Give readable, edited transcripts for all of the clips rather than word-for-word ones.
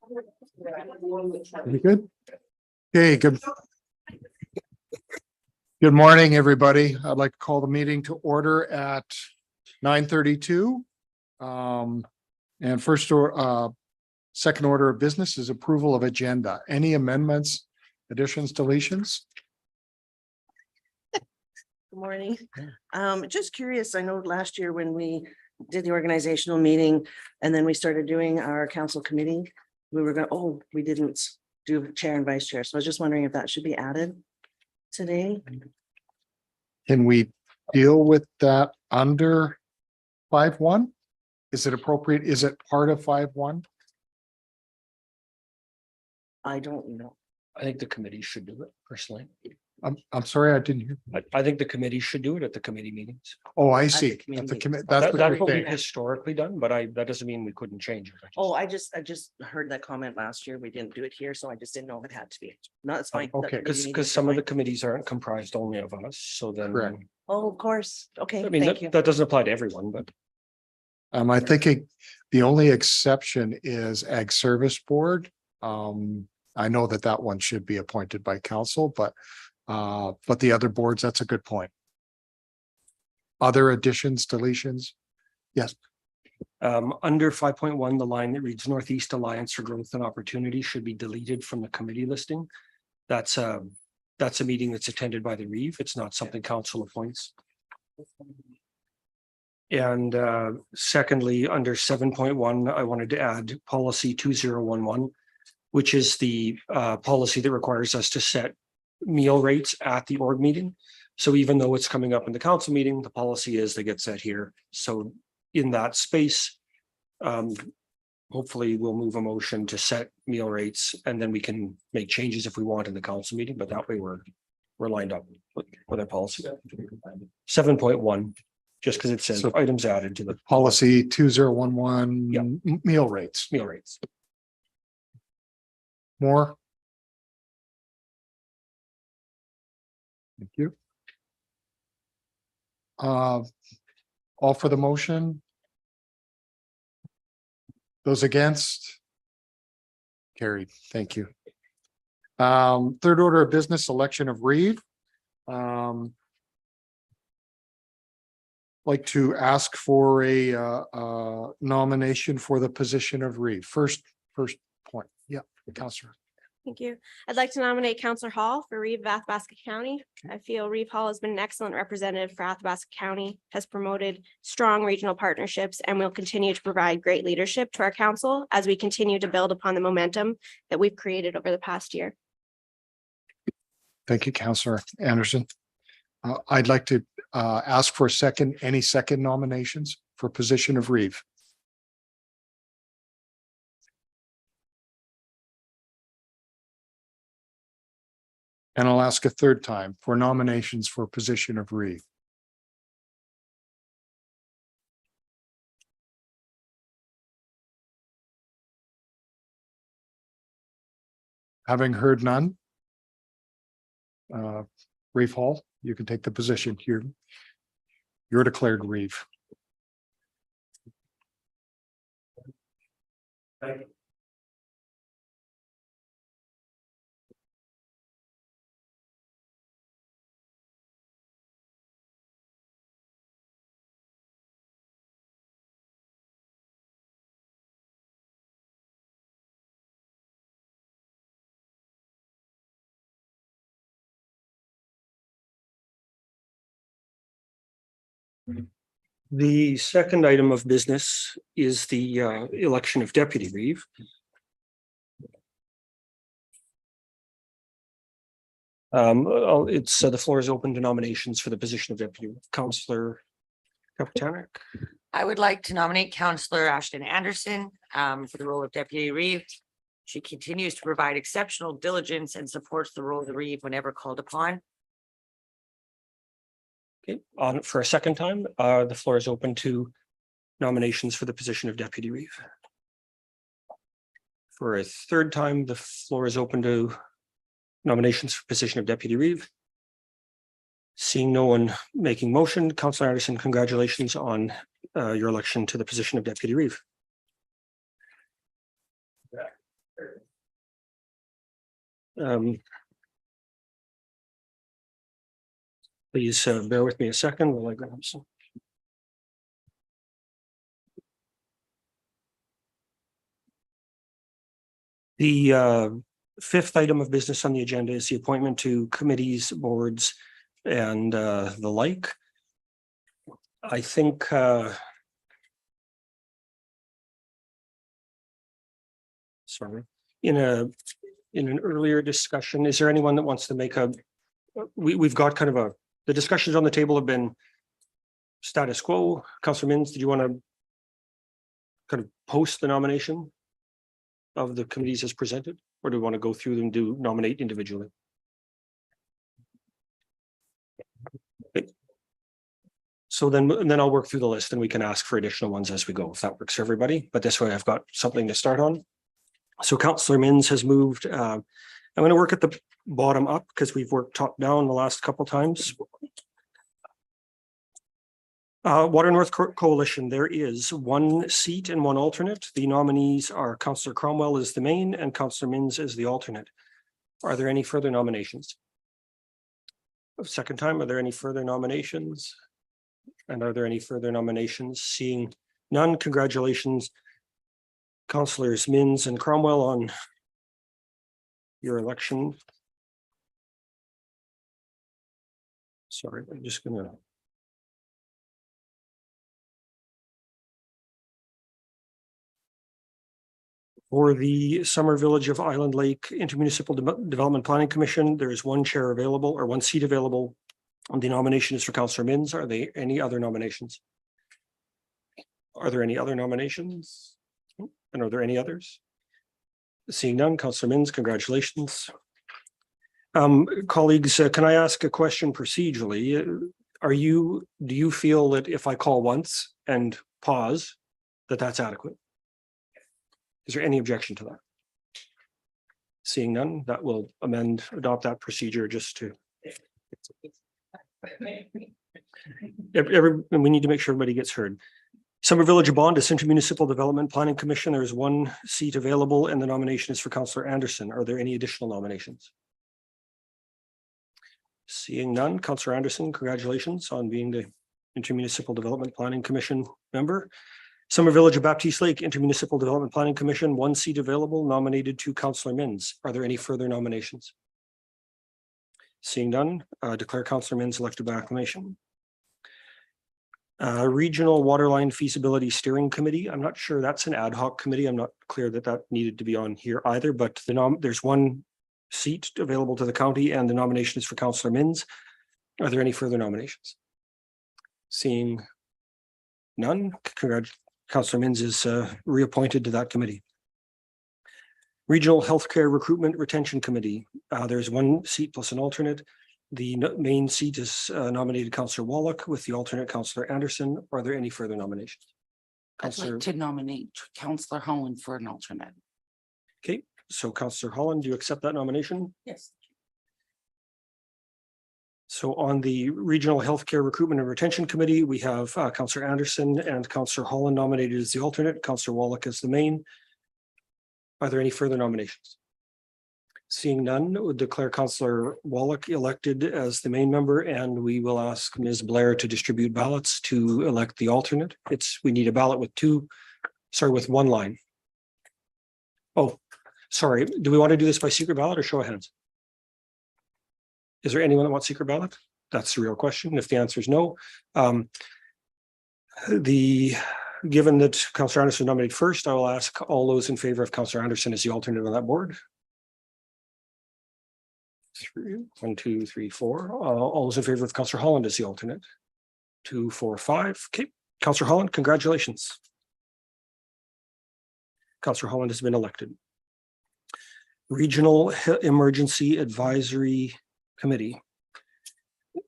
You good? Okay, good. Good morning, everybody. I'd like to call the meeting to order at 9:32. And second order of business is approval of agenda. Any amendments, additions, deletions? Good morning. Just curious, I know last year when we did the organizational meeting and then we started doing our council committee, we didn't do chair and vice chair. So I was just wondering if that should be added today. Can we deal with that under 5.1? Is it appropriate? Is it part of 5.1? I don't know. I think the committee should do it personally. I'm sorry, I didn't hear. I think the committee should do it at the committee meetings. Oh, I the see. committee At the meetings. commit, that's That's what what you're we've saying. historically done, but that doesn't mean we couldn't change it. Oh, I just heard that comment last year. We didn't do it here, so I just didn't know if it had to be. No, it's fine. okay. That committee meeting Because is some of the fine. committees aren't comprised only of us, so then. Correct. Oh, of course. Okay, I mean, thank you. that doesn't apply to everyone, but I think the only exception is Ag Service Board. I know that one should be appointed by council, but the other boards, that's a good point. Other additions, deletions? Yes, under 5.1, the line that reads Northeast Alliance for Growth and Opportunity should be deleted from the committee listing. That's a meeting that's attended by the Reeve. It's not something council appoints. And secondly, under 7.1, I wanted to add policy 2011, which is the policy that requires us to set meal rates at the org meeting. So even though it's coming up in the council meeting, the policy is they get set here. So in that space, hopefully we'll move a motion to set meal rates and then we can make changes if we want in the council meeting, but that way we're lined up with our policy. 7.1, just because it says So- items added to the policy 2011 meal rates. meal rates. More? Thank you. All for the motion? Those against? Carried. Thank you. Third order of business, election of Reeve. Like to ask for a nomination for the position of Reeve. First point. Yeah, Councillor. Thank you. I'd like to nominate Councillor Hall for Reeve of Athabasca County. I feel Reeve Hall has been an excellent representative for Athabasca County, has promoted strong regional partnerships, and will continue to provide great leadership to our council as we continue to build upon the momentum that we've created over the past year. Thank you, Councillor Anderson. I'd like to ask for any second nominations for position of Reeve. And I'll ask a third time for nominations for position of Reeve. Having heard none. Reeve Hall, you can take the position here. You're declared Reeve. Thank you. The second item of business is the election of Deputy Reeve. The floor is open to nominations for the position of Deputy. Councillor Kapitanek. I would like to nominate Councillor Ashton Anderson for the role of Deputy Reeve. She continues to provide exceptional diligence and supports the role of the Reeve whenever called upon. Okay, on for a second time, the floor is open to nominations for the position of Deputy Reeve. For a third time, the floor is open to nominations for position of Deputy Reeve. Seeing no one making motion, Councillor Anderson, congratulations on your election to the position of Deputy Reeve. Please bear with me a second while I grab some. The fifth item of business on the agenda is the appointment to committees, boards, and the like. I think sorry, in an earlier discussion, is there anyone that wants to make a, we've got kind of the discussions on the table have been status quo. Councillor Mins, did you want to kind of post the nomination of the committees as presented, or do we want to go through them, do nominate individually? Okay. So then I'll work through the list and we can ask for additional ones as we go, if that works for everybody. But this way I've got something to start on. So Councillor Mins has moved. I'm going to work at the bottom up because we've worked top down the last couple times. Water North Coalition, there is one seat and one alternate. The nominees are Councillor Cromwell as the main and Councillor Mins as the alternate. Are there any further nominations? Second time, are there any further nominations? And are there any further nominations? Seeing none, congratulations, Councillors Mins and Cromwell, on your election. Sorry, I'm just gonna. For the Summer Village of Island Lake Intermunicipal Development Planning Commission, there is one chair available or one seat available. The nomination is for Councillor Mins. Are there any other nominations? Are there any other nominations? And are there any others? Seeing none, Councillor Mins, congratulations. Colleagues, can I ask a question procedurally? Do you feel that if I call once and pause, that that's adequate? Is there any objection to that? Seeing none, that will adopt that procedure just to. We need to make sure everybody gets heard. Summer Village of Bond is Intermunicipal Development Planning Commission. There is one seat available and the nomination is for Councillor Anderson. Are there any additional nominations? Seeing none, Councillor Anderson, congratulations on being the Intermunicipal Development Planning Commission member. Summer Village of Baptiste Lake Intermunicipal Development Planning Commission, one seat available, nominated to Councillor Mins. Are there any further nominations? Seeing none, declare Councillor Mins elected by acclamation. Regional Waterline Feasibility Steering Committee. I'm not sure that's an ad hoc committee. I'm not clear that that needed to be on here either, but there's one seat available to the county and the nomination is for Councillor Mins. Are there any further nominations? Seeing none, Councillor Mins is reappointed to that committee. Regional Healthcare Recruitment Retention Committee. There's one seat plus an alternate. The main seat is nominated Councillor Wallach with the alternate Councillor Anderson. Are there any further nominations? I'd like to nominate Councillor Holland for an alternate. Okay, so Councillor Holland, do you accept that nomination? Yes. So on the Regional Healthcare Recruitment and Retention Committee, we have Councillor Anderson and Councillor Holland nominated as the alternate, Councillor Wallach as the main. Are there any further nominations? Seeing none, would declare Councillor Wallach elected as the main member, and we will ask Ms. Blair to distribute ballots to elect the alternate. We need a ballot with one line. Oh, sorry. Do we want to do this by secret ballot or show of hands? Is there anyone that wants secret ballot? That's the real question. If the answer is no, given that Councillor Anderson nominated first, I will ask all those in favor of Councillor Anderson as the alternate on that board. 1, 2, 3, 4. All those in favor of Councillor Holland as the alternate. 2, 4, 5. Okay, Councillor Holland, congratulations. Councillor Holland has been elected. Regional Emergency Advisory Committee.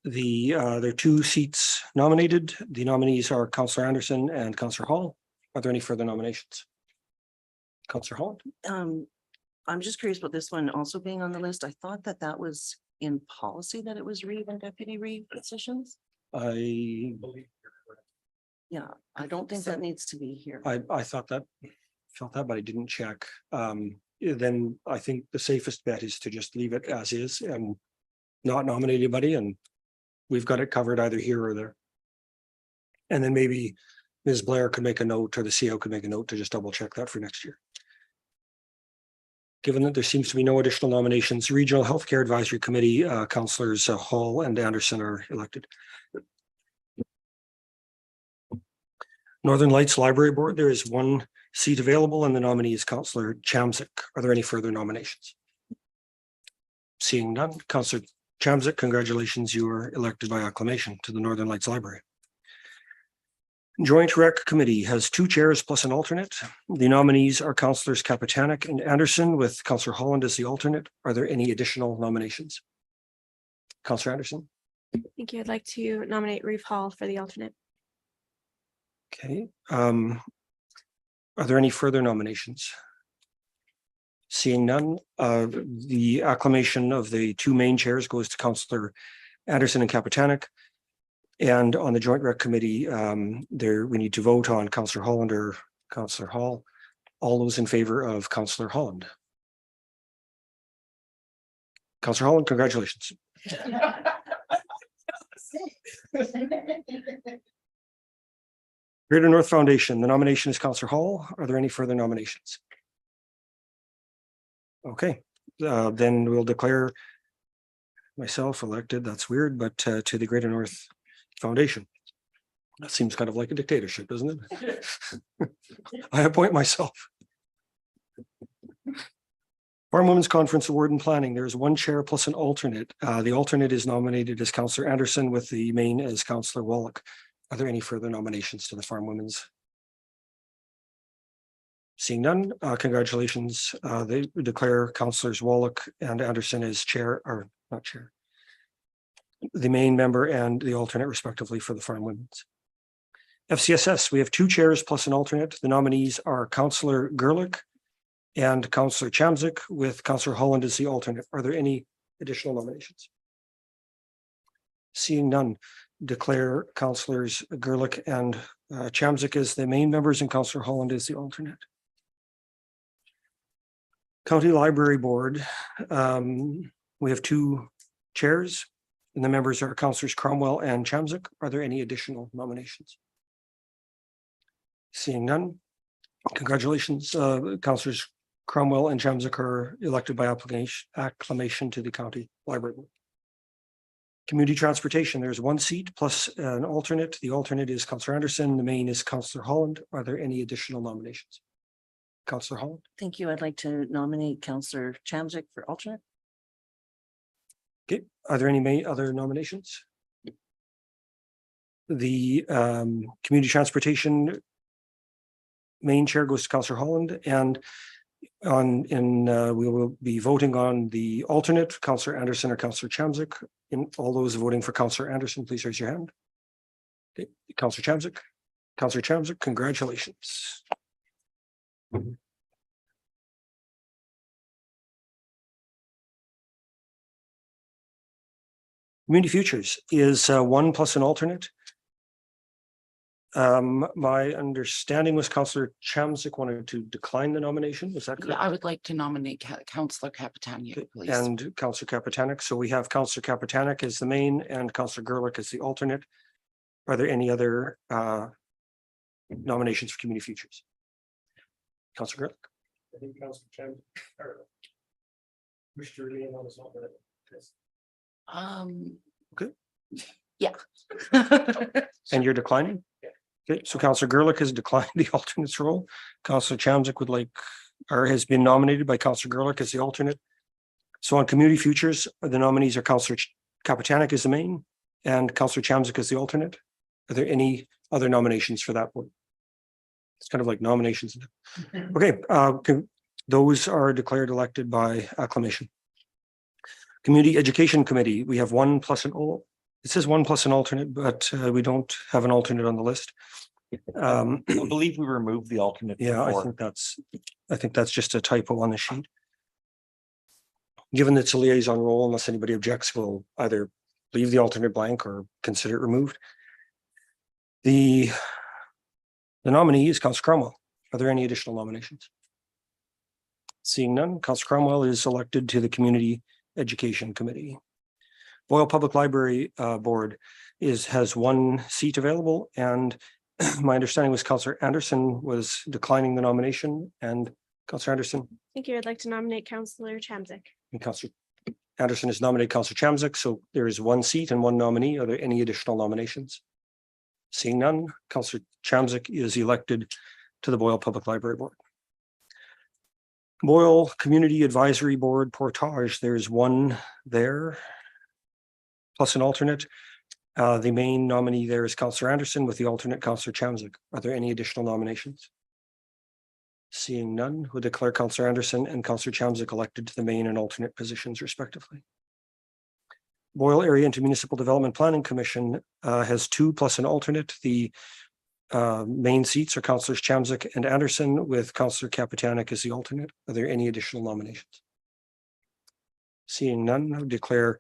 There are 2 seats nominated. The nominees are Councillor Anderson and Councillor Hall. Are there any further nominations? Councillor Holland? I'm just curious about this one also being on the list. I thought that that was in policy that it was Reeve and Deputy Reeve positions. I Yeah, I don't think that needs to be here. thought that, felt that, but I didn't check. then I think the safest bet is to just leave it as is and not nominate anybody, and we've got it covered either here or there. And then maybe Ms. Blair could make a note, or the CO could make a note to just double check that for next year. Given that there seems to be no additional nominations, Regional Healthcare Advisory Committee, councillors Hall and Anderson are elected. Northern Lights Library Board, there is one seat available and the nominee is Councillor Chamzik. Are there any further nominations? Seeing none, Councillor Chamzik, congratulations, you are elected by acclamation to the Northern Lights Library. Joint Rec Committee has 2 chairs plus an alternate. The nominees are Councillors Kapitanek and Anderson, with Councillor Holland as the alternate. Are there any additional nominations? Councillor Anderson? Thank you. I'd like to nominate Reeve Hall for the alternate. Okay. Are there any further nominations? Seeing none, the acclamation of the 2 main chairs goes to Councillor Anderson and Kapitanek. And on the Joint Rec Committee, we need to vote on Councillor Holland or Councillor Hall. All those in favor of Councillor Holland? Councillor Holland, congratulations. Greater North Foundation, the nomination is Councillor Hall. Are there any further nominations? Okay, then we'll declare myself elected. That's weird, but to the Greater North Foundation. That seems kind of like a dictatorship, doesn't it? I appoint myself. Farm Women's Conference Award and Planning, there is 1 chair plus an alternate. The alternate is nominated as Councillor Anderson, with the main as Councillor Wallach. Are there any further nominations to the Farm Women's? Seeing none, congratulations. They declare Councillors Wallach and Anderson as chair, or not chair, the main member and the alternate respectively for the Farm Women's. FCSS, we have 2 chairs plus an alternate. The nominees are Councillor Gerlich and Councillor Chamzik, with Councillor Holland as the alternate. Are there any additional nominations? Seeing none, declare Councillors Gerlich and Chamzik as the main members and Councillor Holland as the alternate. County Library Board, we have 2 chairs and the members are Councillors Cromwell and Chamzik. Are there any additional nominations? Seeing none, congratulations, Councillors Cromwell and Chamzik are elected by acclamation to the County Library Board. Community Transportation, there's 1 seat plus an alternate. The alternate is Councillor Anderson. The main is Councillor Holland. Are there any additional nominations? Councillor Holland? Thank you. I'd like to nominate Councillor Chamzik for alternate. Okay, are there any other nominations? The Community Transportation main chair goes to Councillor Holland, and we will be voting on the alternate, Councillor Anderson or Councillor Chamzik. In all those voting for Councillor Anderson, please raise your hand. Okay, Councillor Chamzik. Councillor Chamzik, congratulations. Community Futures is 1 plus an alternate. My understanding was Councillor Chamzik wanted to decline the nomination. Is that Yeah, correct? I would like to nominate Councillor Capitania, please. And Councillor Kapitanek. So we have Councillor Kapitanek as the main and Councillor Gerlich as the alternate. Are there any other nominations for Community Futures? Councillor Gerlich? I think Councillor Chamzik. Wish to remain on as alternate. Okay. Yeah. And you're declining? Okay, so Councillor Gerlich has declined the alternate's role. Councillor Chamzik would like, or has been nominated by Councillor Gerlich as the alternate. So on Community Futures, the nominees are Councillor Kapitanek as the main and Councillor Chamzik as the alternate. Are there any other nominations for that board? It's kind of like nominations. Okay, those are declared elected by acclamation. Community Education Committee, we have 1 plus an alternate. It says 1 plus an alternate, but we don't have an alternate on the list. I believe we removed the alternate. Yeah, I before. think that's just a typo on the sheet. Given it's a liaison role, unless anybody objects, we'll either leave the alternate blank or consider it removed. The nominee is Councillor Cromwell. Are there any additional nominations? Seeing none, Councillor Cromwell is elected to the Community Education Committee. Boyle Public Library Board has one seat available, and my understanding was Councillor Anderson was declining the nomination, and Councillor Anderson Thank you. I'd like to nominate Councillor Chamzik. and Councillor Anderson has nominated Councillor Chamzik, so there is one seat and one nominee. Are there any additional nominations? Seeing none, Councillor Chamzik is elected to the Boyle Public Library Board. Boyle Community Advisory Board Portage, there's one there, plus an alternate. The main nominee there is Councillor Anderson with the alternate Councillor Chamzik. Are there any additional nominations? Seeing none, who declare Councillor Anderson and Councillor Chamzik elected to the main and alternate positions respectively. Boyle Area Intermunicipal Development Planning Commission has two plus an alternate. The main seats are Councillors Chamzik and Anderson with Councillor Kapitanek as the alternate. Are there any additional nominations? Seeing none, I would declare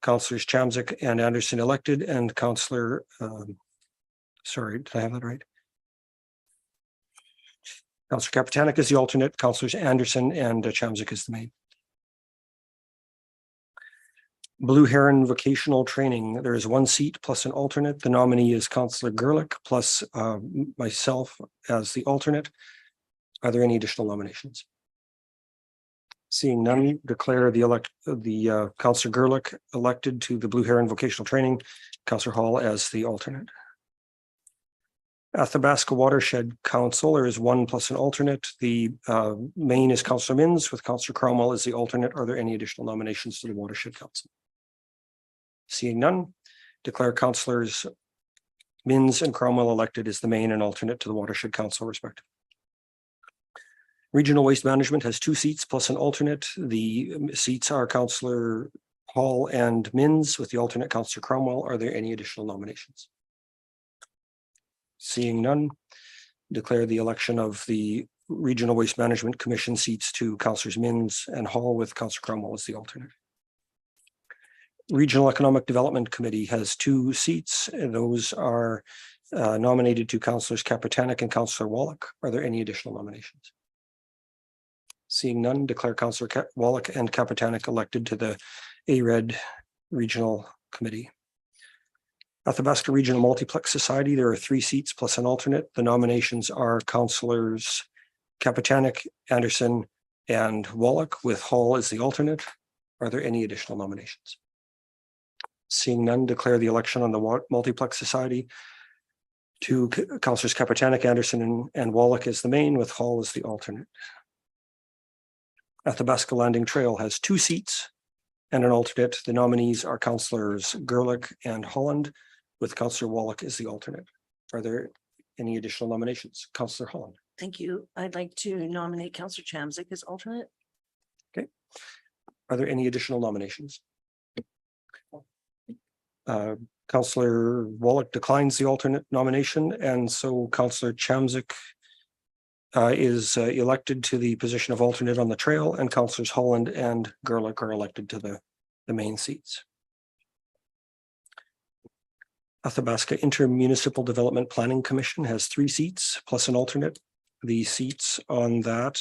Councillors Chamzik and Anderson elected and Councillor, sorry, did I have that right? Councillor Kapitanek is the alternate, Councillors Anderson and Chamzik is the main. Blue Heron Vocational Training, there is one seat plus an alternate. The nominee is Councillor Gerlich plus myself as the alternate. Are there any additional nominations? Seeing none, declare the Councillor Gerlich elected to the Blue Heron Vocational Training, Councillor Hall as the alternate. Athabasca Watershed Council, there is one plus an alternate. The main is Councillor Minns with Councillor Cromwell as the alternate. Are there any additional nominations to the Watershed Council? Seeing none, declare Councillors Minns and Cromwell elected as the main and alternate to the Watershed Council respectively. Regional Waste Management has two seats plus an alternate. The seats are Councillor Hall and Minns with the alternate Councillor Cromwell. Are there any additional nominations? Seeing none, declare the election of the Regional Waste Management Commission seats to Councillors Minns and Hall with Councillor Cromwell as the alternate. Regional Economic Development Committee has two seats, and those are nominated to Councillors Kapitanek and Councillor Wallach. Are there any additional nominations? Seeing none, declare Councillor Wallach and Kapitanek elected to the ARED Regional Committee. Athabasca Regional Multiplex Society, there are three seats plus an alternate. The nominations are Councillors Kapitanek, Anderson, and Wallach with Hall as the alternate. Are there any additional nominations? Seeing none, declare the election on the Multiplex Society to Councillors Kapitanek, Anderson, and Wallach as the main with Hall as the alternate. Athabasca Landing Trail has two seats and an alternate. The nominees are Councillors Gerlich and Holland with Councillor Wallach as the alternate. Are there any additional nominations? Councillor Holland. Thank you. I'd like to nominate Councillor Chamzik as alternate. Are there any additional nominations? Councillor Wallach declines the alternate nomination, and so Councillor Chamzik is elected to the position of alternate on the trail, and Councillors Holland and Gerlich are elected to the main seats. Athabasca Intermunicipal Development Planning Commission has three seats plus an alternate. The seats on that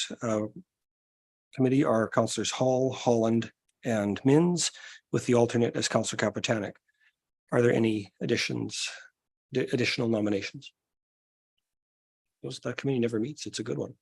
committee are Councillors Hall, Holland, and Minns, with the alternate as Councillor Kapitanek. Are there any additional nominations? That committee never meets. It's a good one.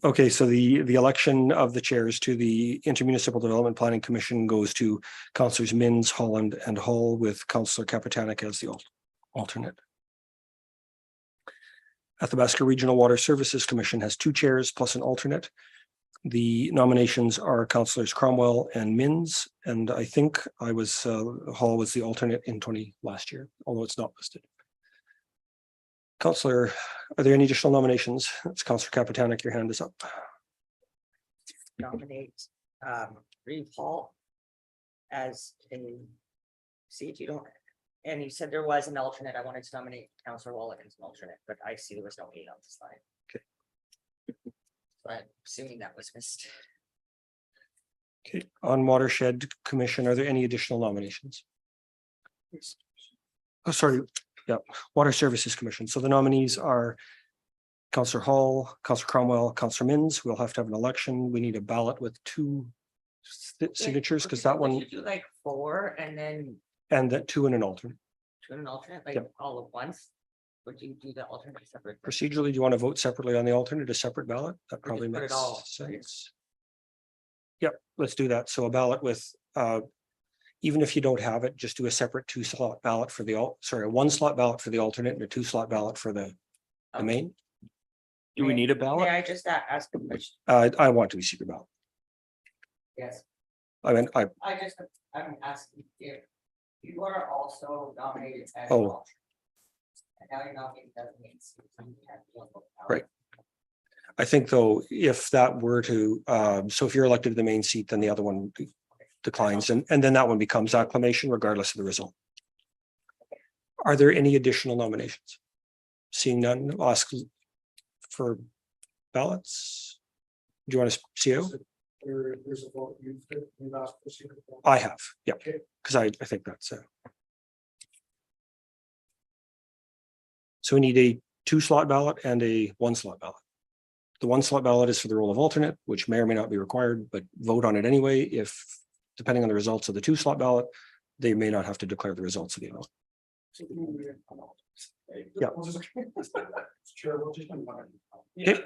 Okay, so the election of the chairs to the Intermunicipal Development Planning Commission goes to Councillors Minns, Holland, and Hall with Councillor Kapitanek as the alternate. Athabasca Regional Water Services Commission has two chairs plus an alternate. The nominations are Councillors Cromwell and Minns, and I think Hall was the alternate in last year, although it's not listed. Councillor, are there any additional nominations? It's Councillor Kapitanek, your hand is up. Nominate Reeve Hall as a seat. You don't, and you said there was an alternate. I wanted to nominate Councillor Wallach as an alternate, but I see there was no eight on the slide. Okay. So I'm assuming that was missed. Okay, on Watershed Commission, are there any additional nominations? Oh, sorry, Water Services Commission. So the nominees are Counselor Hall, Counselor Cromwell, Counselor Mins. We'll have to have an election. We need a ballot with two signatures because that Would one you do like 4 and then and that two and an alternate. 2 and an alternate, like Yep. all at once? Would you do the alternate separate? Procedurally, do you want to vote separately on the alternate, a separate ballot? That probably put it makes all. sense. Yep, let's do that. So a ballot with, even if you don't have it, just do a separate 2-slot ballot for the a 1-slot ballot for the alternate and a 2-slot ballot for the main. Do we need a May ballot? I just ask a question? I want to be secret ballot. Yes, I mean, I'm asking if you are also nominated as. an Oh. alternate, and now you're nominated as a main seat, so you have to go vote out. Right. I think though, if that were to, so if you're elected to the main seat, then the other one declines and then that one becomes acclamation regardless of the result. Are there any additional nominations? Seeing none, I'll ask for ballots. Do you want to see it? There's a vote. You've asked for secret. I have, yeah, Okay. because I think that's. So we need a 2-slot ballot and a 1-slot ballot. The 1-slot ballot is for the role of alternate, which may or may not be required, but vote on it anyway. If, depending on the results of the 2-slot ballot, they may not have to declare the results of the ballot. Yeah. Okay.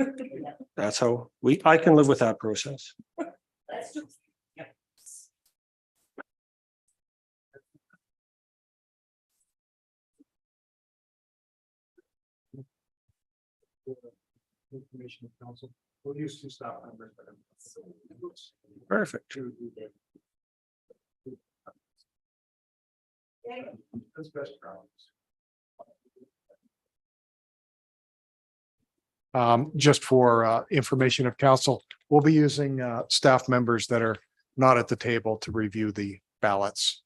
That's how I can live with that process. Let's do. Yeah. Information of council. We'll use 2 staff members. Perfect. That's best practice. Just for information of council, we'll be using staff members that are not at the table to review the ballots.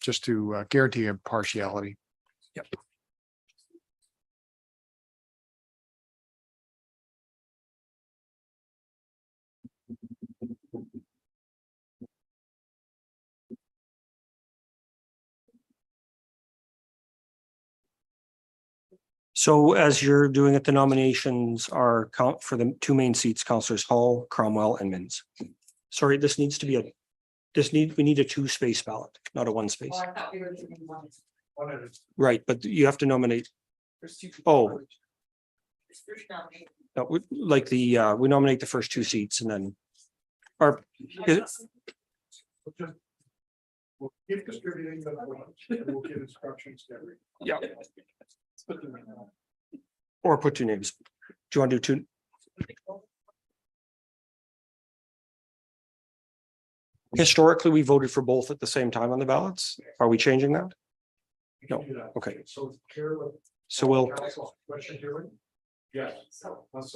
Just to guarantee impartiality. Yep. So as you're doing it, the nominations are count for the 2 main seats, Councillors Hall, Cromwell and Mins. Sorry, this needs to be we need a 2-space ballot, not a 1-space. Oh, I thought we were doing one. Right, but you have to nominate, There's 2. oh, It's first nominated. no, we nominate the first 2 seats and then. Or, We'll keep distributing the votes, and we'll give instructions to everyone. yeah, or put 2 names. Do you want to do 2? Historically, we voted for both at the same time on the ballots. Are we changing that? No. Okay, So Chair. so we'll, Question here. Yes.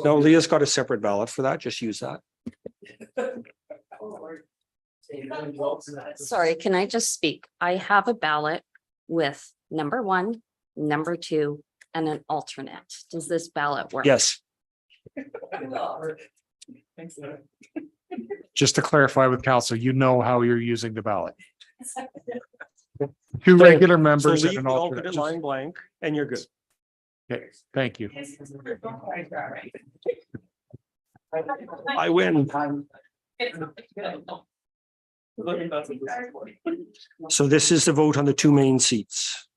no, Leah's got a separate ballot for that. Just use that. Sorry, can I just speak? I have a ballot with number 1, number 2, and an alternate. Does this ballot work? Yes, Just to clarify with council, you know how you're using the ballot. 2 regular so members and leave an the alternate. alternate line blank and you're good. Okay, thank you. I win. So this is the vote on the 2 main seats.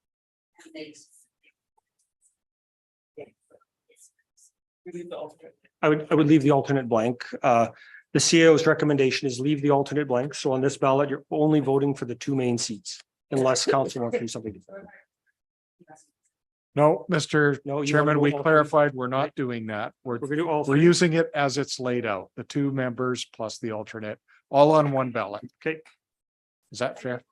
I would leave the alternate blank. The CAO's recommendation is leave the alternate blank. So on this ballot, you're only voting for the 2 main seats unless council wants to do something different. No, Mr. No, you Chairman, wanna we go all clarified, we're not doing that. We're gonna do all We're 3. using it as it's laid out, the 2 members plus the alternate, all on 1 ballot. Okay. Is that fair?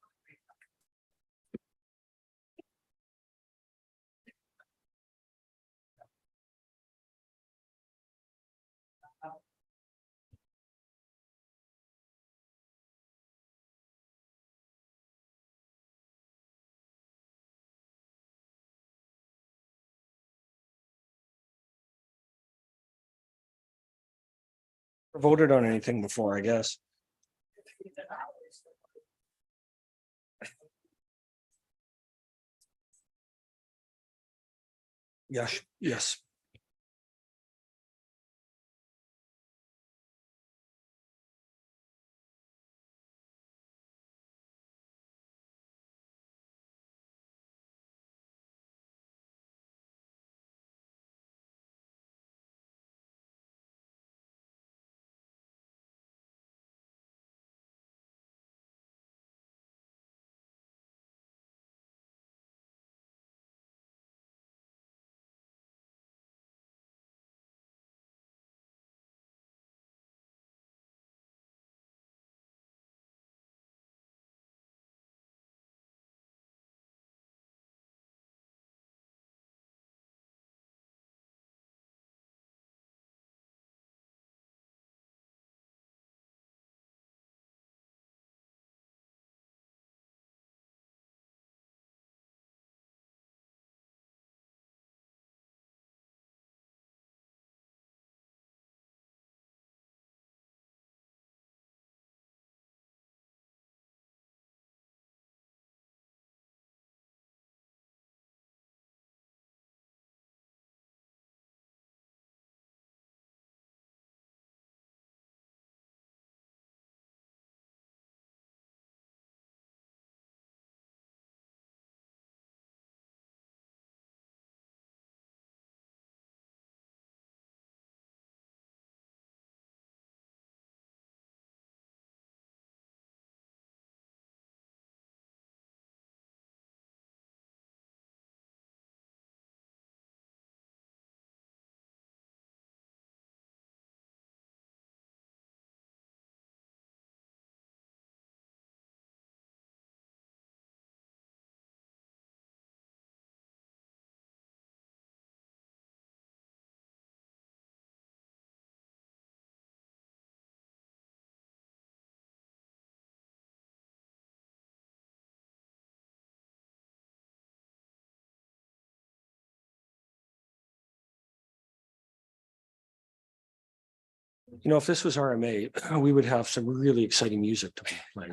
Voted on anything before, I guess. Yes, yes. You know, if this was RMA, we would have some really exciting music to play.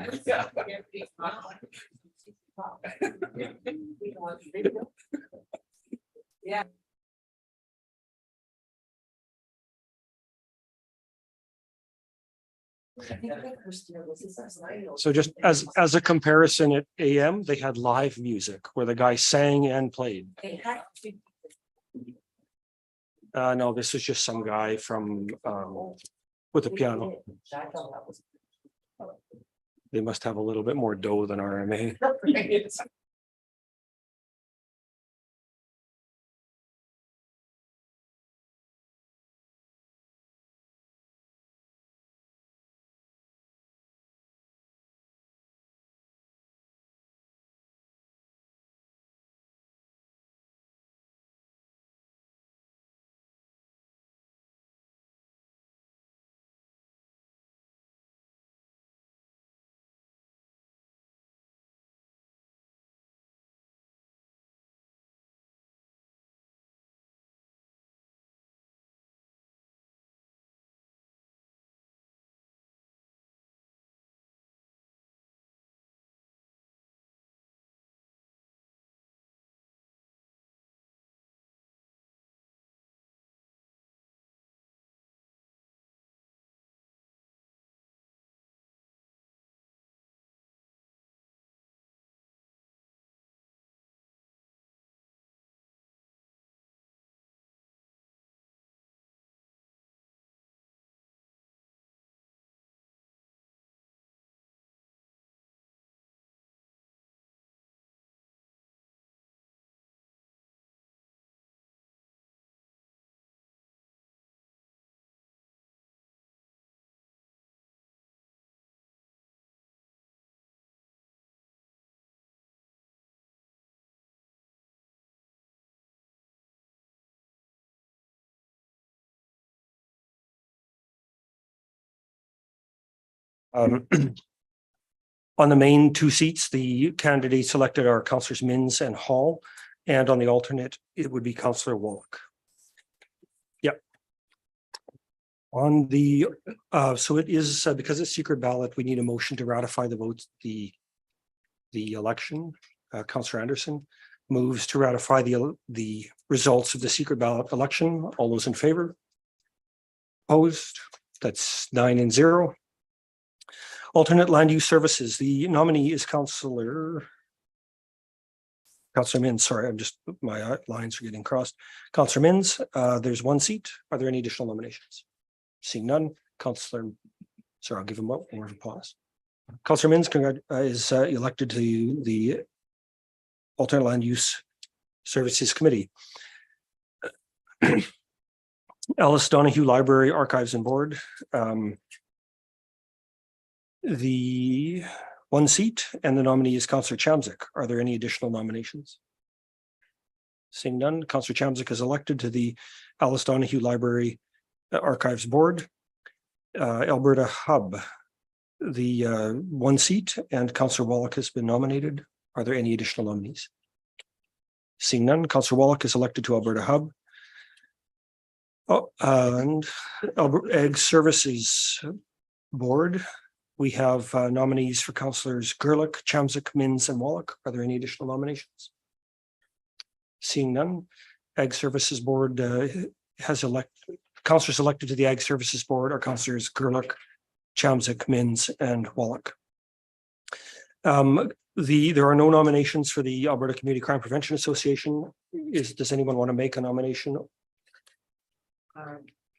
So just as a comparison at AM, they had live music where the guy sang and played. No, this is just some guy from with a piano. They must have a little bit more dough than RMA. On the main two seats, the candidates selected are Councillors Minns and Hall, and on the alternate, it would be Councillor Wallach. Yep. On the, so it is, because it's secret ballot, we need a motion to ratify the votes, the election. Councillor Anderson moves to ratify the results of the secret ballot election. All those in favor? Opposed? That's 9-0. Alternate Land Use Services, the nominee is Councillor Mins, sorry, my lines are getting crossed. Councillor Mins, there's one seat. Are there any additional nominations? Seeing none, Councillor, sorry, I'll give him one more pause. Councillor Mins is elected to the Alternate Land Use Services Committee. Alice Donahue Library Archives and Board. The one seat and the nominee is Councillor Chamzik. Are there any additional nominations? Seeing none, Councillor Chamzik is elected to the Alice Donahue Library Archives Board. Alberta Hub, the one seat, and Councillor Wallach has been nominated. Are there any additional nominees? Seeing none, Councillor Wallach is elected to Alberta Hub. And Alberta Ag Services Board. We have nominees for Councillors Gerlich, Chamzik, Mins, and Wallach. Are there any additional nominations? Seeing none, Ag Services Board has councillors elected to the Ag Services Board are Councillors Gerlich, Chamzik, Mins, and Wallach. There are no nominations for the Alberta Community Crime Prevention Association. Does anyone want to make a nomination?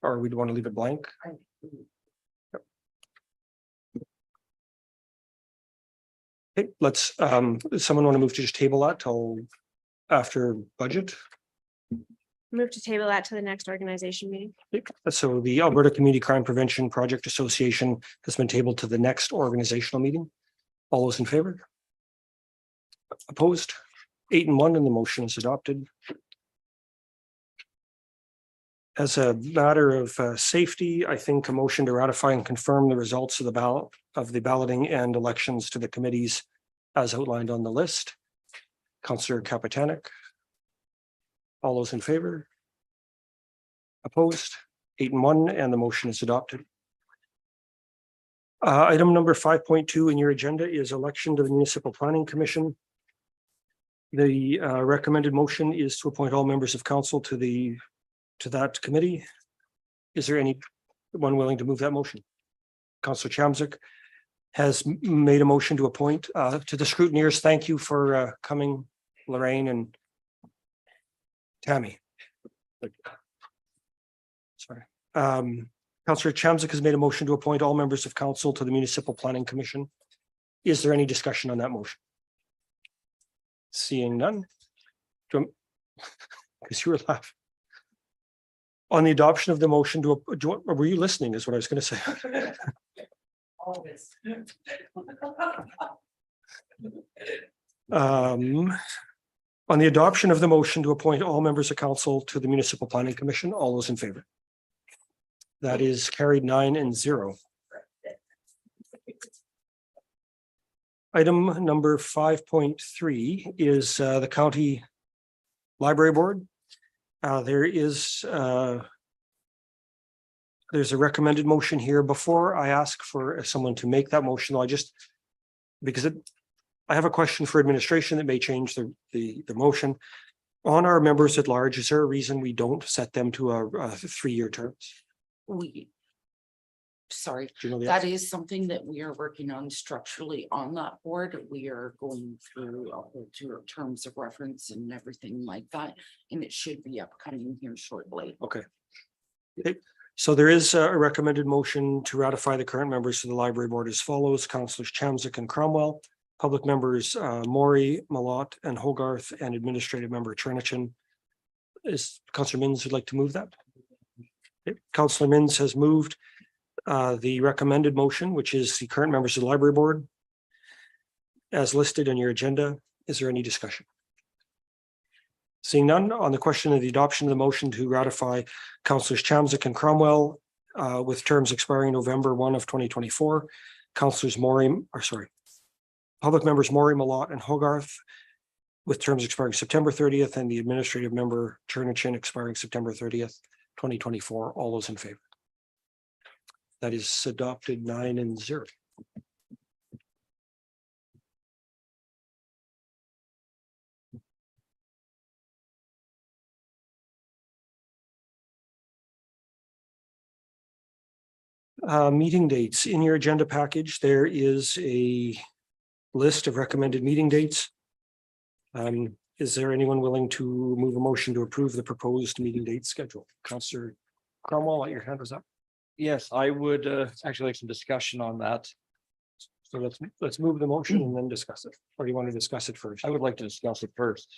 Or we want to leave it blank? Okay, let's, someone want to move to just table that till after budget? Move to table that to the next organization meeting. So the Alberta Community Crime Prevention Project Association has been tabled to the next organizational meeting. All those in favor? Opposed? 8-1, and the motion is adopted. As a matter of safety, I think a motion to ratify and confirm the results of the balloting and elections to the committees as outlined on the list. Councillor Kapitanek. All those in favor? Opposed? 8-1, and the motion is adopted. Item number 5.2 in your agenda is election to the Municipal Planning Commission. The recommended motion is to appoint all members of council to that committee. Is there anyone willing to move that motion? Councillor Chamzik has made a motion to appoint to the scrutineers. Thank you for coming, Lorraine and Tammy. Sorry. Councillor Chamzik has made a motion to appoint all members of council to the Municipal Planning Commission. Is there any discussion on that motion? Seeing none. Because you were laughing. On the adoption of the motion were you listening is what I was going to say. Always. On the adoption of the motion to appoint all members of council to the Municipal Planning Commission, all those in favor? That is carried 9-0. Item number 5.3 is the County Library Board. There's a recommended motion here. Before I ask for someone to make that motion, I have a question for administration that may change the motion. On our members at large, is there a reason we don't set them to a 3-year terms? Sorry, Do you know the that answer? is something that we are working on structurally on that board. We are going through a whole terms of reference and everything like that, and it should be upcoming here shortly. Okay. So there is a recommended motion to ratify the current members of the library board as follows: Councillors Chamzik and Cromwell, public members Maury, Malott, and Hogarth, and administrative member Chernichin. Is Councillor Mins would like to move that? Okay. Councillor Mins has moved the recommended motion, which is the current members of the library board as listed on your agenda. Is there any discussion? Seeing none, on the question of the adoption of the motion to ratify Councillors Chamzik and Cromwell with terms expiring November 1 of 2024, Councillors public members Maury, Malott, and Hogarth with terms expiring September 30th, and the administrative member Chernichin expiring September 30th, 2024. All those in favor? That is adopted 9-0. Meeting dates. In your agenda package, there is a list of recommended meeting dates. Is there anyone willing to move a motion to approve the proposed meeting date schedule? Counselor Cromwell, your hand was up. Yes, I would actually like some discussion on that. So let's move the motion and then discuss it. Or do you want to discuss it first? I would like to discuss it first.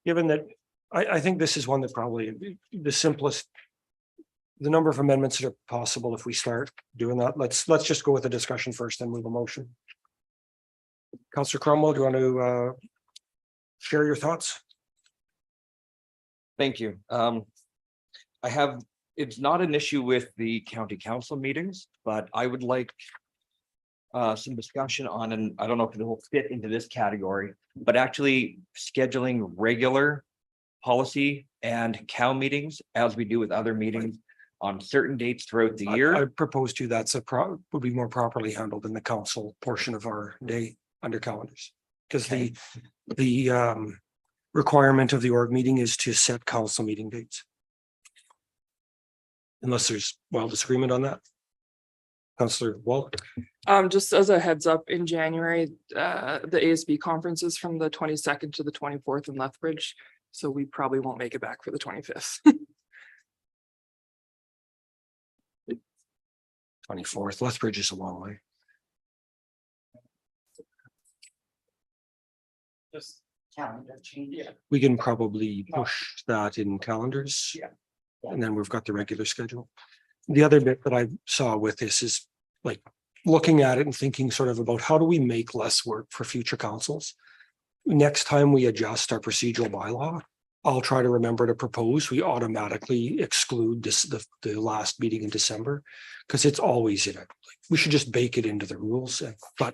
Given that, I think this is one that probably the simplest. The number of amendments that are possible if we start doing that, let's just go with the discussion first and move a motion. Counselor Cromwell, do you want to share your thoughts? Thank you. It's not an issue with the county council meetings, but I would like some discussion on, and I don't know if it will fit into this category, but actually scheduling regular policy and cow meetings as we do with other meetings on certain dates throughout the I year. propose to that's would be more properly handled in the council portion of our day under calendars. Because the requirement of the org meeting is to set council meeting dates. Unless there's wild disagreement on that. Counselor Wall. Just as a heads up, in January, the ASB conference is from the 22nd to the 24th in Lethbridge. So we probably won't make it back for the 25th. 24th, Lethbridge is a long way. Just calendar change. Yeah. We can probably push that in calendars. Yeah. And then we've got the regular schedule. The other bit that I saw with this is like looking at it and thinking sort of about how do we make less work for future councils? Next time we adjust our procedural bylaw, I'll try to remember to propose we automatically exclude the last meeting in December because it's always in it. We should just bake it into the rules. But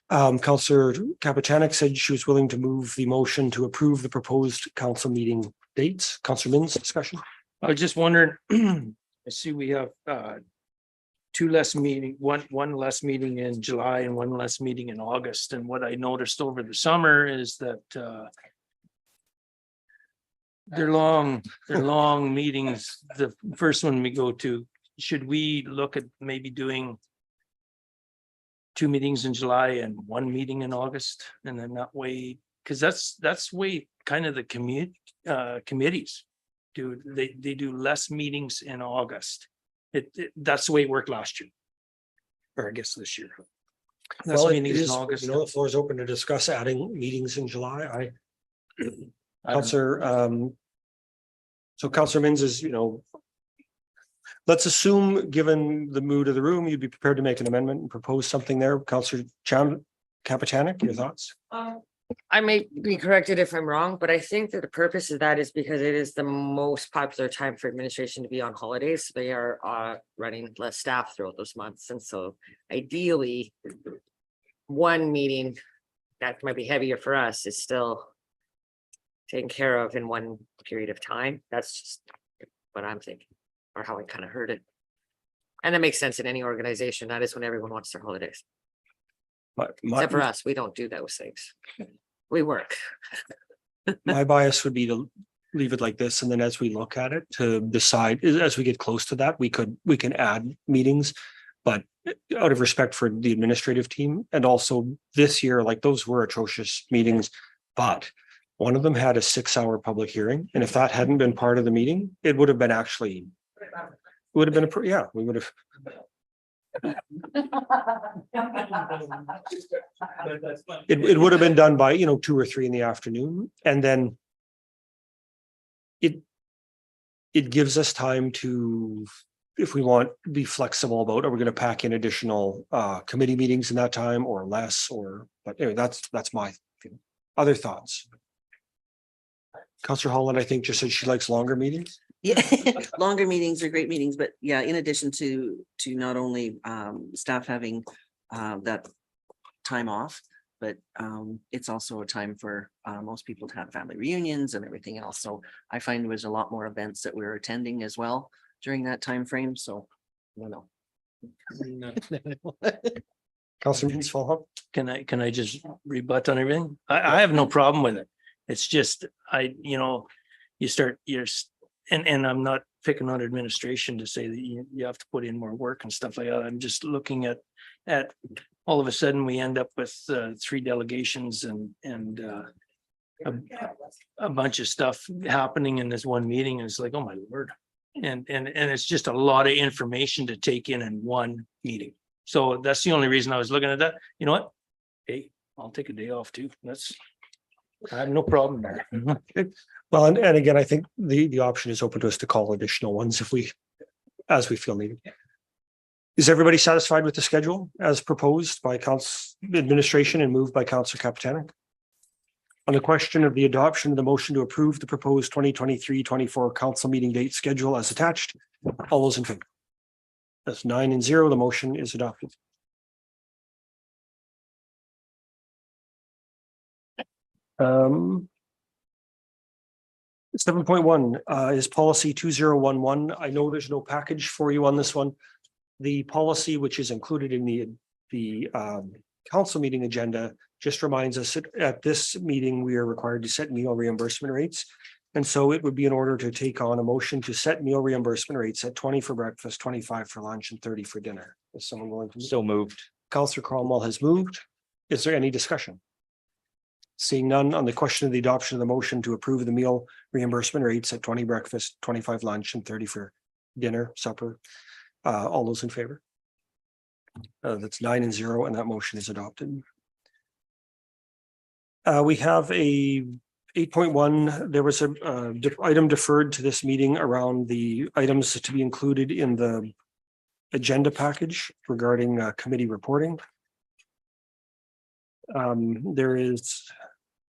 Councillor Kapitanek said she was willing to move the motion to approve the proposed council meeting dates. Councillor Minns, discussion. I was just wondering, I see we have two less meeting, one less meeting in July and one less meeting in August. And what I noticed over the summer is that they're long meetings. The first one we go to, should we look at maybe doing two meetings in July and one meeting in August? And then that way, because that's way kind of the committees. They do less meetings in August. That's the way it worked last year. Or I guess this year. Less Well, it meetings in is, August. you know, the floor is open to discuss adding meetings in July. Councillor, so Councillor Minns is, you know, let's assume, given the mood of the room, you'd be prepared to make an amendment and propose something there. Councillor Kapitanek, your thoughts? I may be corrected if I'm wrong, but I think that the purpose of that is because it is the most popular time for administration to be on holidays. They are running less staff throughout those months. And so ideally, one meeting that might be heavier for us is still taken care of in one period of time. That's just what I'm thinking, or how I kind of heard it. And it makes sense in any organization. That is when everyone wants their holidays. Except for us, we don't do those things. We work. My bias would be to leave it like this, and then as we look at it, to decide, as we get close to that, we can add meetings. But out of respect for the administrative team, and also this year, like those were atrocious meetings, but one of them had a 6-hour public hearing, and if that hadn't been part of the meeting, it would have been actually, we would have. It would have been done by, 2 or 3 in the afternoon, and then it gives us time to, if we want, be flexible about, are we going to pack in additional committee meetings in that time or less, but anyway, that's my feeling. Other thoughts? Councillor Holland, I think, just said she likes longer meetings. Yeah, longer meetings are great meetings, but yeah, in addition to not only staff having that time off, but it's also a time for most people to have family reunions and everything else. So I find there was a lot more events that we were attending as well during that time frame. So I don't know. Councillor Minns, follow up. Can I just rebut on everything? I have no problem with it. It's just, and I'm not picking on administration to say that you have to put in more work and stuff like that. I'm just looking at all of a sudden, we end up with 3 delegations and a bunch of stuff happening in this one meeting. And it's like, oh my Lord. And it's just a lot of information to take in one meeting. So that's the only reason I was looking at that. You know what? Hey, I'll take a day off too. I have no problem there. Well, and again, I think the option is open to us to call additional ones as we feel needed. Is everybody satisfied with the schedule as proposed by council administration and moved by Councillor Kapitanek? On the question of the adoption of the motion to approve the proposed 2023-24 council meeting date schedule as attached, all those in favor? That's 9-0. The motion is adopted. Um. 7.1 is policy 2011. I know there's no package for you on this one. The policy, which is included in the council meeting agenda, just reminds us that at this meeting, we are required to set meal reimbursement rates. And so it would be in order to take on a motion to set meal reimbursement rates at 20 for breakfast, 25 for lunch, and 30 for dinner. Is someone willing to? So moved. Councillor Cromwell has moved. Is there any discussion? Seeing none on the question of the adoption of the motion to approve the meal reimbursement rates at 20 breakfast, 25 lunch, and 30 for dinner, supper. All those in favor? That's 9-0, and that motion is adopted. We have a 8.1. There was a item deferred to this meeting around the items to be included in the agenda package regarding committee reporting. There is,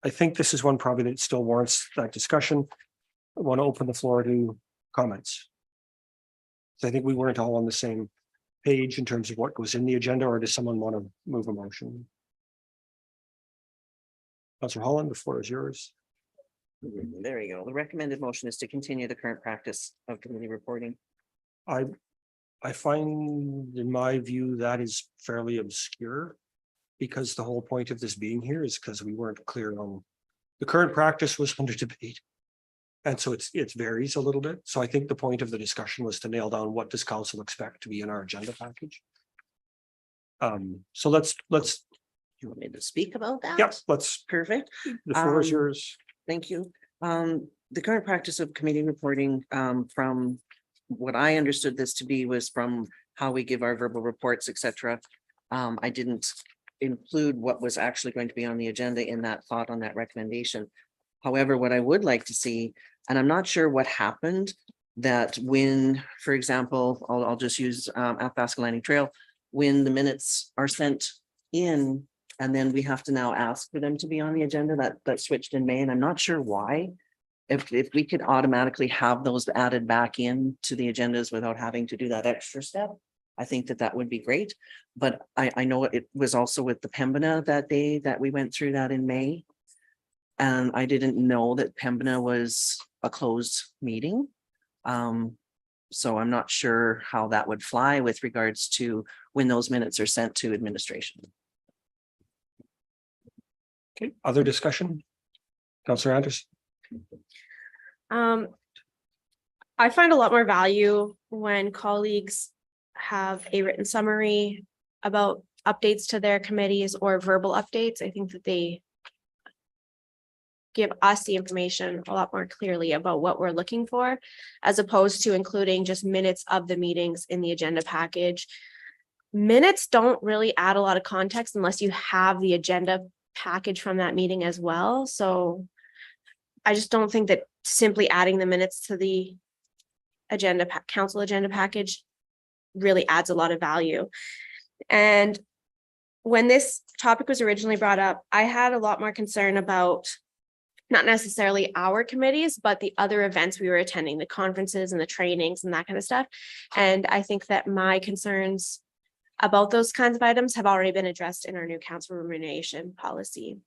I think this is one probably that still warrants that discussion. I want to open the floor to comments. So I think we weren't all on the same page in terms of what goes in the agenda, or does someone want to move a motion? Councillor Holland, the floor is yours. There you go. The recommended motion is to continue the current practice of committee reporting. I find, in my view, that is fairly obscure. Because the whole point of this being here is because we weren't clear on the current practice was under debate. And so it varies a little bit. So I think the point of the discussion was to nail down what does council expect to be in our agenda package. So let's. You want me to speak about that? Yep, let's. Perfect. The floor is yours. Thank you. The current practice of committee reporting, from what I understood this to be, was from how we give our verbal reports, etc. I didn't include what was actually going to be on the agenda in that thought on that recommendation. However, what I would like to see, and I'm not sure what happened, that when, for example, I'll just use Athabasca Landing Trail, when the minutes are sent in, and then we have to now ask for them to be on the agenda, that switched in May, and I'm not sure why. If we could automatically have those added back in to the agendas without having to do that extra step, I think that would be great. But I know it was also with the Pembina that day that we went through that in May. And I didn't know that Pembina was a closed meeting. So I'm not sure how that would fly with regards to when those minutes are sent to administration. Okay, other discussion? Councillor Anderson. I find a lot more value when colleagues have a written summary about updates to their committees or verbal updates. I think that they give us the information a lot more clearly about what we're looking for, as opposed to including just minutes of the meetings in the agenda package. Minutes don't really add a lot of context unless you have the agenda package from that meeting as well. So I just don't think that simply adding the minutes to the agenda council agenda package really adds a lot of value. And when this topic was originally brought up, I had a lot more concern about not necessarily our committees, but the other events we were attending, the conferences and the trainings and that kind of stuff. And I think that my concerns about those kinds of items have already been addressed in our new council remuneration policy.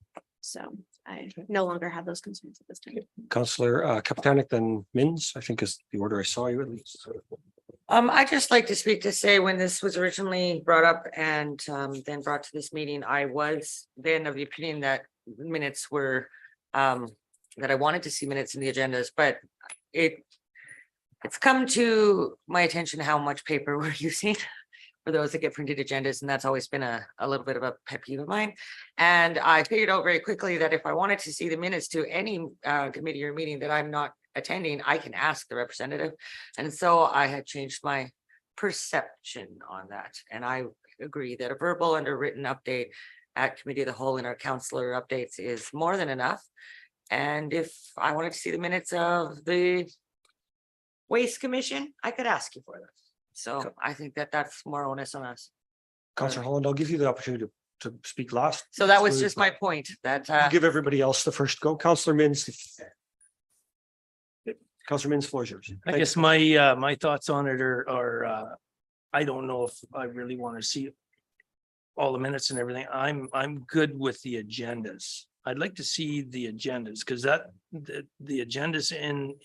So I no longer have those concerns at this time. Councillor Kapitanek, then Mins, I think is the order I saw you at least. I'd just like to speak to say when this was originally brought up and then brought to this meeting, I was then of the opinion that minutes were that I wanted to see minutes in the agendas, but It's come to my attention how much paper we're using for those that get printed agendas, and that's always been a little bit of a pet peeve of mine. And I figured out very quickly that if I wanted to see the minutes to any committee or meeting that I'm not attending, I can ask the representative. And so I had changed my perception on that. And I agree that a verbal and a written update at committee of the whole and our counselor updates is more than enough. And if I wanted to see the minutes of the Waste Commission, I could ask you for them. So I think that that's more onus on us. Counselor Holland, I'll give you the opportunity to speak last. So that was just my point that Give everybody else the first go. Counselor Mins. Counselor Mins, floor is yours. I guess my thoughts on it are, I don't know if I really want to see all the minutes and everything. I'm good with the agendas. I'd like to see the agendas because the agendas in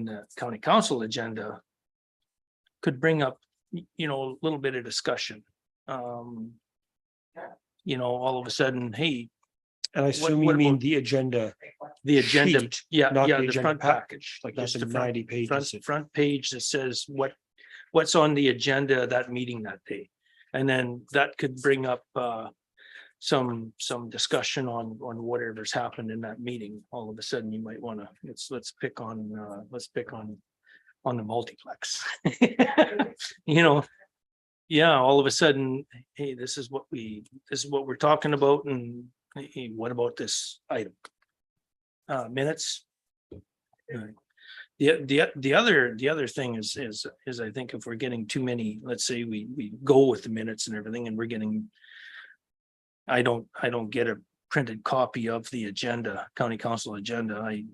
the county council agenda could bring up, a little bit of discussion. All of a sudden, hey, And I assume you what mean about the agenda, the agenda, sheet, yeah, not yeah, the the agenda front package, like just that's the in front 90 pages. front page that says what's on the agenda that meeting that day. And then that could bring up some discussion on whatever's happened in that meeting. All of a sudden, you might want to, let's pick on the multiplex. Yeah, all of a sudden, hey, this is what we're talking about, and hey, what about this item? Minutes. The other thing is I think if we're getting too many, let's say we go with the minutes and everything and we're getting. I don't get a printed copy of the agenda, county council agenda. I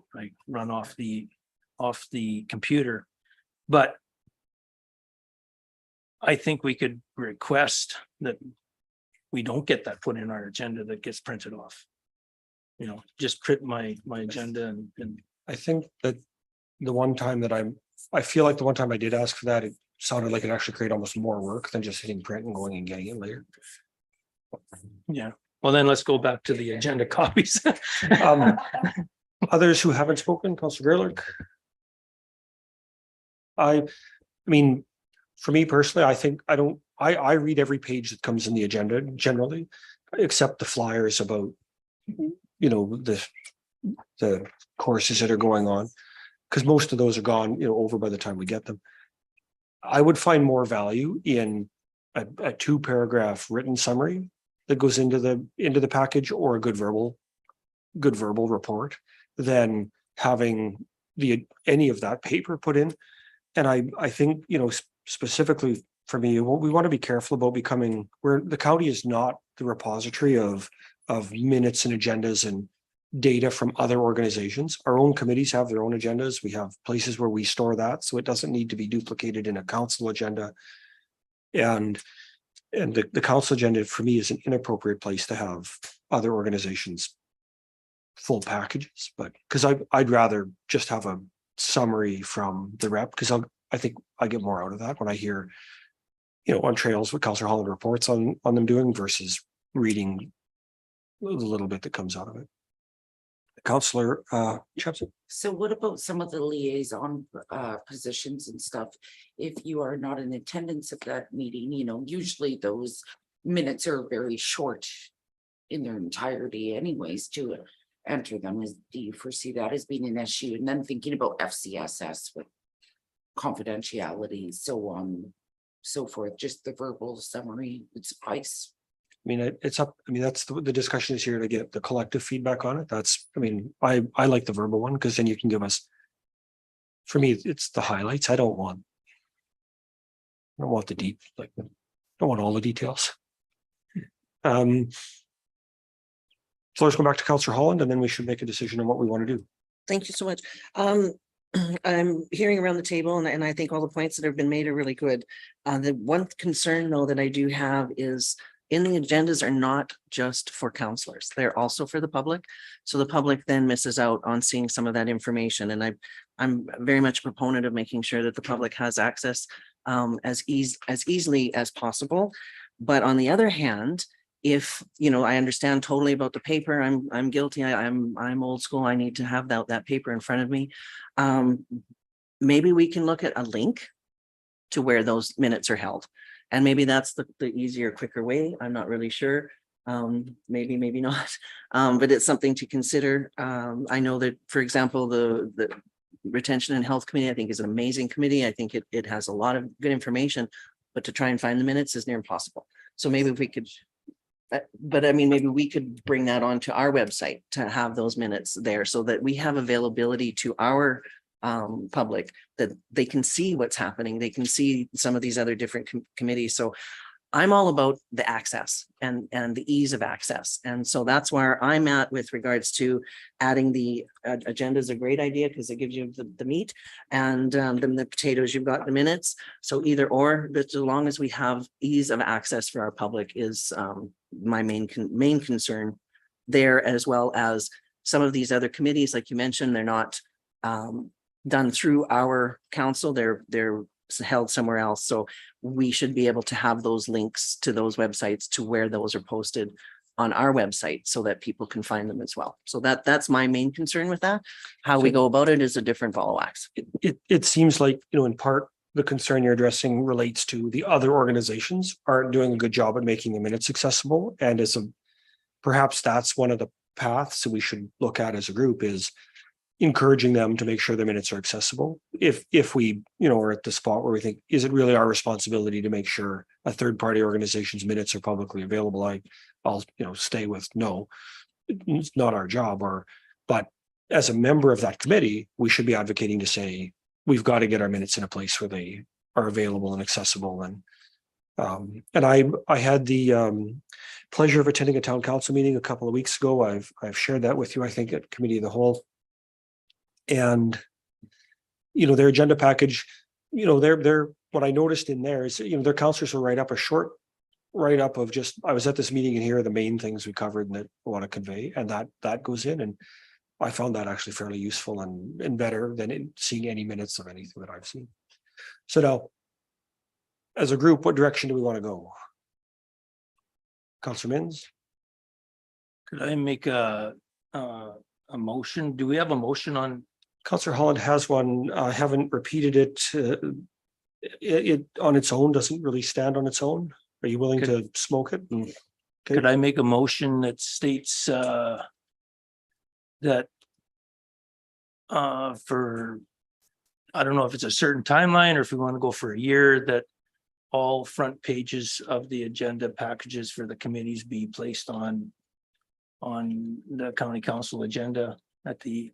run off the computer. But I think we could request that we don't get that put in our agenda that gets printed off. Just print my agenda and I think that the one time that I feel like the one time I did ask for that, it sounded like it actually created almost more work than just hitting print and going and getting it later. yeah. Well, then let's go back to the agenda copies. Others who haven't spoken, Councilor Gerlich. I mean, for me personally, I think I read every page that comes in the agenda generally, except the flyers about, the courses that are going on, because most of those are gone, over by the time we get them. I would find more value in a 2-paragraph written summary that goes into the package, or a good verbal report, than having any of that paper put in. And I think, specifically for me, we want to be careful about becoming, where the county is not the repository of minutes and agendas and data from other organizations. Our own committees have their own agendas. We have places where we store that, so it doesn't need to be duplicated in a council agenda. And the council agenda for me is an inappropriate place to have other organizations' full packages, but because I'd rather just have a summary from the rep, because I think I get more out of that when I hear, on trails what Councilor Holland reports on them doing versus reading the little bit that comes out of it. Councilor Chepson. So what about some of the liaison positions and stuff? If you are not in attendance of that meeting, usually those minutes are very short in their entirety anyways to enter them. Do you foresee that as being an issue? And then thinking about FCSS with confidentiality, so on, so forth, just the verbal summary would suffice. I mean, it's up. I mean, that's the discussion is here to get the collective feedback on it. I like the verbal one because then you can give us. For me, it's the highlights. I don't want the deep, I don't want all the details. So let's go back to Councilor Holland, and then we should make a decision on what we want to do. Thank you so much. I'm hearing around the table and I think all the points that have been made are really good. The one concern though that I do have is in the agendas are not just for councillors. They're also for the public. So the public then misses out on seeing some of that information. And I'm very much a proponent of making sure that the public has access as easily as possible. But on the other hand, if, I understand totally about the paper, I'm guilty, I'm old school, I need to have that paper in front of me. Maybe we can look at a link to where those minutes are held. And maybe that's the easier, quicker way. I'm not really sure. Maybe not. But it's something to consider. I know that, for example, the Retention and Health Committee, I think, is an amazing committee. I think it has a lot of good information, but to try and find the minutes is near impossible. So maybe if we could, but I mean, maybe we could bring that onto our website to have those minutes there so that we have availability to our public, that they can see what's happening. They can see some of these other different committees. So I'm all about the access and the ease of access. And so that's where I'm at with regards to adding the agenda is a great idea because it gives you the meat, and then the potatoes, you've got the minutes. So either or, but as long as we have ease of access for our public is my main concern there, as well as some of these other committees, like you mentioned, they're not done through our council, they're held somewhere else. So we should be able to have those links to those websites to where those are posted on our website so that people can find them as well. So that's my main concern with that. How we go about it is a different ball of wax. It seems like, in part, the concern you're addressing relates to the other organizations aren't doing a good job at making the minutes accessible. And perhaps that's one of the paths that we should look at as a group, is encouraging them to make sure their minutes are accessible. If we, are at the spot where we think, is it really our responsibility to make sure a third party organization's minutes are publicly available? I'll stay with no, it's not our job. But as a member of that committee, we should be advocating to say, we've got to get our minutes in a place where they are available and accessible. And I had the pleasure of attending a town council meeting a couple of weeks ago. I've shared that with you, I think, at Committee of the Whole. And, their agenda package, they're what I noticed in there is, their counselors will write up a short write-up of just, I was at this meeting and here are the main things we covered and that I want to convey, and that goes in. And I found that actually fairly useful and better than seeing any minutes of anything that I've seen. So now, as a group, what direction do we want to go? Councillor Minns? Could I make a motion? Do we have a motion on? Councillor Holland has one. I haven't repeated it. It on its own doesn't really stand on its own. Are you willing to smoke it? Could I make a motion that states that for, I don't know if it's a certain timeline or if we want to go for a year, that all front pages of the agenda packages for the committees be placed on the county council agenda at the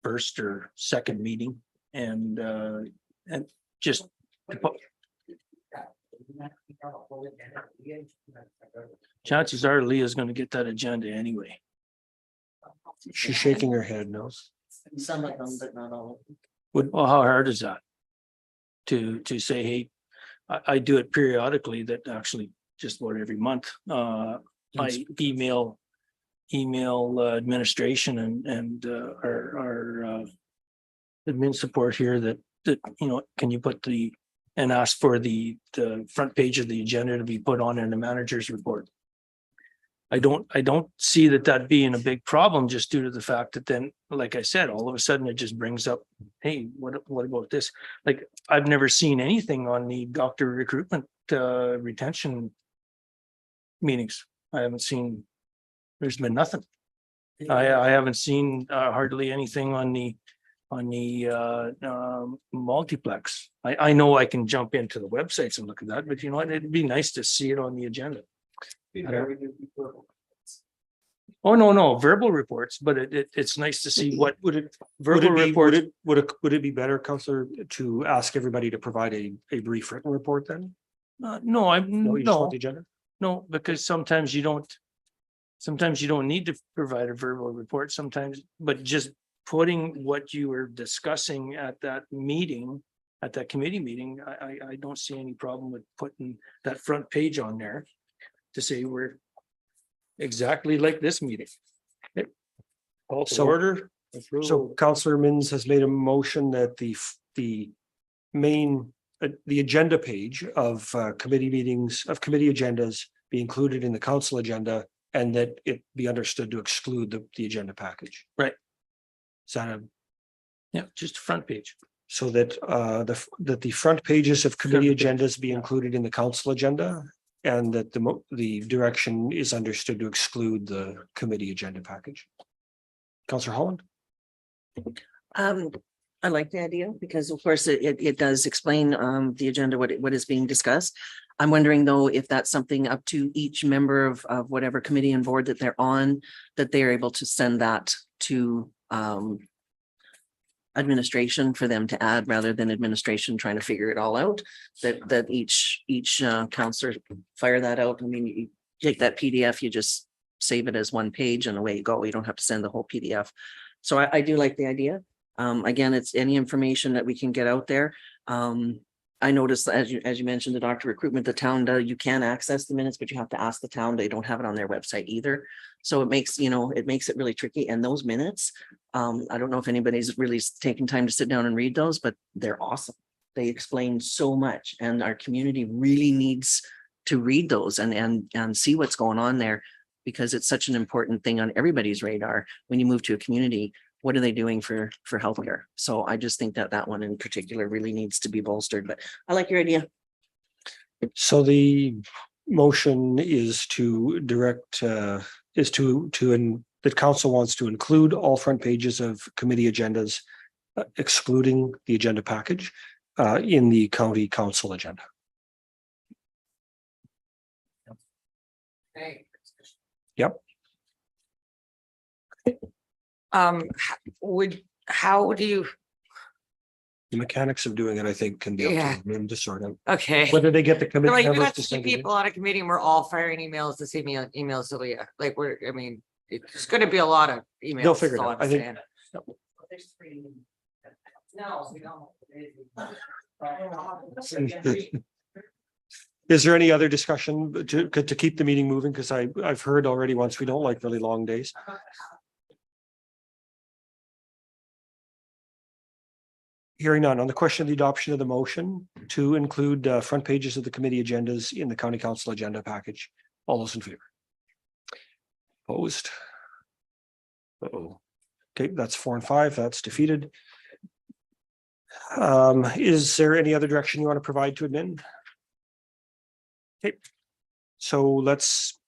first or second meeting, and just chances are Leah's going to get that agenda anyway. She's shaking her head, no. Some of them, but not all. Well, how hard is that? To say, hey, I do it periodically, that actually just about every month. I email administration and our admin support here that can you put and ask for the front page of the agenda to be put on in the manager's report. I don't see that being a big problem, just due to the fact that then, like I said, all of a sudden it just brings up, hey, what about this? Like, I've never seen anything on the doctor recruitment retention meetings. I haven't seen, there's been nothing. I haven't seen hardly anything on the multiplex. I know I can jump into the websites and look at that, but you know what, it'd be nice to see it on the agenda. Oh, no, verbal reports, but it's nice to see what verbal reports. Would it be better, Councillor, to ask everybody to provide a brief written report then? No, No, you just want the agenda? No, because sometimes you don't need to provide a verbal report sometimes, but just putting what you were discussing at that meeting, at that committee meeting, I don't see any problem with putting that front page on there to say we're exactly like this meeting. Call to order. So Councillor Minns has made a motion that the main the agenda page of committee meetings, of committee agendas be included in the council agenda and that it be understood to exclude the agenda package. Right. Is that a, Yeah, just front page. so that that the front pages of committee Front page. agendas be included in the council agenda and that the direction is understood to exclude the committee agenda package. Councillor Holland? I like the idea because of course it does explain the agenda, what is being discussed. I'm wondering though, if that's something up to each member of whatever committee and board that they're on, that they're able to send that to administration for them to add rather than administration trying to figure it all out, that each counselor fire that out. I mean, you take that PDF, you just save it as one page and away you go. You don't have to send the whole PDF. So I do like the idea. Again, it's any information that we can get out there. I noticed as you mentioned, the doctor recruitment, the town, you can access the minutes, but you have to ask the town. They don't have it on their website either. So it makes it really tricky. And those minutes, I don't know if anybody's really taken time to sit down and read those, but they're awesome. They explain so much and our community really needs to read those and see what's going on there because it's such an important thing on everybody's radar. When you move to a community, what are they doing for healthcare? So I just think that one in particular really needs to be bolstered, but I like your idea. So the motion is to direct, that council wants to include all front pages of committee agendas, excluding the agenda package, in the county council agenda. Okay. Yep. How do you, The mechanics of doing it, I think, can be Yeah. up to them to sort out. okay. Whether they get the committee Like, we members got to two send it in. people on a committee and we're all firing emails, the same emails to Leah. Like, it's gonna be a lot of emails. They'll figure it is all out. I'm I think- saying. No, we don't. Is there any other discussion to keep the meeting moving? Because I've heard already once, we don't like really long days. Hearing none on the question of the adoption of the motion to include front pages of the committee agendas in the county council agenda package. All those in favor? Opposed? Uh-oh. Okay, that's 4 and 5. That's defeated. Is there any other direction you want to provide to admin? Okay, so let's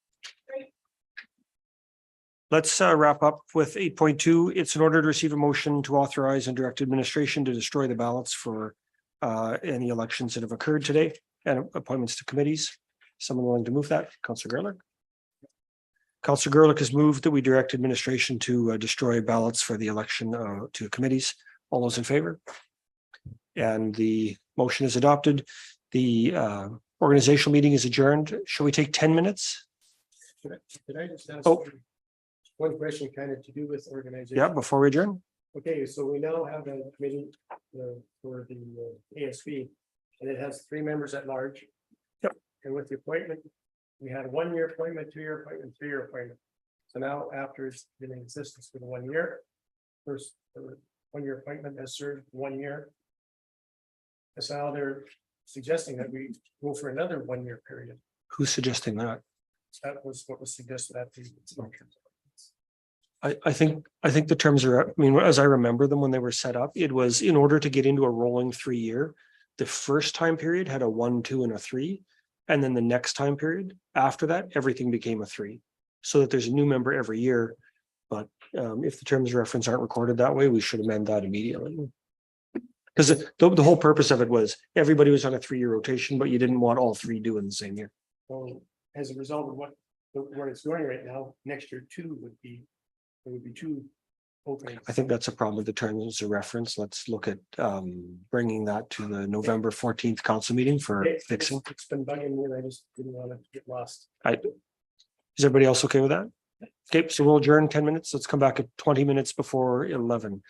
wrap up with 8.2. It's in order to receive a motion to authorize and direct administration to destroy the ballots for any elections that have occurred today and appointments to committees. Someone willing to move that? Councillor Gerlich. Councillor Gerlich has moved that we direct administration to destroy ballots for the election to committees. All those in favor? And the motion is adopted. The organizational meeting is adjourned. Shall we take 10 minutes? Could I just ask Oh. one question kind of to do with organization? Yeah, before we adjourn? Okay, so we now have a committee for the ASB, and it has 3 members at large. Yep. And with the appointment, we had a 1-year appointment, 2-year appointment, 3-year appointment. So now after it's been in existence for the 1 year, first 1-year appointment has served 1 year. And so now they're suggesting that we go for another 1-year period. Who's suggesting that? That was what was suggested at the. I think the terms are, I mean, as I remember them when they were set up, it was in order to get into a rolling 3-year. The first time period had a 1, 2, and a 3. And then the next time period after that, everything became a 3. So that there's a new member every year. But if the terms of reference aren't recorded that way, we should amend that immediately. Because the whole purpose of it was everybody was on a 3-year rotation, but you didn't want all 3 doing the same year. So as a result of where it's going right now, next year there would be 2 openings. I think that's a problem with the terms of reference. Let's look at bringing that to the November 14th council meeting for fixing. It's been bugging me and I just didn't want it to get lost. Is everybody else okay with that? Okay, so we'll adjourn 10 minutes. Let's come back at 20 minutes before 11.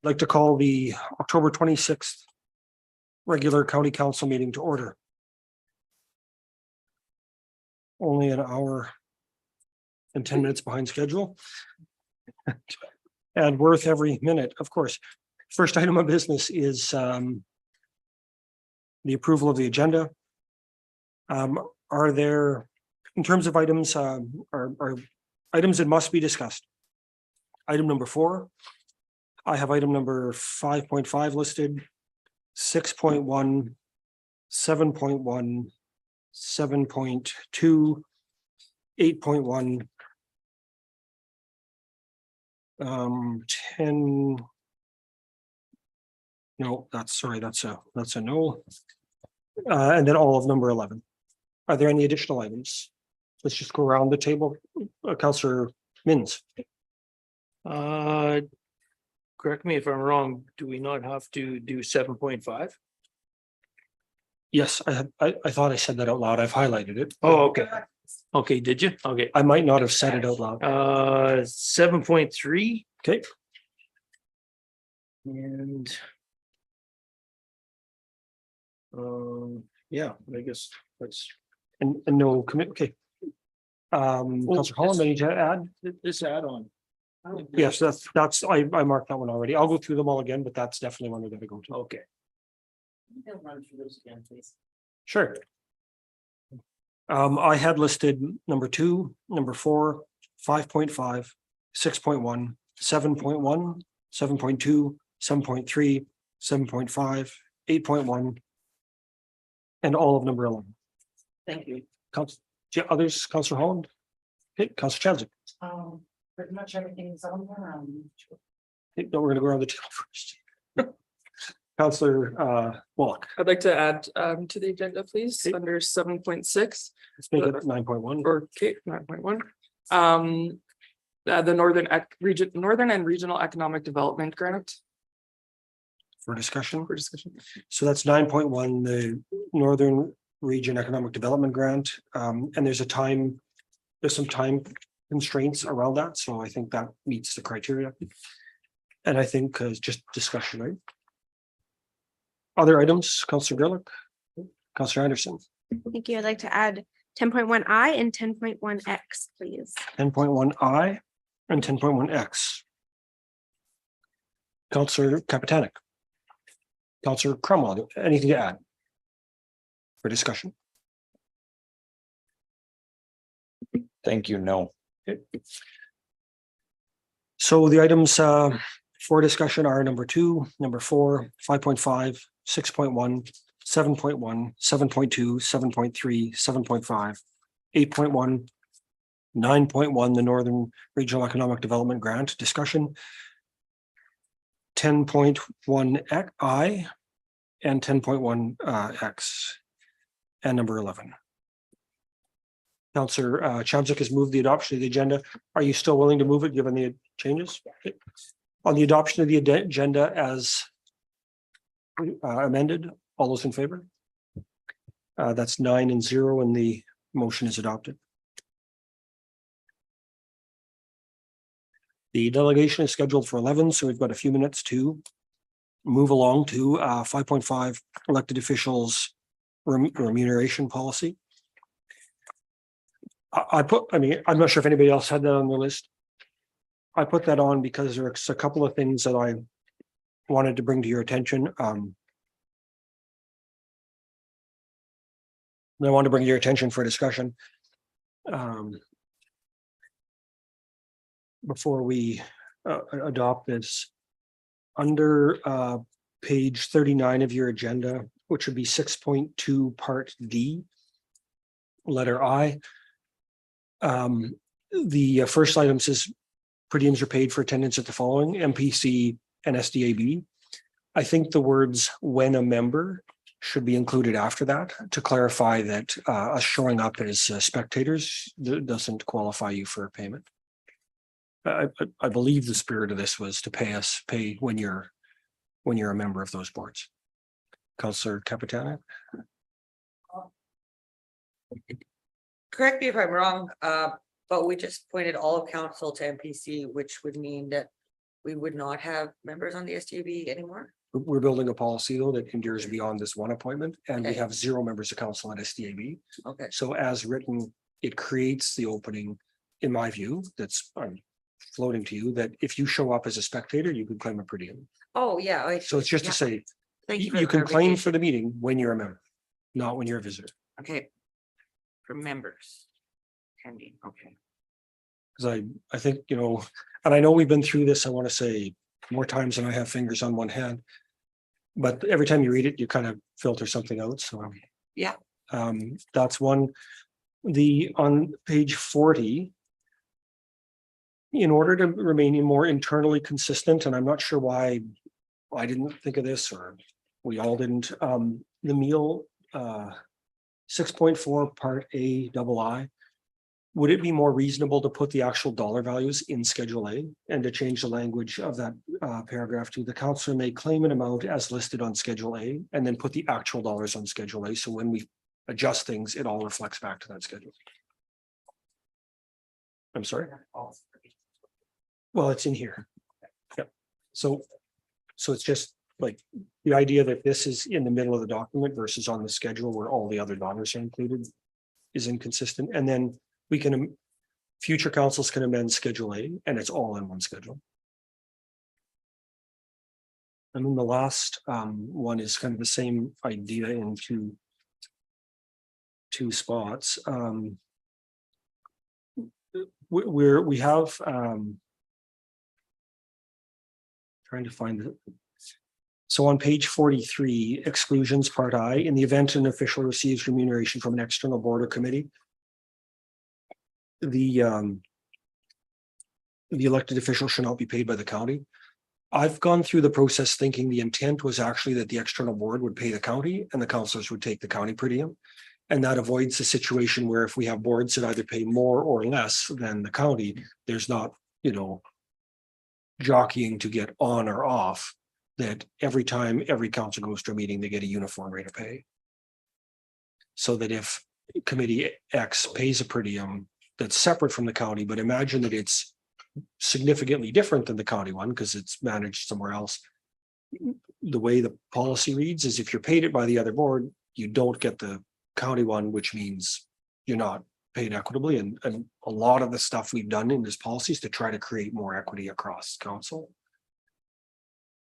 I'd like to call the October 26th regular county council meeting to order. Only an hour and 10 minutes behind schedule. And worth every minute, of course. First item of business is the approval of the agenda. Are there, in terms of items, are items that must be discussed? Item number 4. I have item number 5.5 listed, 6.1, 7.1, 7.2, 8.1, 10. No, that's a no. And then all of number 11. Are there any additional items? Let's just go around the table. Councillor Mins. Correct me if I'm wrong, do we not have to do 7.5? Yes, I thought I said that out loud. I've highlighted it. Oh, okay. Okay, did you? Okay. I might not have said it out loud. 7.3 Okay, and yeah, I guess that's. and no commit, okay. Councillor Holland, any to add? This add-on. Yes, that's, I marked that one already. I'll go through them all again, but that's definitely one we're gonna go to. Okay. Run through those again, please. Sure. I had listed number 2, number 4, 5.5, 6.1, 7.1, 7.2, 7.3, 7.5, 8.1. And all of number 11. Thank you. Others, Councillor Holland? Okay, Councillor Chadwick. Pretty much everything's on there. Okay, no, we're gonna go around the table first. Councillor Wallach, I'd like to add to the agenda, please, under 7.6 let's make it 9.1. or K 9.1. The Northern and Regional Economic Development Grant For discussion. for discussion. So that's 9.1, the Northern Region Economic Development Grant. And there's some time constraints around that, so I think that meets the criteria. And I think just discussion, right? Other items, Councillor Gillick, Councillor Anderson, Thank you. I'd like to add 10.1I and 10.1X, please. 10.1I and 10.1X. Councillor Capitanic. Councillor Cromwell, anything to add? For discussion? Thank you. No. So the items for discussion are number 2, number 4, 5.5, 6.1, 7.1, 7.2, 7.3, 7.5, 8.1, 9.1, the Northern Regional Economic Development Grant discussion. 10.1 I and 10.1 X and number 11. Councillor Chadwick has moved the adoption of the agenda. Are you still willing to move it given the changes? Okay. On the adoption of the agenda as amended, all those in favor? That's 9 and 0 and the motion is adopted. The delegation is scheduled for 11, so we've got a few minutes to move along to 5.5 elected officials remuneration policy. I'm not sure if anybody else had that on their list. I put that on because there's a couple of things that I wanted to bring to your attention. I want to bring your attention for discussion. Before we adopt this, under page 39 of your agenda, which would be 6.2 part D, letter I. The first item says per diems are paid for attendance at the following MPC and SDAB. I think the words when a member should be included after that to clarify that us showing up as spectators doesn't qualify you for a payment. I believe the spirit of this was to pay when you're a member of those boards. Councillor Capitano. Correct me if I'm wrong, but we just pointed all of council to MPC, which would mean that we would not have members on the STB anymore? We're building a policy though that endures beyond this one appointment, and we Okay. have 0 members of council on SDAB. Okay, So as written, it creates the opening, in my view, that's floating to you, that if you show up as a spectator, you can claim a per diem. oh, yeah. So it's just to Yeah. say, Thank you. you for you the can claim clarification. for the meeting when you're a member, not when you're a visitor. Okay. For members. Pending, okay. Because I think, you know, and I know we've been through this, I want to say more times than I have fingers on one hand. But every time you read it, you kind of filter something out, so. Yeah. That's one. On page 40. In order to remain more internally consistent, and I'm not sure why I didn't think of this, or we all didn't, the meal, 6.4 part A double I. Would it be more reasonable to put the actual dollar values in Schedule A and to change the language of that paragraph to the counselor may claim an amount as listed on Schedule A and then put the actual dollars on Schedule A. So when we adjust things, it all reflects back to that schedule. I'm sorry. Well, it's in here. Yep. So it's just like the idea that this is in the middle of the document versus on the schedule where all the other dollars are included is inconsistent. And then we can, future councils can amend Schedule A and it's all in one schedule. And then the last one is kind of the same idea in two spots. We have trying to find it. So on page 43, exclusions part I, in the event an official receives remuneration from an external board or committee, the elected official shall not be paid by the county. I've gone through the process thinking the intent was actually that the external board would pay the county and the councillors would take the county per diem. And that avoids the situation where if we have boards that either pay more or less than the county, there's not, you know, jockeying to get on or off, that every time every council goes to a meeting, they get a uniform rate of pay. So that if committee X pays a per diem that's separate from the county, but imagine that it's significantly different than the county one because it's managed somewhere else. The way the policy reads is if you're paid it by the other board, you don't get the county one, which means you're not paid equitably. And a lot of the stuff we've done in this policy is to try to create more equity across council.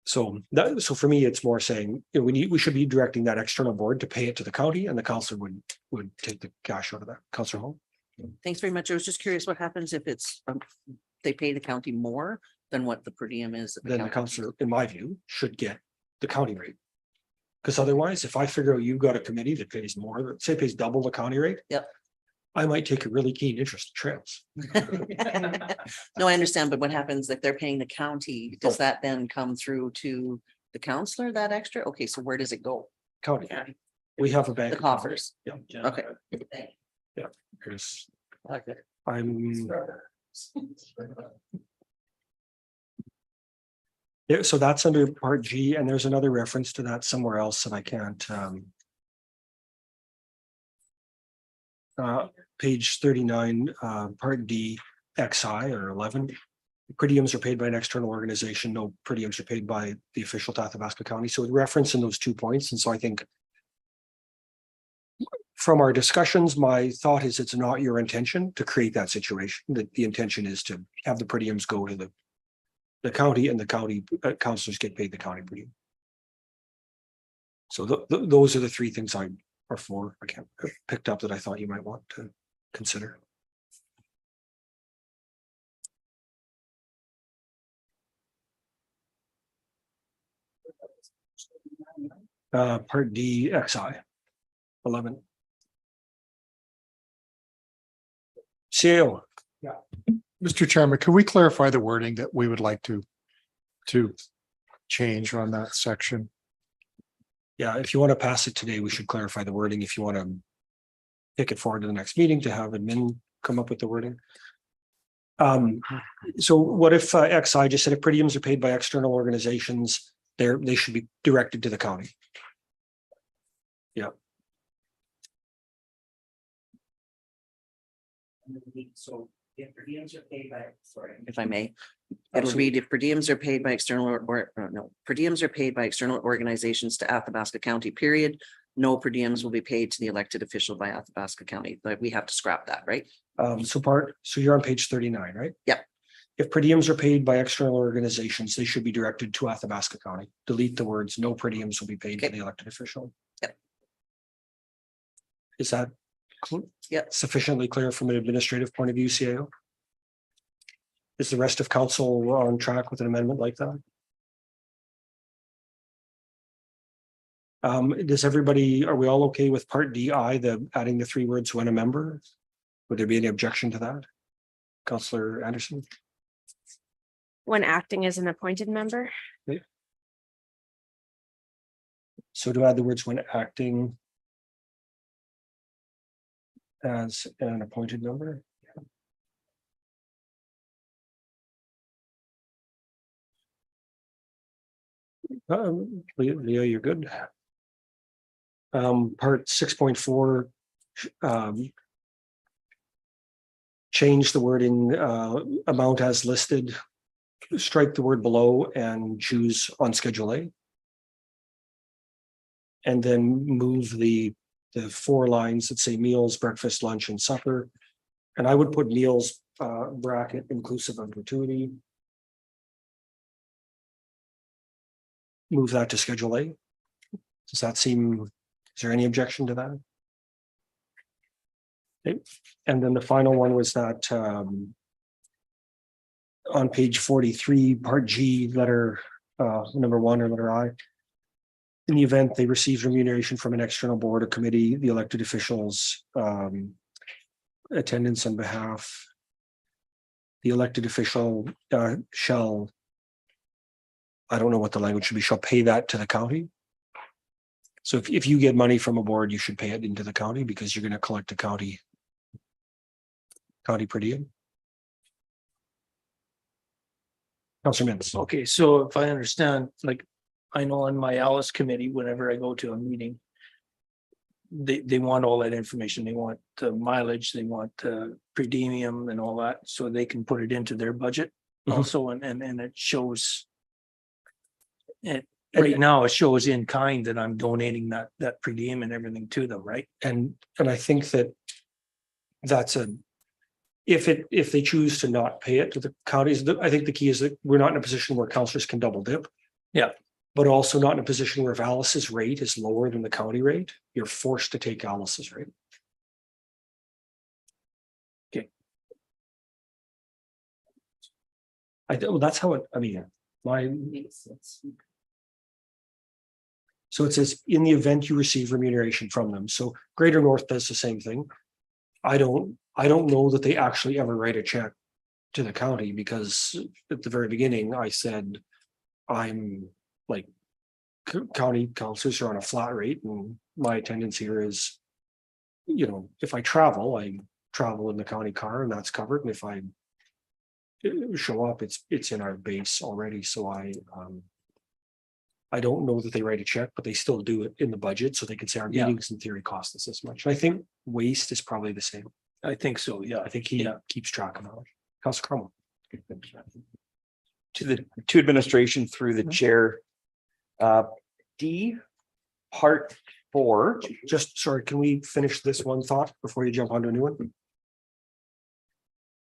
So for me, it's more saying, you know, we should be directing that external board to pay it to the county and the council would take the cash out of that. Councillor Hall. Thanks very much. I was just curious what happens if it's, they pay the county more than what the per diem is. Then the councillor, in my view, should get the county rate. Because otherwise, if I figure out you've got a committee that pays more, say pays double the county rate. Yep. I might take a really keen interest in trails. No, I understand, but what happens if they're paying the county? Does that then come through to the counselor, that extra? Okay, so where does it go? County, we have a bank. The account. coffers. Yeah. Okay. Here's- Okay. Yeah, so that's under part G, and there's another reference to that somewhere else that I can't. Page 39, part D, XI or 11. Per diems are paid by an external organization. No per diems are paid by the official to Athabasca County. So it referenced in those 2 points. And so I think from our discussions, my thought is it's not your intention to create that situation. That the intention is to have the per diems go to the county and the county councillors get paid the county per diem. So those are the 3 things I can't picked up that I thought you might want to consider. Part D, XI, 11. CAO. Mr. Chairman, could we clarify the wording that we would like to change on that section? Yeah, if you want to pass it today, we should clarify the wording. If you want to pick it forward to the next meeting to have admin come up with the wording. So what if XI just said if per diems are paid by external organizations, they should be directed to the county. Yeah. So if I may. It'll read if per diems are paid by external no, per diems are paid by external organizations to Athabasca County, period. No per diems will be paid to the elected official by Athabasca County, but we have to scrap that, right? So you're on page 39, right? Yep. If per diems are paid by external organizations, they should be directed to Athabasca County. Delete the words, no per diems will be paid to Okay. the elected official. Yep. Is that Yep. sufficiently clear from an administrative point of view, CAO? Is the rest of council on track with an amendment like that? Does everybody, are we all okay with part DI, the adding the 3 words when a member? Would there be any objection to that? Councillor Anderson? When acting as an appointed member. So to add the words when acting as an appointed member? Leo, you're good. Part 6.4. Change the wording, amount as listed. Strike the word below and choose on Schedule A. And then move the 4 lines that say meals, breakfast, lunch, and supper. And I would put meals, bracket inclusive of gratuity. Move that to Schedule A. Does that seem, is there any objection to that? Okay. And then the final one was that on page 43, part G, letter number 1 or letter I. In the event they receive remuneration from an external board or committee, the elected officials attendance on behalf. The elected official shall, I don't know what the language should be, shall pay that to the county. So if you get money from a board, you should pay it into the county because you're going to collect a county per diem. Councillor Mintz. Okay, so if I understand, like, I know on my Alice committee, whenever I go to a meeting. They want all that information. They want the mileage, they want per diem and all that, so they can put it into their budget Mhm. also, and it shows. Right now, it shows in kind that I'm donating that per diem and everything to them, right? And I think that's if they choose to not pay it to the counties, I think the key is that we're not in a position where councillors can double dip. Yeah. But also not in a position where if Alice's rate is lower than the county rate, you're forced to take Alice's rate. Okay. Well, that's how it, I mean, so it says in the event you receive remuneration from them. So Greater North does the same thing. I don't know that they actually ever write a check to the county because at the very beginning I said I'm like county councillors are on a flat rate and my attendance here is, you know, if I travel in the county car and that's covered. And if I show up, it's in our base already. So I don't know that they write a check, but they still do it in the budget. So they can say our Yeah. meetings in theory cost us this much. And I think waste is probably the same. I think so, yeah. I think he Yeah. keeps track of it. Councilor Cromwell. To administration through the chair. D, part 4. Just sorry, can we finish this one thought before you jump onto a new one?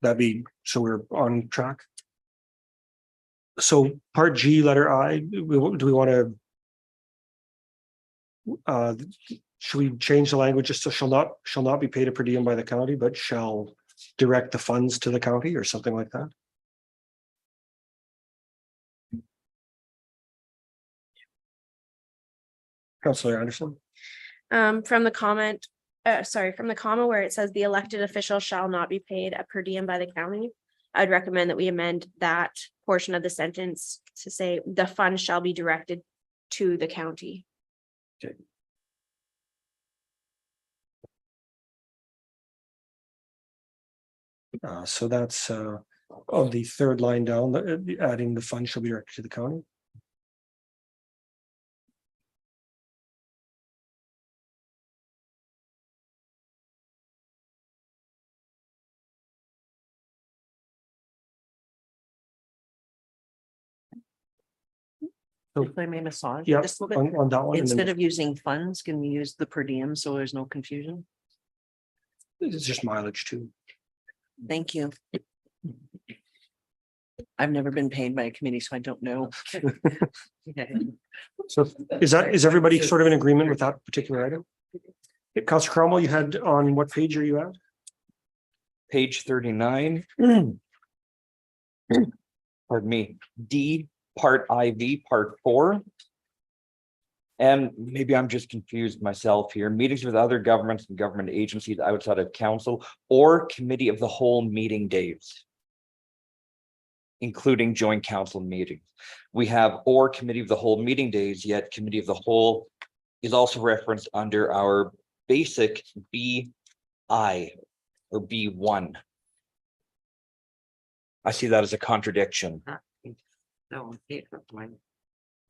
That'd be, so we're on track. So part G, letter I, do we want to? Should we change the language just so shall not be paid a per diem by the county, but shall direct the funds to the county or something like that? Councillor Anderson. From the comment, from the comma where it says the elected official shall not be paid a per diem by the county. I'd recommend that we amend that portion of the sentence to say the fund shall be directed to the county. Okay. So that's on the 3rd line down, adding the fund shall be directed to the county. If I may massage. Yeah, just a little bit. on that one. and then Instead of using funds, can we use the per diem so there's no confusion? It's just mileage too. Thank you. I've never been paid by a committee, so I don't know. So is everybody sort of in agreement with that particular item? Councillor Cromwell, you had on what page are you at? Page 39. Pardon me, D, part IV, part 4. And maybe I'm just confused myself here. Meetings with other governments and government agencies outside of council or committee of the whole meeting days, including joint council meetings. We have or committee of the whole meeting days, yet committee of the whole is also referenced under our basic BI or B1. I see that as a contradiction. No,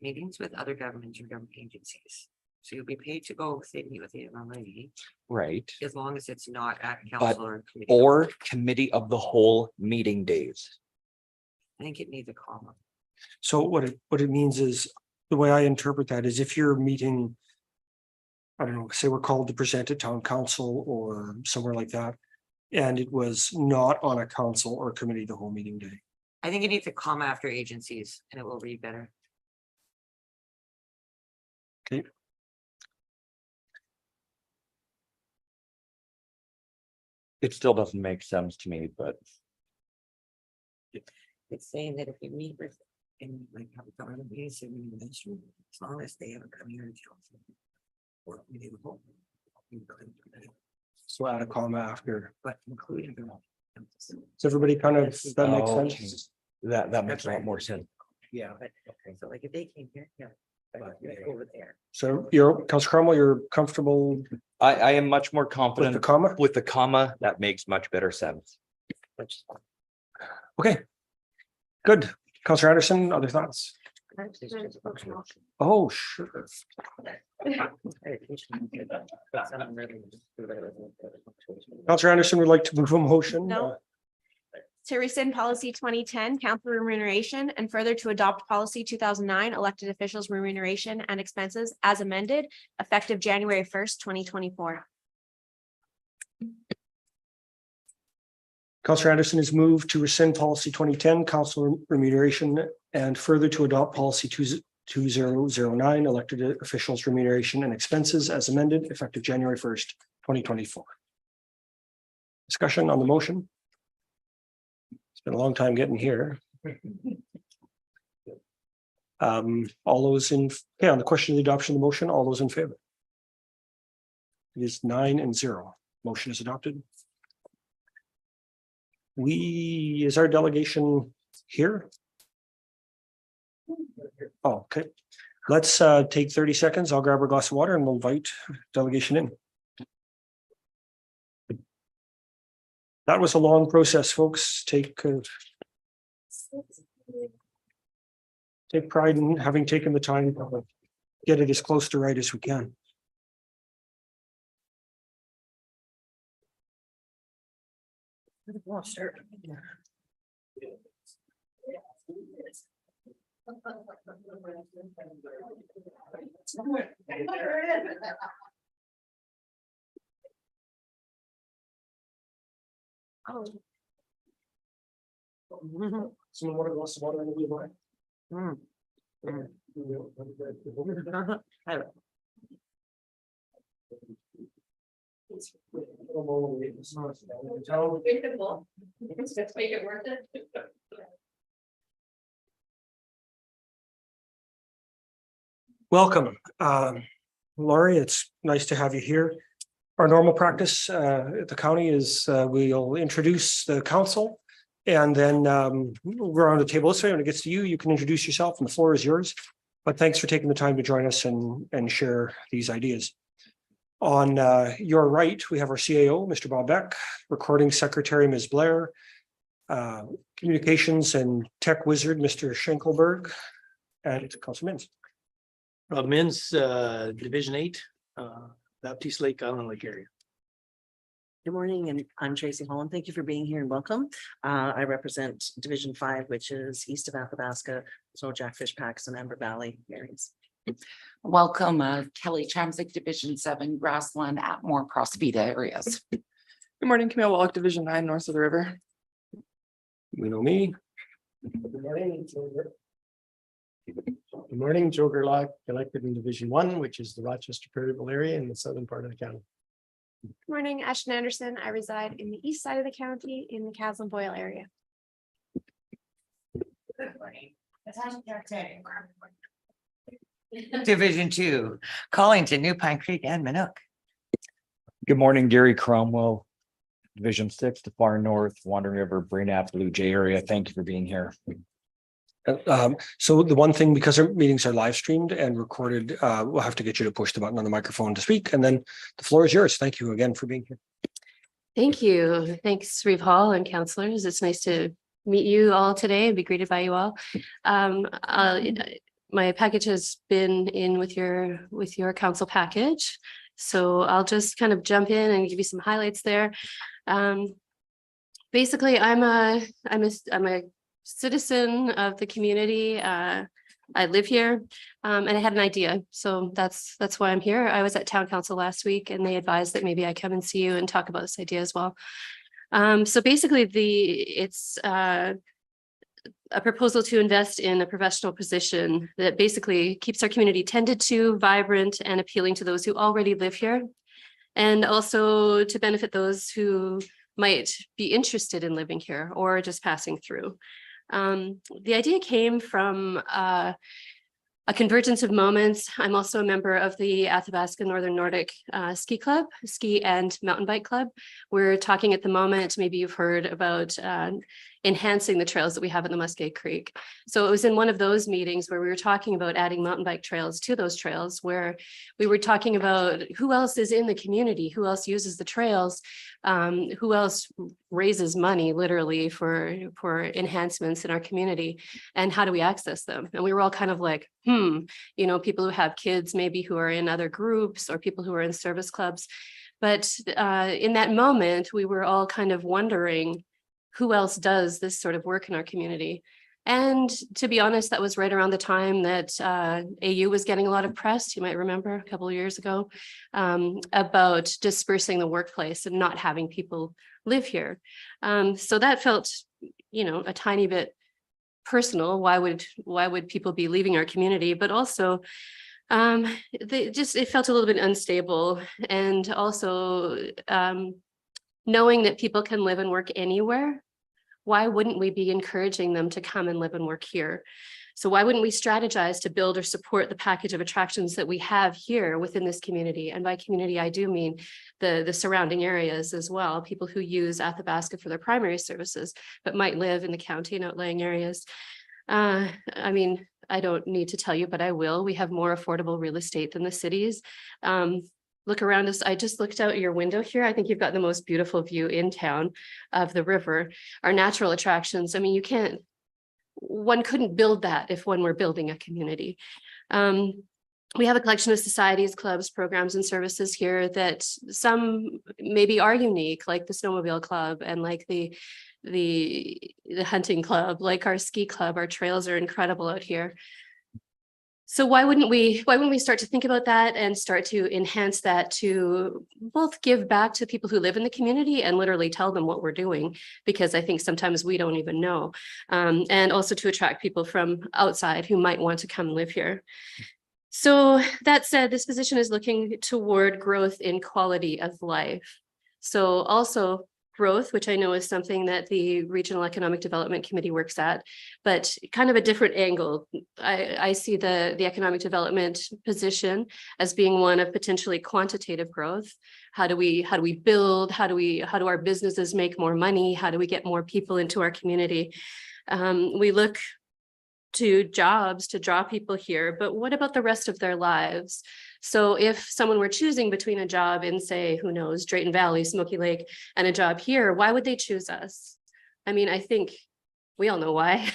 meetings with other governments or government agencies. So you'll be paid to go sit meet with the MLA Right. as long as it's not at But- council or committee. Or committee of the whole meeting days. I think it needs a comma. So what it means is, the way I interpret that is if you're meeting, I don't know, say we're called to present at town council or somewhere like that, and it was not on a council or committee the whole meeting day. I think it needs a comma after agencies and it will read better. It still doesn't make sense to me, but It's saying that if you meet with, and like have a government meeting, so you meet with them, as long as they haven't come here and council. Or committee of the whole. So add a comma after. But including. Does everybody kind of, that makes Oh, sense? that makes a lot more sense. Yeah, but, okay, so like if they came here, yeah. But over there. So you're, Councillor Cromwell, you're comfortable I am much more with the confident comma? with the comma. That makes much better sense. Which is fine. Okay. Good. Councillor Anderson, other thoughts? Oh, sure. Councillor Anderson would like to move a motion. No. To rescind policy 2010, council remuneration, and further to adopt policy 2009, elected officials remuneration and expenses as amended, effective January 1st, 2024. Councillor Anderson has moved to rescind policy 2010, council remuneration, and further to adopt policy 2009, elected officials remuneration and expenses as amended, effective January 1st, 2024. Discussion on the motion? It's been a long time getting here. All those in, okay, on the question of the adoption of the motion, all those in favor? It is 9-0. Motion is adopted. Is our delegation here? Oh, okay. Let's take 30 seconds. I'll grab a glass of water and we'll invite delegation in. That was a long process, folks. Take pride in having taken the time to get it as close to right as we can. Someone want a glass of water and we'll buy. Let's make it worth it. Welcome, Laurie. It's nice to have you here. Our normal practice at the county is we'll introduce the council. And then we'll go around the table this way. When it gets to you, you can introduce yourself and the floor is yours. But thanks for taking the time to join us and share these ideas. On your right, we have our CAO, Mr. Bob Beck, recording secretary, Ms. Blair, communications and tech wizard, Mr. Schenkelberg, and Councilor Mins. Rob Mins, Division 8, Baptiste Lake Island Lake area. Good morning, and I'm Tracy Holland. Thank you for being here and welcome. I represent Division 5, which is east of Athabasca, so Jackfish Packs and Amber Valley areas. Welcome, Kelly Chamzik, Division 7, Grassland, Atmore, Prospita areas. Good morning, Camille Wallach, Division 9, north of the river. You know me. Good morning, Joe. Good morning, Joe Gerlach, elected in Division 1, which is the Rochester Perryville area in the southern part of the county. Good morning, Ashton Anderson. I reside in the east side of the county in the Castle Boyle area. Division 2, Collington, New Pine Creek and Minook. Good morning, Gary Cromwell, Division 6, the far north, Wandering River, Brainerd, Blue Jay area. Thank you for being here. So the one thing, because our meetings are live streamed and recorded, we'll have to get you to push the button on the microphone to speak, and then the floor is yours. Thank you again for being here. Thank you. Thanks, Reeve Hall and counselors. It's nice to meet you all today and be greeted by you all. My package has been in with your council package. So I'll just kind of jump in and give you some highlights there. Basically, I'm a citizen of the community. I live here, and I had an idea. So that's why I'm here. I was at town council last week and they advised that maybe I come and see you and talk about this idea as well. So basically it's a proposal to invest in a professional position that basically keeps our community tended to, vibrant, and appealing to those who already live here, and also to benefit those who might be interested in living here or just passing through. The idea came from a convergence of moments. I'm also a member of the Athabasca Northern Nordic Ski Club, Ski and Mountain Bike Club. We're talking at the moment, maybe you've heard about enhancing the trails that we have in the Muskeg Creek. So it was in one of those meetings where we were talking about adding mountain bike trails to those trails, where we were talking about who else is in the community, who else uses the trails, who else raises money literally for enhancements in our community, and how do we access them? And we were all kind of like, people who have kids, maybe who are in other groups or people who are in service clubs. But in that moment, we were all kind of wondering who else does this sort of work in our community. And to be honest, that was right around the time that AU was getting a lot of press, you might remember a couple of years ago, about dispersing the workplace and not having people live here. So that felt, a tiny bit personal. Why would people be leaving our community? But also, it felt a little bit unstable. And also, knowing that people can live and work anywhere, why wouldn't we be encouraging them to come and live and work here? So why wouldn't we strategize to build or support the package of attractions that we have here within this community? And by community, I do mean the surrounding areas as well, people who use Athabasca for their primary services, but might live in the county and outlying areas. I don't need to tell you, but I will. We have more affordable real estate than the cities. Look around us. I just looked out your window here. I think you've got the most beautiful view in town of the river. Our natural attractions. One couldn't build that if one were building a community. We have a collection of societies, clubs, programs, and services here that some maybe are unique, like the snowmobile club and like the hunting club, like our ski club. Our trails are incredible out here. So why wouldn't we start to think about that and start to enhance that, to both give back to people who live in the community and literally tell them what we're doing, because I think sometimes we don't even know, and also to attract people from outside who might want to come live here. So that said, this position is looking toward growth in quality of life. So also growth, which I know is something that the Regional Economic Development Committee works at, but kind of a different angle. I see the economic development position as being one of potentially quantitative growth. How do we build? How do our businesses make more money? How do we get more people into our community? We look to jobs to draw people here, but what about the rest of their lives? So if someone were choosing between a job in, say, who knows, Drayton Valley, Smoky Lake, and a job here, why would they choose us? I think we all know why,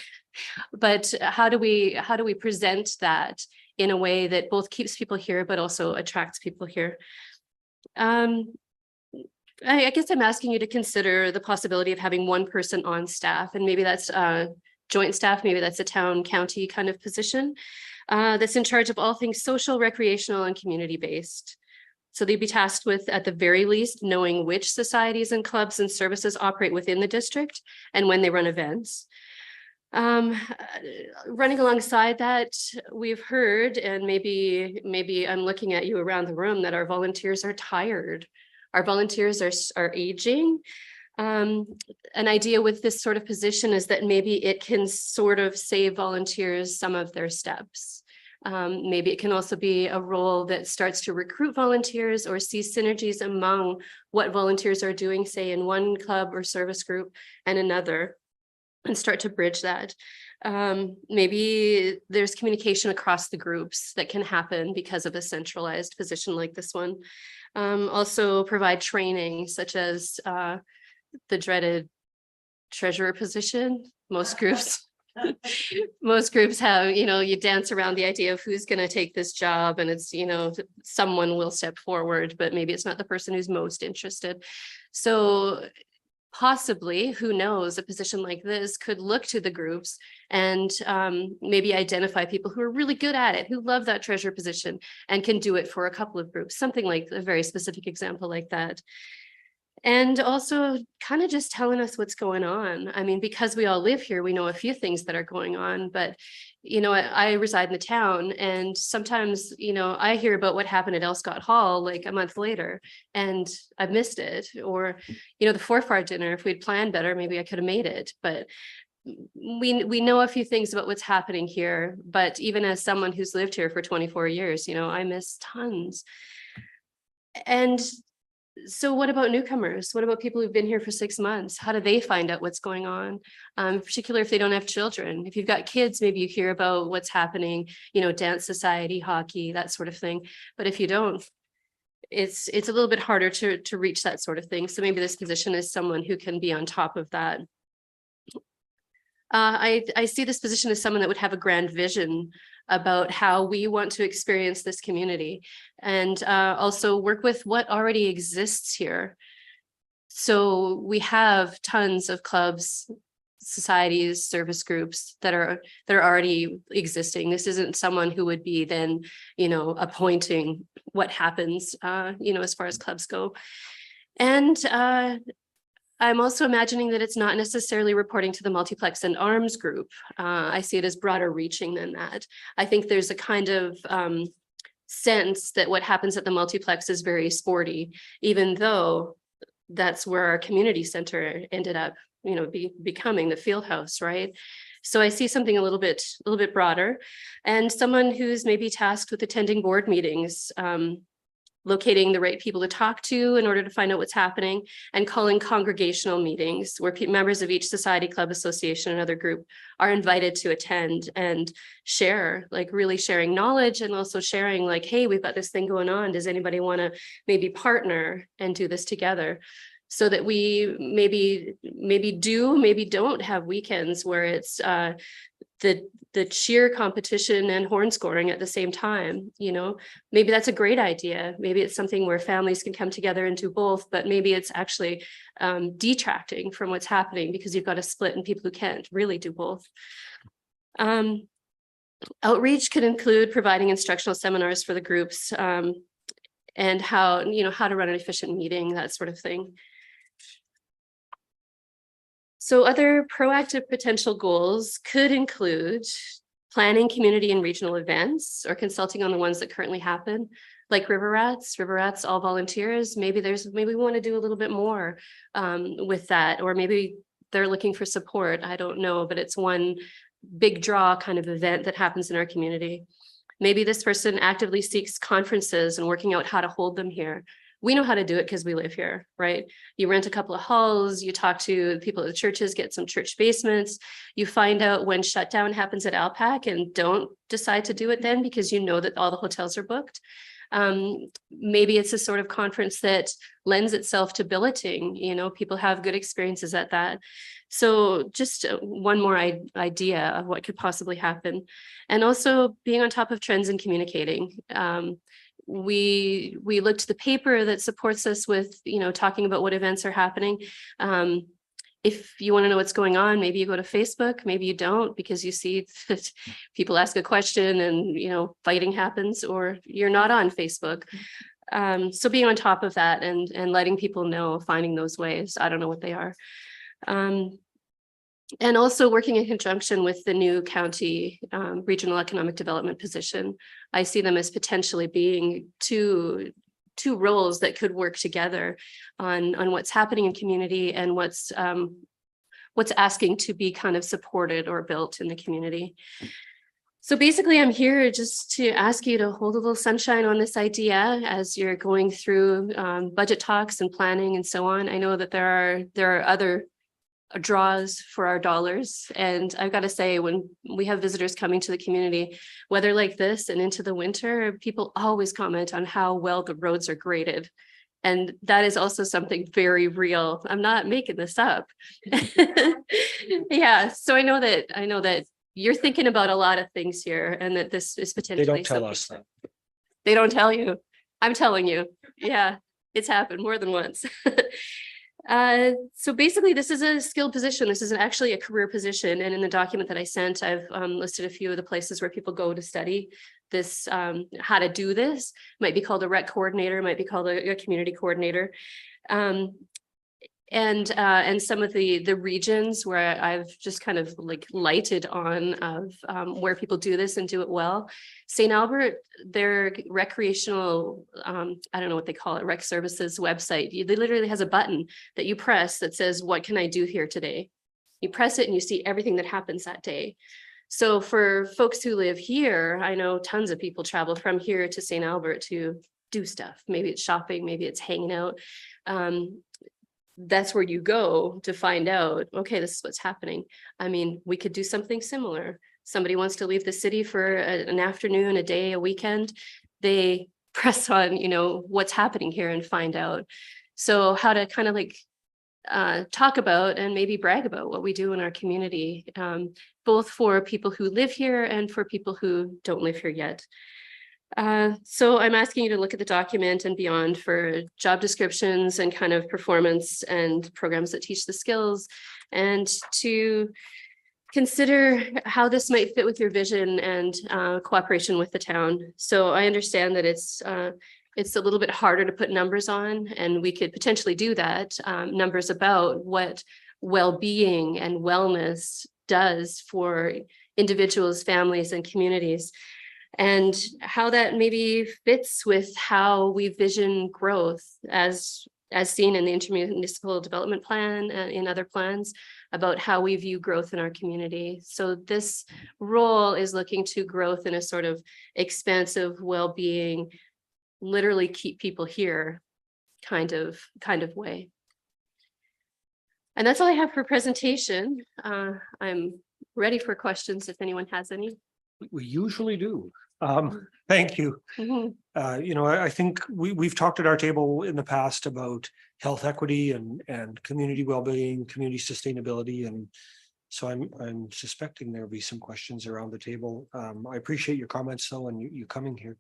but how do we present that in a way that both keeps people here, but also attracts people here? I guess I'm asking you to consider the possibility of having one person on staff, and maybe that's joint staff, maybe that's a town county kind of position that's in charge of all things social, recreational, and community-based. So they'd be tasked with, at the very least, knowing which societies and clubs and services operate within the district and when they run events. Running alongside that, we've heard, and maybe I'm looking at you around the room, that our volunteers are tired. Our volunteers are aging. An idea with this sort of position is that maybe it can sort of save volunteers some of their steps. Maybe it can also be a role that starts to recruit volunteers or see synergies among what volunteers are doing, say in one club or service group and another, and start to bridge that. Maybe there's communication across the groups that can happen because of a centralized position like this one. Also provide training, such as the dreaded treasurer position. Most groups have, you dance around the idea of who's going to take this job, and it's, someone will step forward, but maybe it's not the person who's most interested. So possibly, who knows, a position like this could look to the groups and maybe identify people who are really good at it, who love that treasurer position and can do it for a couple of groups, something like a very specific example like that. And also kind of just telling us what's going on. I mean, because we all live here, we know a few things that are going on, but, I reside in the town, and sometimes, I hear about what happened at Elscott Hall like a month later, and I've missed it. Or, the Forfar dinner, if we'd planned better, maybe I could have made it, but we know a few things about what's happening here. But even as someone who's lived here for 24 years, I miss tons. And so what about newcomers? What about people who've been here for 6 months? How do they find out what's going on? Particularly if they don't have children. If you've got kids, maybe you hear about what's happening, dance society, hockey, that sort of thing. But if you don't, it's a little bit harder to reach that sort of thing. So maybe this position is someone who can be on top of that. I see this position as someone that would have a grand vision about how we want to experience this community, and also work with what already exists here. So we have tons of clubs, societies, service groups that are already existing. This isn't someone who would be then, appointing what happens, as far as clubs go. And I'm also imagining that it's not necessarily reporting to the multiplex and arms group. I see it as broader reaching than that. I think there's a kind of sense that what happens at the multiplex is very sporty, even though that's where our community center ended up, becoming the field house, right? So I see something a little bit broader, and someone who's maybe tasked with attending board meetings, locating the right people to talk to in order to find out what's happening, and calling congregational meetings where members of each society, club, association, and other group are invited to attend and share, like really sharing knowledge, and also sharing like, hey, we've got this thing going on. Does anybody want to maybe partner and do this together? So that we maybe don't have weekends where it's the cheer competition and horn scoring at the same time. Maybe that's a great idea. Maybe it's something where families can come together and do both, but maybe it's actually detracting from what's happening because you've got a split in people who can't really do both. Outreach could include providing instructional seminars for the groups, and how to run an efficient meeting, that sort of thing. So other proactive potential goals could include planning community and regional events, or consulting on the ones that currently happen, like River Rats, all volunteers. Maybe we want to do a little bit more with that, or maybe they're looking for support. I don't know, but it's one big draw kind of event that happens in our community. Maybe this person actively seeks conferences and working out how to hold them here. We know how to do it because we live here, right? You rent a couple of halls, you talk to people at the churches, get some church basements, you find out when shutdown happens at Alpac and don't decide to do it then because you know that all the hotels are booked. Maybe it's a sort of conference that lends itself to billeting, people have good experiences at that. So just one more idea of what could possibly happen. And also being on top of trends and communicating. we look to the paper that supports us with, talking about what events are happening. If you want to know what's going on, maybe you go to Facebook, maybe you don't, because you see that people ask a question and, fighting happens, or you're not on Facebook. So being on top of that and letting people know, finding those ways, I don't know what they are. And also working in conjunction with the new county regional economic development position. I see them as potentially being two roles that could work together on what's happening in community and what's asking to be kind of supported or built in the community. So basically, I'm here just to ask you to hold a little sunshine on this idea as you're going through budget talks and planning and so on. I know that there are other draws for our dollars. And I've got to say, when we have visitors coming to the community, weather like this and into the winter, people always comment on how well the roads are graded. And that is also something very real. I'm not making this up. Yeah. So I know that you're thinking about a lot of things here, and that this is potentially. They don't tell something- us that. They don't tell you. I'm telling you. Yeah, it's happened more than once. So basically, this is a skilled position. This is actually a career position. And in the document that I sent, I've listed a few of the places where people go to study this, how to do this. Might be called a rec coordinator, might be called a community coordinator. And some of the regions where I've just kind of like lighted on of where people do this and do it well. St. Albert, their recreational, I don't know what they call it, rec services website. They literally has a button that you press that says, what can I do here today? You press it and you see everything that happens that day. So for folks who live here, I know tons of people travel from here to St. Albert to do stuff. Maybe it's shopping, maybe it's hanging out. That's where you go to find out, okay, this is what's happening. I mean, we could do something similar. Somebody wants to leave the city for an afternoon, a day, a weekend. They press on, what's happening here and find out. So how to kind of like talk about and maybe brag about what we do in our community, both for people who live here and for people who don't live here yet. So I'm asking you to look at the document and beyond for job descriptions and kind of performance and programs that teach the skills, and to consider how this might fit with your vision and cooperation with the town. So I understand that it's a little bit harder to put numbers on, and we could potentially do that, numbers about what well-being and wellness does for individuals, families, and communities, and how that maybe fits with how we vision growth as seen in the intermunicipal development plan and in other plans about how we view growth in our community. So this role is looking to growth in a sort of expansive well-being, literally keep people here kind of way. And that's all I have for presentation. I'm ready for questions if anyone has any. We usually do. Thank you. Mhm. I think we've talked at our table in the past about health equity and community well-being, community sustainability. And so I'm suspecting there'll be some questions around the table. I appreciate your comments though, and you coming here.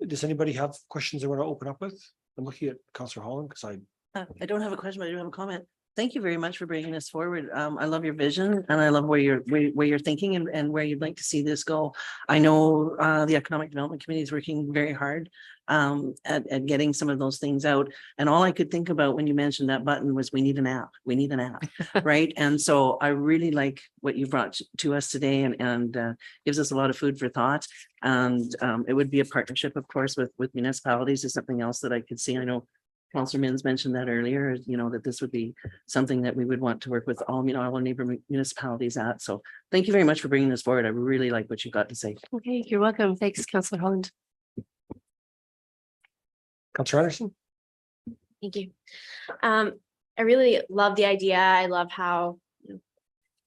Does anybody have questions they want to open up with? I'm looking at Councillor Holland because I don't have a question, but I do have a comment. Thank you very much for bringing this forward. I love your vision and I love where you're thinking and where you'd like to see this go. I know the Economic Development Committee is working very hard at getting some of those things out. And all I could think about when you mentioned that button was we need an app. We need an app, right? And so I really like what you brought to us today and gives us a lot of food for thought. And it would be a partnership, of course, with municipalities is something else that I could see. I know Councillor Mins mentioned that earlier, that this would be something that we would want to work with all our neighbor municipalities at. So thank you very much for bringing this forward. I really like what you got to say. Okay, you're welcome. Thanks, Councillor Holland. Councillor Anderson. Thank you. I really love the idea. I love how,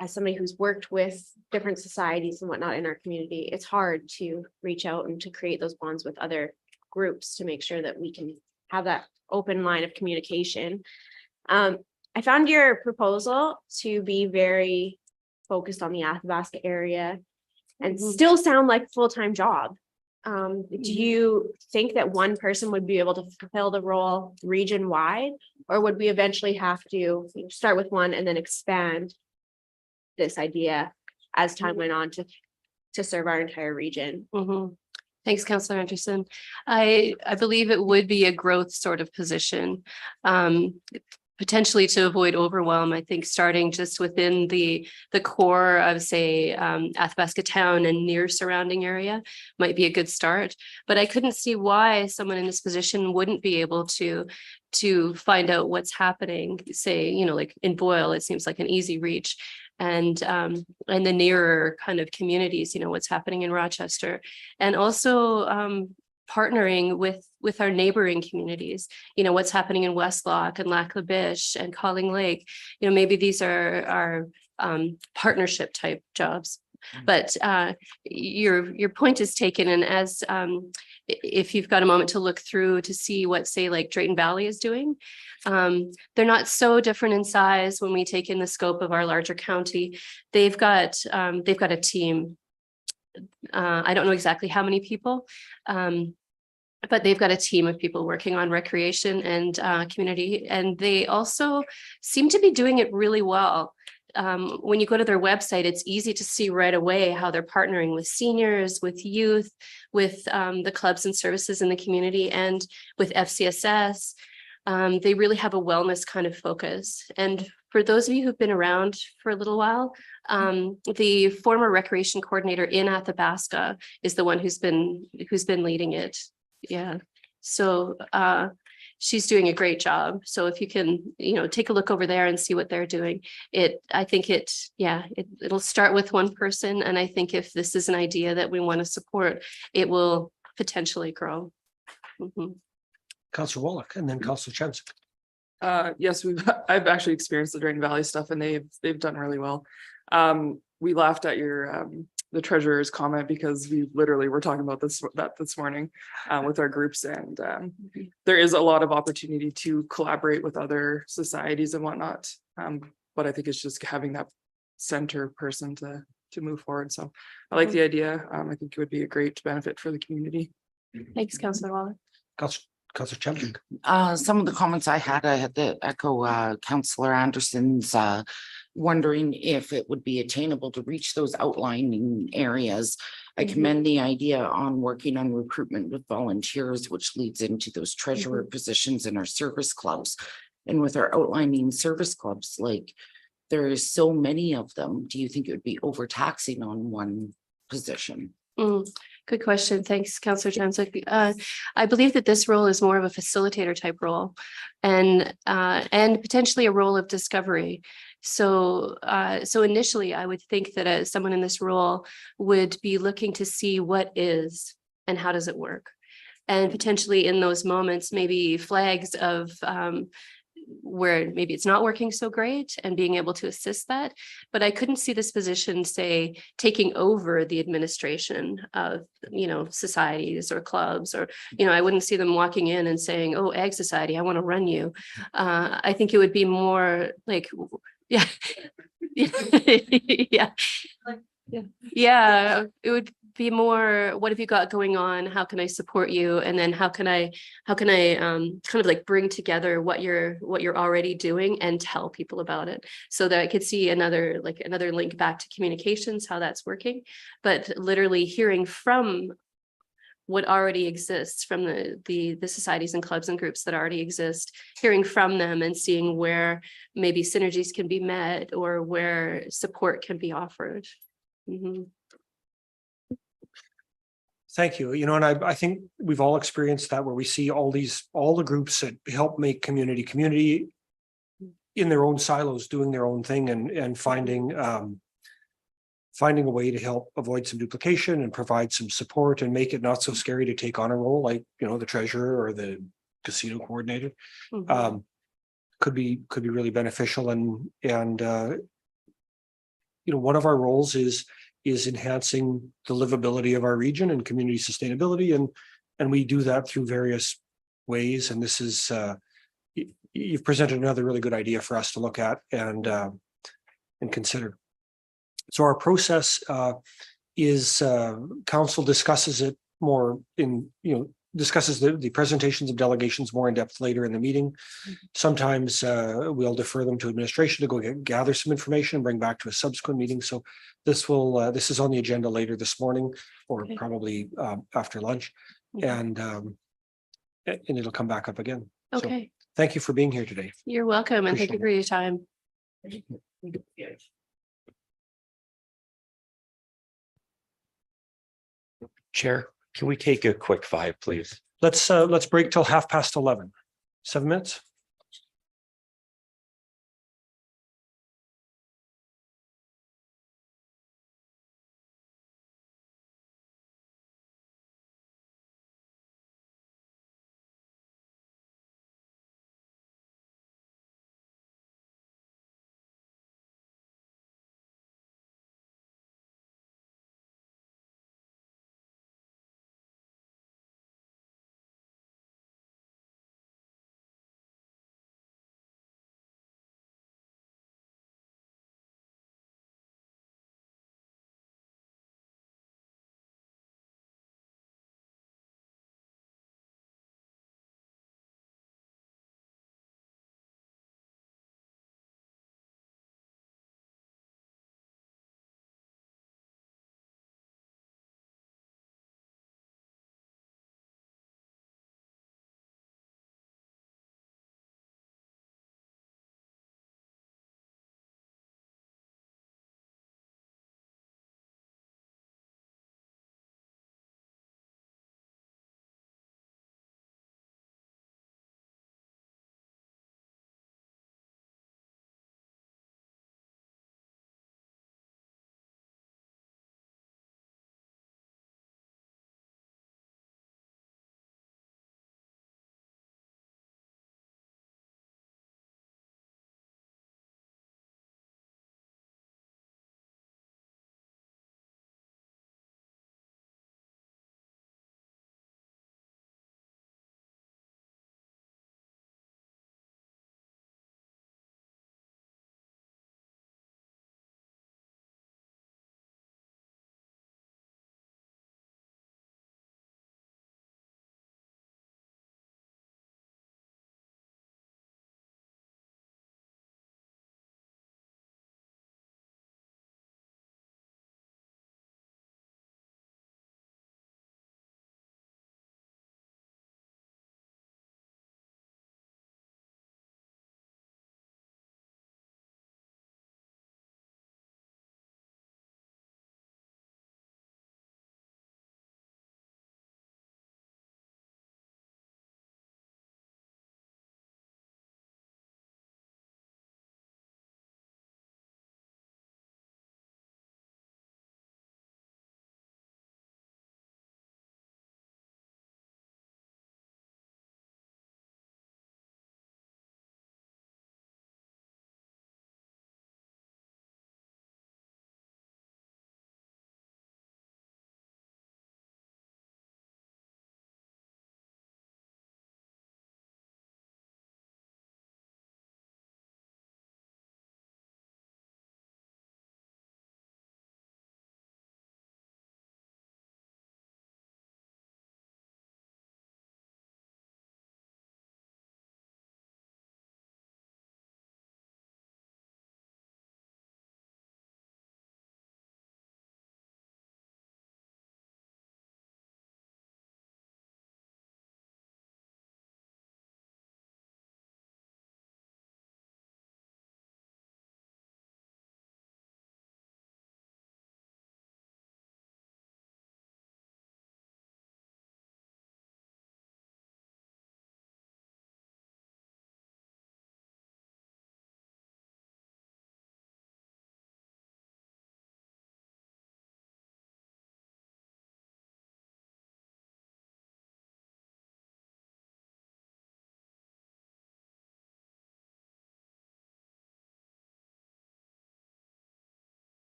as somebody who's worked with different societies and whatnot in our community, it's hard to reach out and to create those bonds with other groups to make sure that we can have that open line of communication. I found your proposal to be very focused on the Athabasca area and still sound like a full-time job. Do you think that one person would be able to fulfill the role region-wide? Or would we eventually have to start with one and then expand this idea as time went on to serve our entire region? Thanks, Councillor Anderson. I believe it would be a growth sort of position. Potentially to avoid overwhelm, I think starting just within the core of, say, Athabasca town and near surrounding area might be a good start. But I couldn't see why someone in this position wouldn't be able to find out what's happening, say, you know, like in Boyle, it seems like an easy reach. And the nearer kind of communities, you know, what's happening in Rochester, and also partnering with our neighboring communities, you know, what's happening in Westlock and Lac La Biche and Calling Lake. You know, maybe these are partnership type jobs. But your point is taken, and as if you've got a moment to look through to see what, say, like Drayton Valley is doing, they're not so different in size when we take in the scope of our larger county. They've got a team. I don't know exactly how many people, but they've got a team of people working on recreation and community, and they also seem to be doing it really well. When you go to their website, it's easy to see right away how they're partnering with seniors, with youth, with the clubs and services in the community, and with FCSS. They really have a wellness kind of focus. And for those of you who've been around for a little while, the former recreation coordinator in Athabasca is the one who's been leading it. Yeah. So she's doing a great job. So if you can, you know, take a look over there and see what they're doing, I think it'll start with one person. And I think if this is an idea that we want to support, it will potentially grow. Councillor Wallach and then Councillor Chancer. Yes, I've actually experienced the Drayton Valley stuff, and they've done really well. We laughed at your the treasurer's comment because we literally were talking about this morning with our groups, and there is a lot of opportunity to collaborate with other societies and whatnot. But I think it's just having that center person to move forward. So I like the idea. I think it would be a great benefit for the community. Thanks, Councillor Waller. Councillor Champion. Some of the comments I had to echo Councillor Anderson's, wondering if it would be attainable to reach those outlining areas. I commend the idea on working on recruitment with volunteers, which leads into those treasurer positions in our service clubs. And with our outlining service clubs, like there is so many of them, do you think it would be overtaxing on one position? Good question. Thanks, Councillor Chancer. I believe that this role is more of a facilitator type role, and potentially a role of discovery. So initially, I would think that someone in this role would be looking to see what is and how does it work, and potentially in those moments, maybe flags of where maybe it's not working so great and being able to assist that. But I couldn't see this position, say, taking over the administration of, you know, societies or clubs, or, you know, I wouldn't see them walking in and saying, oh, Ag Society, I want to run you. I think it would be more like, yeah, yeah, it would be more, what have you got going on? How can I support you? And then how can I kind of like bring together what you're already doing and tell people about it, so that I could see another link back to communications, how that's working, but literally hearing from what already exists from the societies and clubs and groups that already exist, hearing from them and seeing where maybe synergies can be met or where support can be offered. Thank you. You know, and I think we've all experienced that, where we see all the groups that help make community in their own silos, doing their own thing, and finding a way to help avoid some duplication and provide some support and make it not so scary to take on a role like, you know, the treasurer or the casino coordinator. Could be really beneficial, and you know, one of our roles is enhancing the livability of our region and community sustainability, and we do that through various ways. And this is you've presented another really good idea for us to look at and consider. So our process is council discusses it more in, discusses the presentations of delegations more in depth later in the meeting. Sometimes we'll defer them to administration to go gather some information and bring back to a subsequent meeting. So this is on the agenda later this morning or Okay. probably after lunch. And it'll come back up again. So Okay, thank you for being here today. you're welcome and thank you Appreciate for your time. Chair, can we take a quick 5, please? Let's break till 11:30. 7 minutes.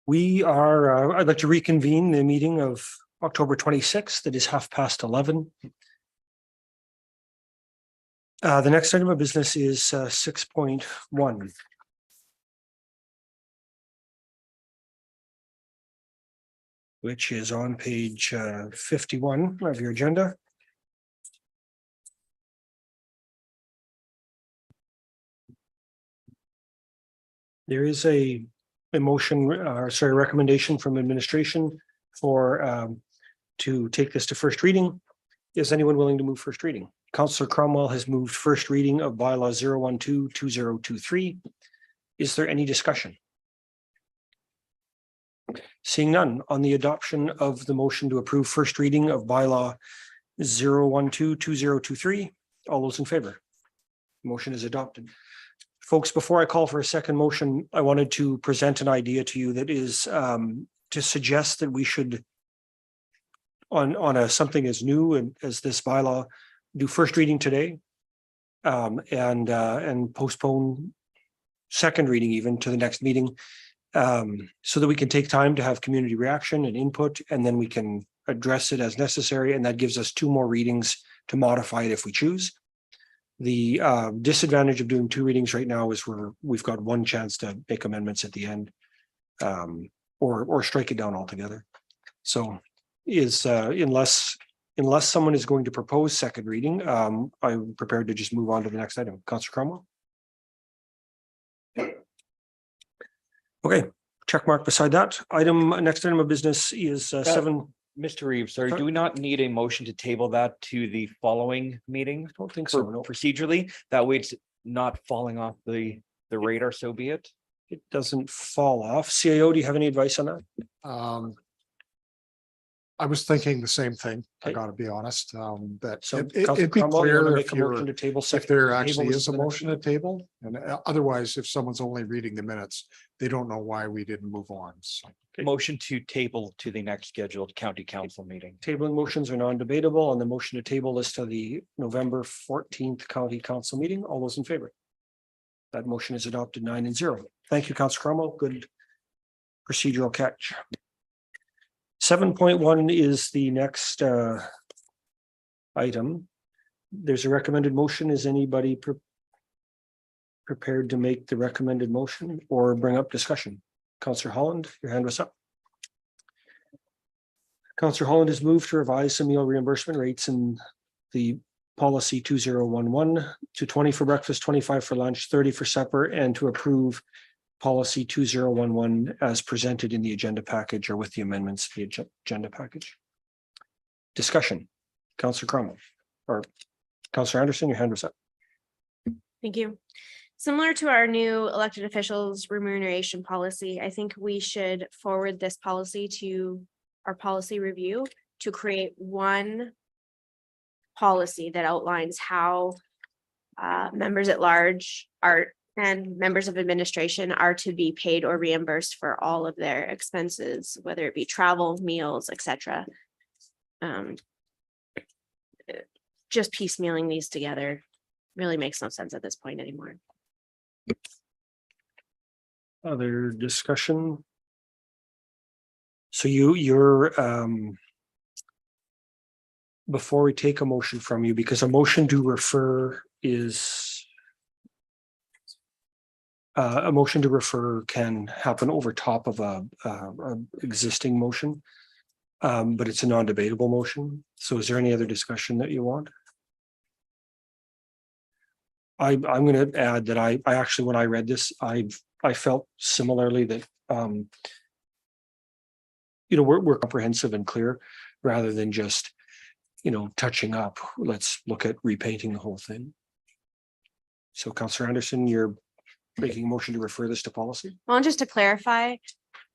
We are, I'd like to reconvene the meeting of October 26th. It is 11:30. The next item of business is 6.1. Which is on page 51 of your agenda. There is a motion, recommendation from administration for to take this to first reading. Is anyone willing to move first reading? Councillor Cromwell has moved first reading of bylaw 012-2023. Is there any discussion? Seeing none, on the adoption of the motion to approve first reading of bylaw 012-2023, all those in favor? Motion is adopted. Folks, before I call for a second motion, I wanted to present an idea to you that is to suggest that we should on a something as new and as this bylaw, do first reading today and postpone second reading even to the next meeting so that we can take time to have community reaction and input, and then we can address it as necessary. And that gives us 2 more readings to modify it if we choose. The disadvantage of doing 2 readings right now is we've got 1 chance to make amendments at the end or strike it down altogether. So unless someone is going to propose second reading, I'm prepared to just move on to the next item. Councillor Cromwell. Okay, check mark beside that. Next item of business is 7. Mr. Reeves, sorry, Sorry? do we not need a motion to table that to the following meeting? I don't think so, no. Procedurally, that way it's not falling off the radar, so be it. It doesn't fall off. CAO, do you have any advice on that? I was thinking the same thing. I Okay. gotta be honest, that So it'd Councillor be Cromwell, you wanna clear make if a motion you're, to table if second- there table actually this is to a the next motion to table. And otherwise, if someone's only reading the minutes, they don't know why we didn't move on. So Okay. Motion to table to the next scheduled county council meeting. Tabling motions are non-debatable, and the motion to table is to the November 14th county council meeting. All those in favor? That motion is adopted 9-0. Thank you, Councillor Cromwell. Good procedural catch. 7.1 is the next item. There's a recommended motion. Is anybody prepared to make the recommended motion or bring up discussion? Councillor Holland, your hand was up. Councillor Holland has moved to revise some meal reimbursement rates in the policy 2011 to 20 for breakfast, 25 for lunch, 30 for supper, and to approve policy 2011 as presented in the agenda package or with the amendments to the agenda package. Discussion. Councillor Cromwell or Councillor Anderson, your hand was up. Thank you. Similar to our new elected officials remuneration policy, I think we should forward this policy to our policy review to create one policy that outlines how members at large are and members of administration are to be paid or reimbursed for all of their expenses, whether it be travel, meals, etc. Just piecemealing these together really makes no sense at this point anymore. Other discussion? So you're before we take a motion from you, because a motion to refer is a motion to refer can happen over top of a existing motion. But it's a non-debatable motion. So is there any other discussion that you want? I'm going to add that I actually, when I read this, I felt similarly that we're comprehensive and clear rather than just touching up. Let's look at repainting the whole thing. So Councillor Anderson, you're making a motion to refer this to policy? Well, just to clarify,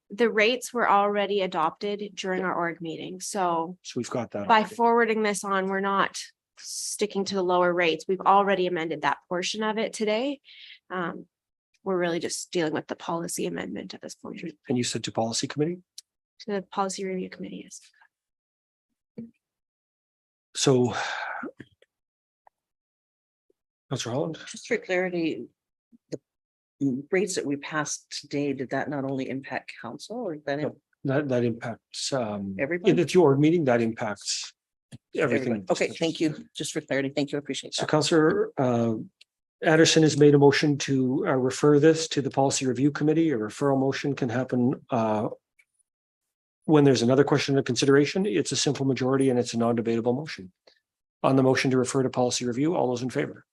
the rates were already adopted during our org meeting, so So we've got that. by forwarding this on, we're not sticking to the lower rates. We've already amended that portion of it today. We're really just dealing with the policy amendment at this point to And you said to policy committee? the policy review committee. Yes. So. Councillor Holland? Just for clarity, rates that we passed today, did that not only impact council or that? No. That impacts, Everybody? It's your meeting that impacts everything. Okay, thank you. Just for clarity. Thank you. I appreciate So that. Councillor Addison has made a motion to refer this to the Policy Review Committee. A referral motion can happen when there's another question of consideration. It's a simple majority and it's a non-debatable motion. On the motion to refer to Policy Review, all those in favor?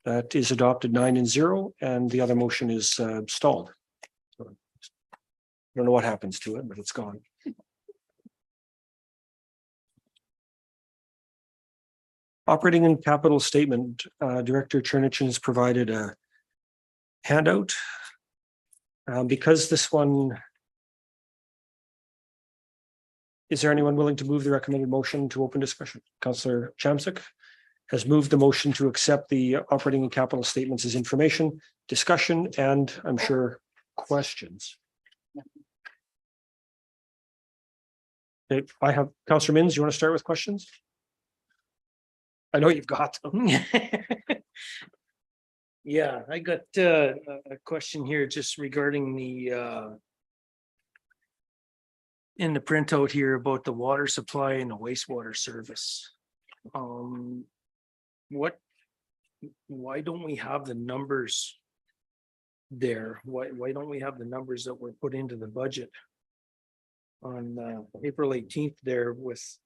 That is adopted 9-0, and the other motion is stalled. So, I don't know what happens to it, but it's gone. Operating and capital statement, Director Chernichen has provided a handout. Because this one. Is there anyone willing to move the recommended motion to open discussion? Councillor Chamsic has moved the motion to accept the operating and capital statements as information, discussion, and I'm sure questions. Okay, I have Councillor Minns, you want to start with questions? I know you've got them. Yeah, I got a question here just regarding the in the printout here about the water supply and the wastewater service. Why don't we have the numbers there? Why don't we have the numbers that were put into the budget on April 18th there with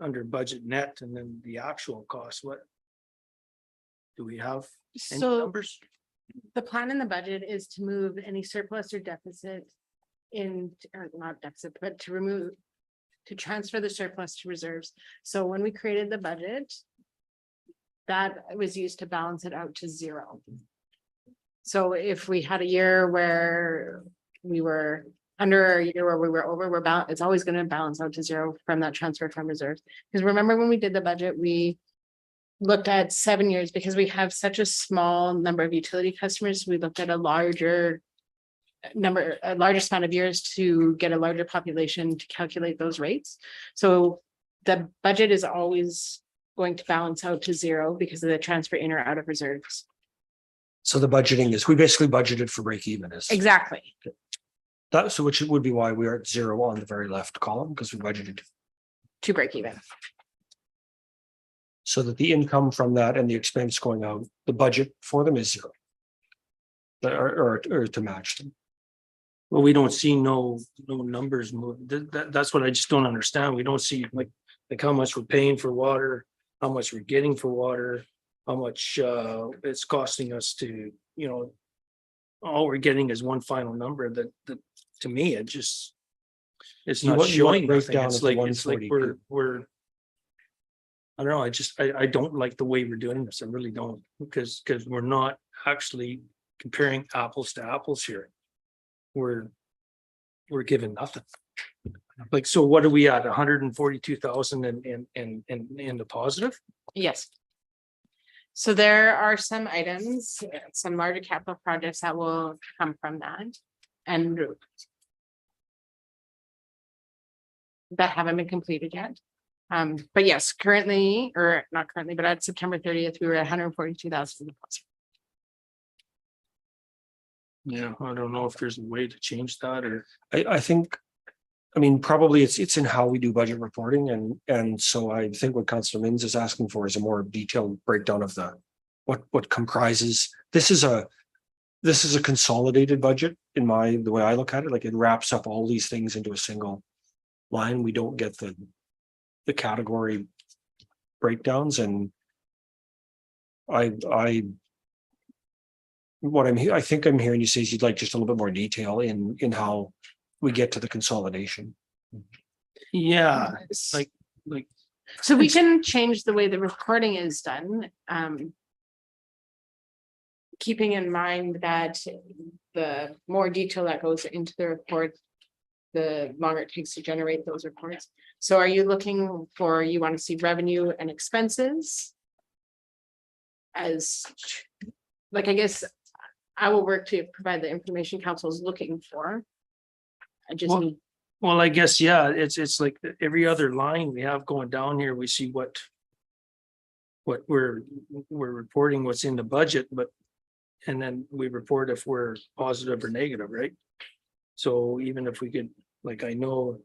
under budget net and then the actual cost? What do we have any So numbers? the plan in the budget is to move any surplus or deficit in, or not deficit, but to transfer the surplus to reserves. So when we created the budget, that was used to balance it out to zero. So if we had a year where we were under, a year where we were over, it's always going to balance out to zero from that transfer from reserves. Because remember when we did the budget, we looked at 7 years because we have such a small number of utility customers. We looked at a larger span of years to get a larger population to calculate those rates. So the budget is always going to balance out to zero because of the transfer in or out of reserves. So the budgeting is, we basically budgeted for break even is. Exactly. That, so which would be why we are at zero on the very left column, because we budgeted. To break even. So that the income from that and the expense going out, the budget for them is zero. Or to match them. Well, we don't see no numbers move. That's what I just don't understand. We don't see like how much we're paying for water, how much we're getting for water, how much it's costing us to, you know, all we're getting is one final number that to me, it's not You want showing nothing. breakdown It's of the like 140. we're I don't know. I don't like the way we're doing this. I really don't, because we're not actually comparing apples to apples here. We're given nothing. Like, so what are we at? 142,000 in the positive? Yes. So there are some items, some larger capital projects that will come from that. And that haven't been completed yet. But yes, currently, or not currently, but at September 30th, we were at 142,000. Yeah, I don't know if there's a way to change that or. I think, I mean, probably it's in how we do budget reporting, and so I think what Councilor Minns is asking for is a more detailed breakdown of the what comprises. This is a consolidated budget in the way I look at it. Like, it wraps up all these things into a single line. We don't get the category breakdowns, and I think I'm hearing you say is you'd like just a little bit more detail in how we get to the consolidation. Yeah, like. So we can change the way the recording is done. Keeping in mind that the more detail that goes into the report, the longer it takes to generate those reports. So are you looking for, you want to see revenue and expenses? As, like, I guess I will work to provide the information council is looking for. I just need. Well, I guess, yeah, it's like every other line we have going down here, we see what what we're reporting what's in the budget, but and then we report if we're positive or negative, right? So even if we could, like, I know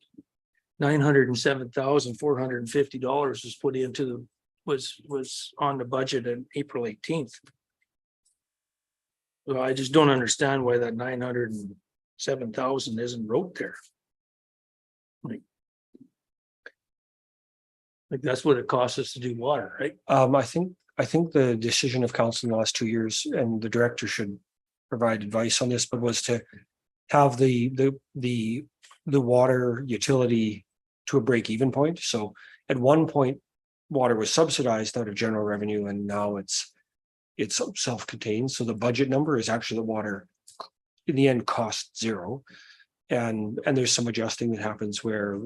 $907,450 was put into the, was on the budget on April 18th. So I just don't understand why that 907,000 isn't wrote there. Like that's what it costs us to do water, right? I think the decision of council in the last 2 years, and the director should provide advice on this, but was to have the water utility to a break-even point. So at one point, water was subsidized out of general revenue, and now it's self-contained. So the budget number is actually the water in the end cost zero. And there's some adjusting that happens where,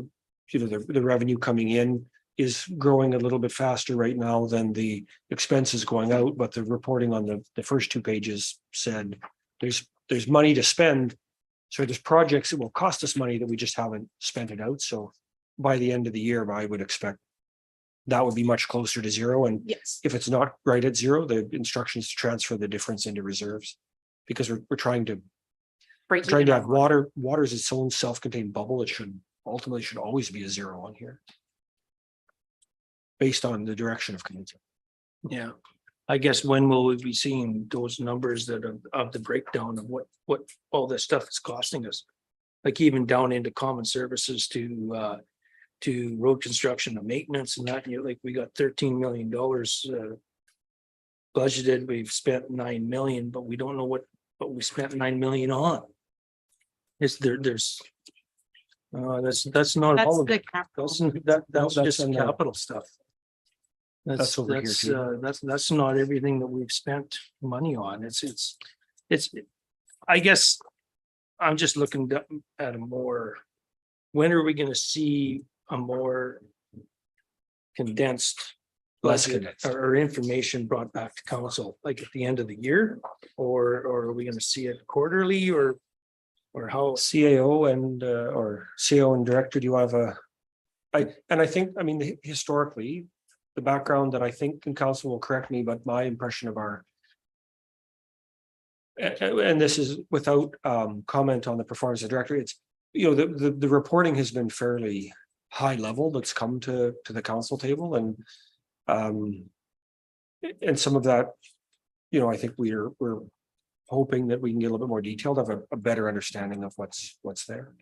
you know, the revenue coming in is growing a little bit faster right now than the expenses going out, but the reporting on the first 2 pages said there's money to spend. So there's projects that will cost us money that we just haven't spent it out. So by the end of the year, I would expect that would be much closer to zero. And Yes. if it's not right at zero, the instructions to transfer the difference into reserves. Because we're trying to have water is its own self-contained bubble. It should always be a zero on here. Based on the direction of council. Yeah. I guess when will we be seeing those numbers that of the breakdown of what all this stuff is costing us? Like even down into common services to road construction and maintenance and that, you know, like we got $13 million budgeted. We've spent 9 million, but we don't know what we spent 9 million on. Is there's that's not That's all of the it. capital. That's That's just in the- capital stuff. That's over here too. That's not everything that we've spent money on. It's, I guess. I'm just looking at a more, when are we gonna see a more condensed Less budget condensed. or information brought back to council, like at the end of the year? Or are we gonna see it quarterly or how? CAO and or CO and director, do you have I think, I mean, historically, the background that I think, and council will correct me, but my impression of our. And this is without comment on the performance of the director, it's, you know, the reporting has been fairly high level that's come to the council table, and some of that, you know, I think we're hoping that we can get a little bit more detailed, have a better understanding of what's there.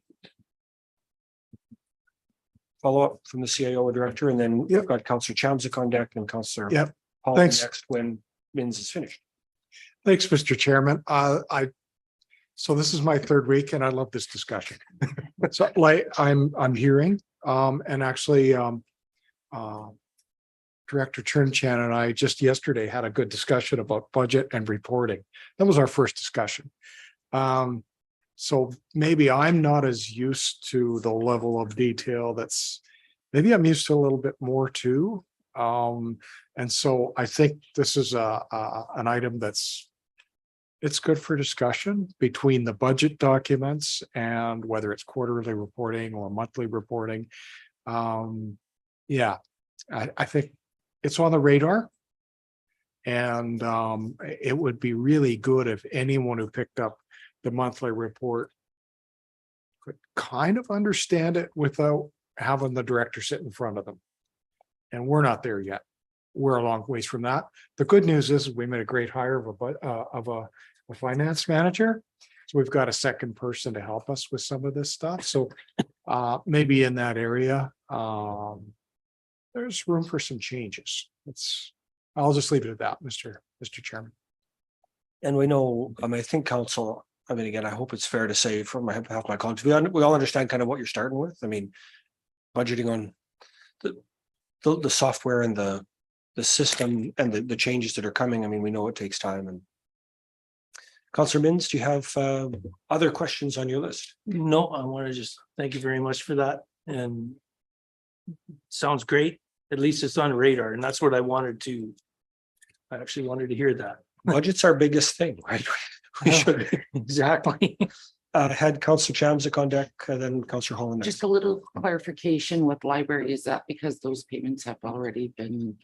Follow up from the CAO director, and then we've got Councillor Chamzik on deck and Councillor Yep. Paul Thanks. next when Mins is finished. Thanks, Mr. Chairman. So this is my 3rd week and I love this discussion. So like I'm hearing, and actually, Director Turnchan and I just yesterday had a good discussion about budget and reporting. That was our first discussion. So maybe I'm not as used to the level of detail maybe I'm used to a little bit more too. And so I think this is an item it's good for discussion between the budget documents and whether it's quarterly reporting or monthly reporting. Yeah, I think it's on the radar. And it would be really good if anyone who picked up the monthly report could kind of understand it without having the director sit in front of them. And we're not there yet. We're a long ways from that. The good news is we made a great hire of a finance manager. So we've got a second person to help us with some of this stuff. So maybe in that area, there's room for some changes. I'll just leave it at that, Mr. Chairman. And we know, I think council, again, I hope it's fair to say from my half of my colleagues, we all understand kind of what you're starting with. I mean, budgeting on the software and the system and the changes that are coming. I mean, we know it takes time. And Councillor Mins, do you have other questions on your list? No, I want to just thank you very much for that, and sounds great. At least it's on radar, and that's what I actually wanted to hear that. Budget's our biggest thing, right? We should. Exactly. Had Councillor Chamzik on deck, then Councillor Holland. Just a little clarification with library, is that because those payments have already been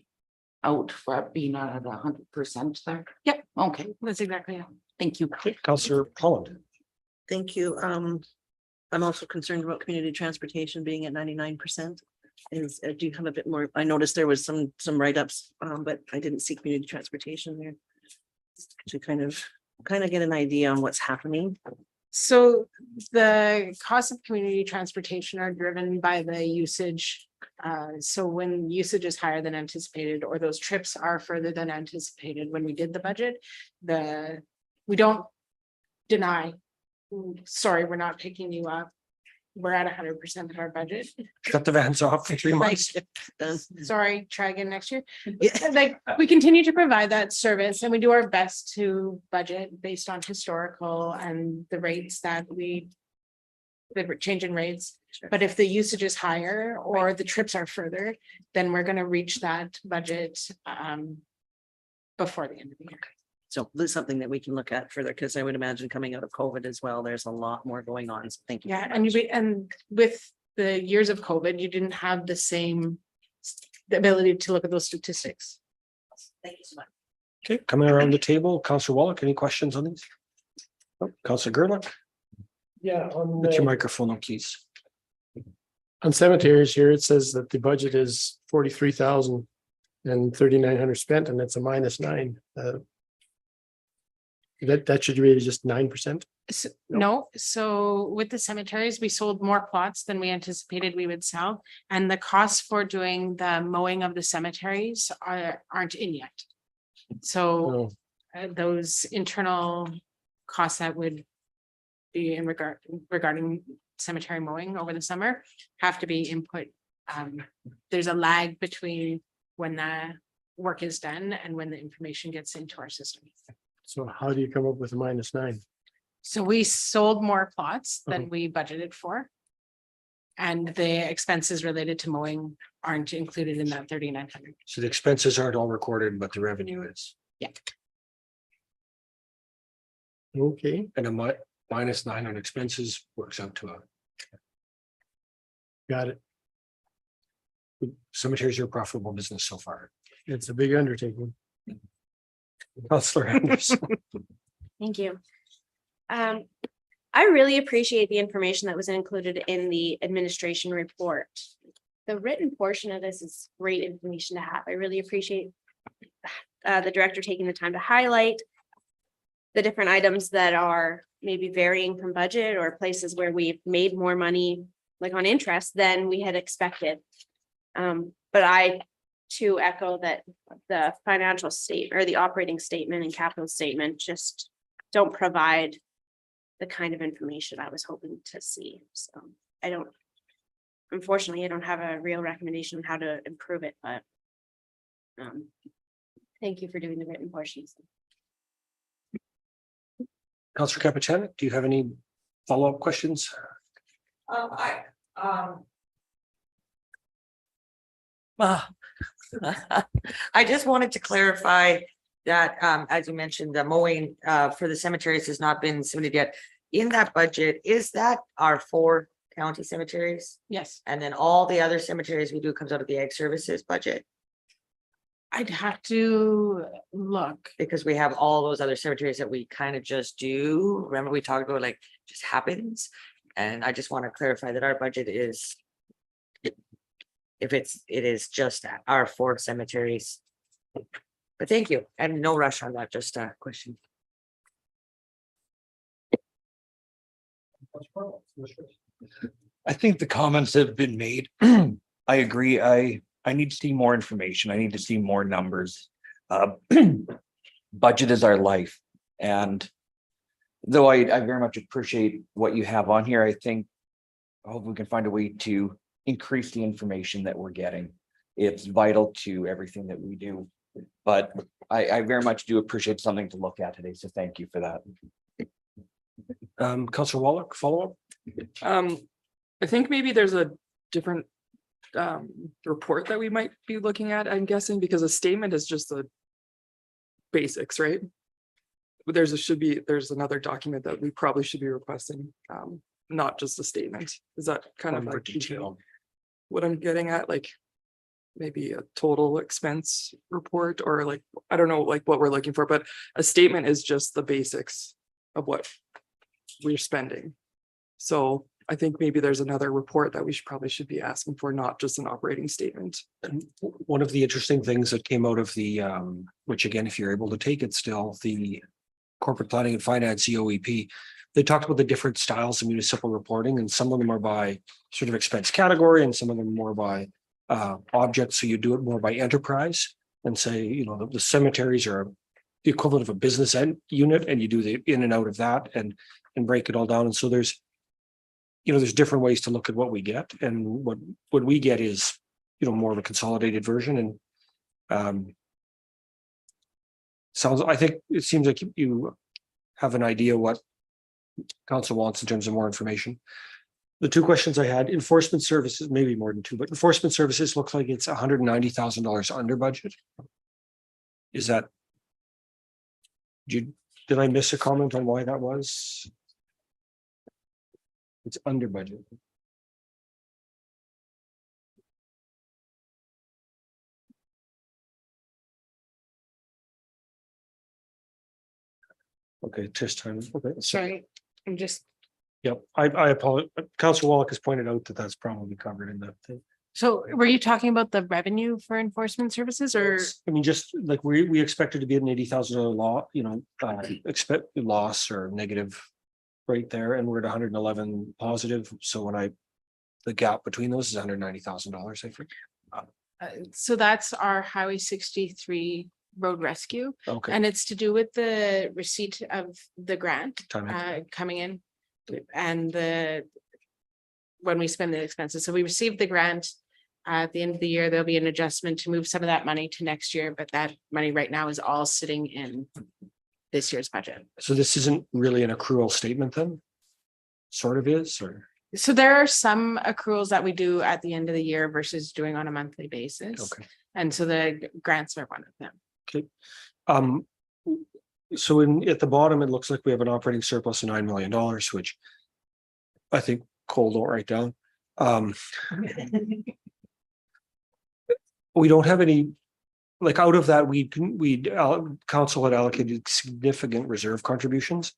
out for being at 100% there? Yep. Okay, That's exactly it. thank you. Counselor Holland. Thank you. I'm also concerned about community transportation being at 99%. Is, do you have a bit more? I noticed there was some write-ups, but I didn't see community transportation there. To kind of get an idea on what's happening. So the costs of community transportation are driven by the usage. So when usage is higher than anticipated, or those trips are further than anticipated, when we did the budget, we don't deny. Sorry, we're not picking you up. We're at 100% of our budget. Shut the vans off for 3 months. Sorry, try again next year. Yeah. Like, we continue to provide that service and we do our best to budget based on historical and the rates that the change in rates. But if the usage is higher or the trips are further, then we're gonna reach that budget before the end of the year. So this is something that we can look at further, because I would imagine coming out of COVID as well, there's a lot more going on. So thank you. Yeah, and with the years of COVID, you didn't have the same ability to look at those statistics. Thank you so much. Okay, coming around the table, Counselor Wallach, any questions on these? Oh, Counselor Gerlach, Yeah, put your microphone on, please. on cemeteries here, it says that the budget is 43,000 and 3,900 spent, and it's a -9. That should really just 9%. No, so with the cemeteries, we sold more plots than we anticipated we would sell. And the costs for doing the mowing of the cemeteries aren't in yet. So No. those internal costs that would be in regarding cemetery mowing over the summer have to be input. There's a lag between when the work is done and when the information gets into our system. So how do you come up with a -9? So we sold more plots than we budgeted for. And the expenses related to mowing aren't included in that 3,900. So the expenses aren't all recorded, but the revenue is. Yeah. Okay, And a -9 on expenses works out to a got it. cemeteries are a profitable business so far. It's a big undertaking. Counselor Anderson. Thank you. I really appreciate the information that was included in the administration report. The written portion of this is great information to have. I really appreciate the director taking the time to highlight the different items that are maybe varying from budget or places where we've made more money, like on interest, than we had expected. But I too echo that the financial state or the operating statement and capital statement just don't provide the kind of information I was hoping to see. So unfortunately, I don't have a real recommendation on how to improve it, but thank you for doing the written portions. Counselor Capitano, do you have any follow-up questions? I just wanted to clarify that, as you mentioned, the mowing, for the cemeteries has not been submitted yet. In that budget, is that our 4 county cemeteries? Yes, And then all the other cemeteries we do comes out of the Ag Services budget? I'd have to look. Because we have all those other cemeteries that we kind of just do. Remember, we talked about like just happens. And I just want to clarify that our budget is. It is just our 4 cemeteries. But thank you, and no rush on that, just a question. I think the comments have been made. I agree. I need to see more information. I need to see more numbers. Budget is our life. And though I very much appreciate what you have on here, I think I hope we can find a way to increase the information that we're getting. It's vital to everything that we do. But I very much do appreciate something to look at today. So thank you for that. Counselor Wallach, follow-up? I think maybe there's a different report that we might be looking at, I'm guessing, because a statement is just the basics, right? But there's another document that we probably should be requesting, not just a statement. Is that kind of More like detailed. what I'm getting at? Like, maybe a total expense report or like, I don't know, like what we're looking for, but a statement is just the basics of what we're spending. So I think maybe there's another report that we probably should be asking for, not just an operating statement. And one of the interesting things that came out of the, which again, if you're able to take it still, the corporate planning and finance, COEP, they talked about the different styles of municipal reporting, and some of them are by sort of expense category and some of them more by objects. So you do it more by enterprise and say, you know, the cemeteries are the equivalent of a business unit, and you do the in and out of that and break it all down. And so there's, you know, there's different ways to look at what we get, and what we get is, you know, more of a consolidated version. And I think it seems like you have an idea what council wants in terms of more information. The two questions I had, enforcement services, maybe more than two, but enforcement services looks like it's $190,000 under budget. Is that? Did I miss a comment on why that was? It's under budget. Okay, test time. Okay, Sorry, I'm just, yep, I apologize. Council Wallach has pointed out that that's probably covered in that thing. so were you talking about the revenue for enforcement services or? I mean, just like we expected to be an $80,000 law, you know, expect loss or negative right there, and we're at 111 positive. So when the gap between those is $190,000, I think. So that's our Highway 63 road rescue. Okay. And it's to do with the receipt of the grant Timing. coming in and when we spend the expenses. So we received the grant. At the end of the year, there'll be an adjustment to move some of that money to next year, but that money right now is all sitting in this year's budget. So this isn't really an accrual statement then? Sort of is, or? So there are some accruals that we do at the end of the year versus doing on a monthly basis. Okay. And so the grants are one of them. Okay. So at the bottom, it looks like we have an operating surplus of $9 million, which I think Cole don't write down. We don't have any, like out of that, council had allocated significant reserve contributions.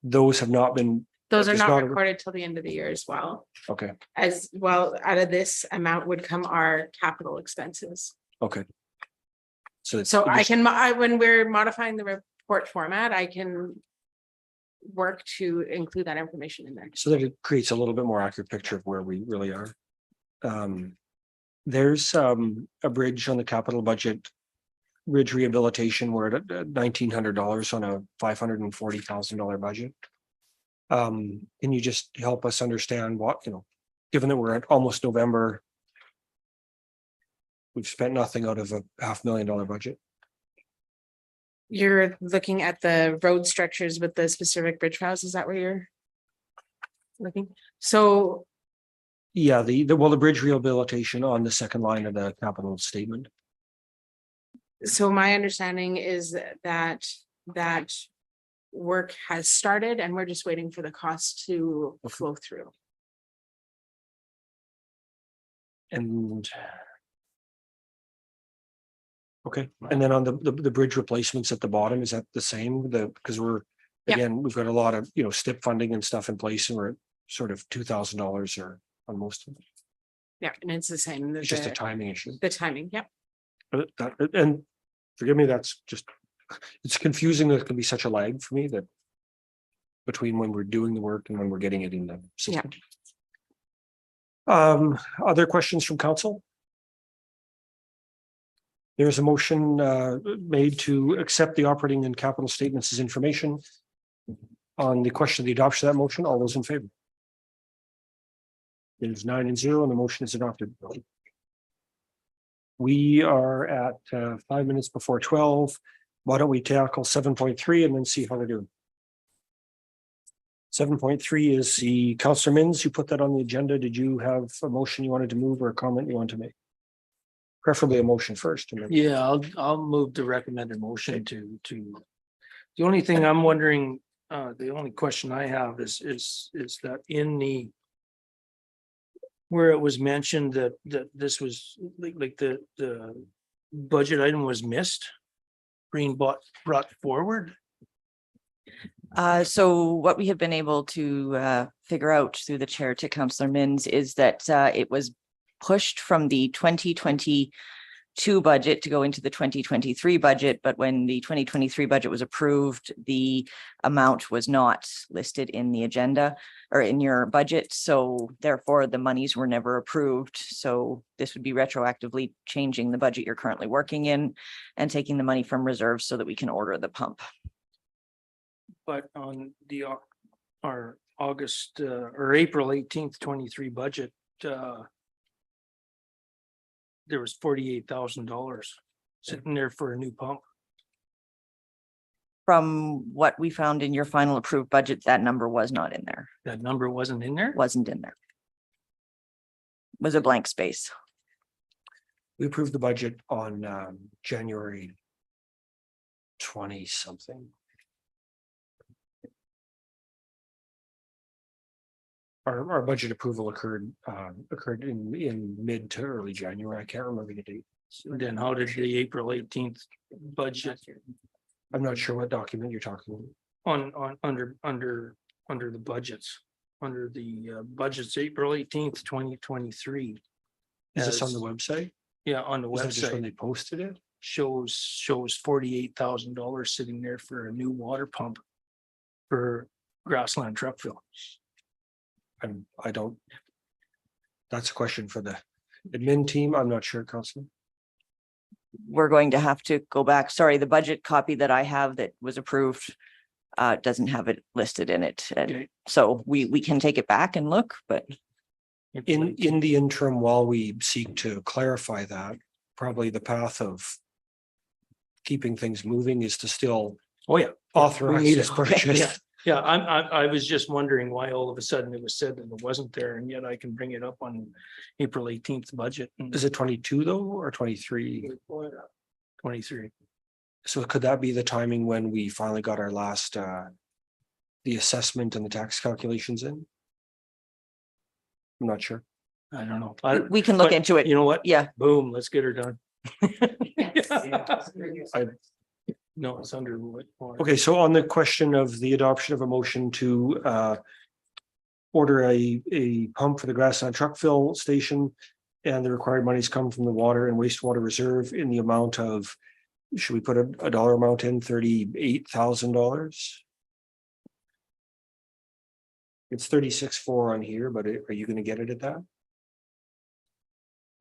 Those have not been. Those are It's not not a- recorded till the end of the year as well. Okay, As well, out of this amount would come our capital expenses. okay. So So I can, when we're modifying the report format, I can work to include that information in there. so that it creates a little bit more accurate picture of where we really are. There's a bridge on the capital budget, bridge rehabilitation, we're at $1,900 on a $540,000 budget. Can you just help us understand what, you know, given that we're at almost November, we've spent nothing out of a $500,000 budget? You're looking at the road structures with the specific bridge files, is that where you're looking? So Yeah, the bridge rehabilitation on the second line of the capital statement. So my understanding is that work has started and we're just waiting for the cost to flow through. And okay, and then on the bridge replacements at the bottom, is that the same? Because we're, Yeah. again, we've got a lot of, you know, STIP funding and stuff in place, and we're at sort of $2,000 or on most of it. Yeah, and it's the same. It's just a timing issue. The timing, yep. But and forgive me, that's just, it's confusing. There can be such a lag for me that between when we're doing the work and when we're getting it in the system. Other questions from council? There's a motion made to accept the operating and capital statements as information. On the question of the adoption of that motion, all those in favor? It is 9-0 and the motion is adopted. We are at 5 minutes before 12. Why don't we tackle 7.3 and then see how we're doing? 7.3 is the Councillor Mins, you put that on the agenda. Did you have a motion you wanted to move or a comment you want to make? Preferably a motion first. And then- Yeah, I'll move the recommended motion to. The only thing I'm wondering, the only question I have is that in where it was mentioned that this was like the budget item was missed, being brought forward. So what we have been able to figure out through the chair to Councillor Mins is that it was pushed from the 2022 budget to go into the 2023 budget, but when the 2023 budget was approved, the amount was not listed in the agenda or in your budget. So therefore, the monies were never approved. So this would be retroactively changing the budget you're currently working in and taking the money from reserves so that we can order the pump. But on our August or April 18th, 23 budget, there was $48,000 sitting there for a new pump. From what we found in your final approved budget, that number was not in there, That number wasn't in there? wasn't in there. Was a blank space. We approved the budget on January 20 something. Our budget approval occurred in mid to early January. I can't remember the date. Then how did the April 18th budget I'm not sure what document you're talking about. under the budgets, under the budgets, April 18th, 2023. Is this on the website? Yeah, on the Was that just when website, they posted it? shows $48,000 sitting there for a new water pump for grassland truck fill. I don't. That's a question for the admin team. I'm not sure, Councilor. We're going to have to go back. Sorry, the budget copy that I have that was approved doesn't have it listed in it. And Okay. so we can take it back and look, but In the interim, while we seek to clarify that, probably the path of keeping things moving is to still Oh, yeah. authorize need this it. purchase. Yeah, I was just wondering why all of a sudden it was said that it wasn't there, and yet I can bring it up on April 18th budget. Is it 22 though, or 23? 23. So could that be the timing when we finally got our last, the assessment and the tax calculations in? I'm not sure. I don't know. we can look But into it. You know what? Yeah, Boom, let's get her done. I- No, it's under. what- Okay, so on the question of the adoption of a motion to order a pump for the Grassland truck fill station, and the required monies come from the water and wastewater reserve in the amount of, should we put a dollar amount in, $38,000? It's 36,400 on here, but are you gonna get it at that?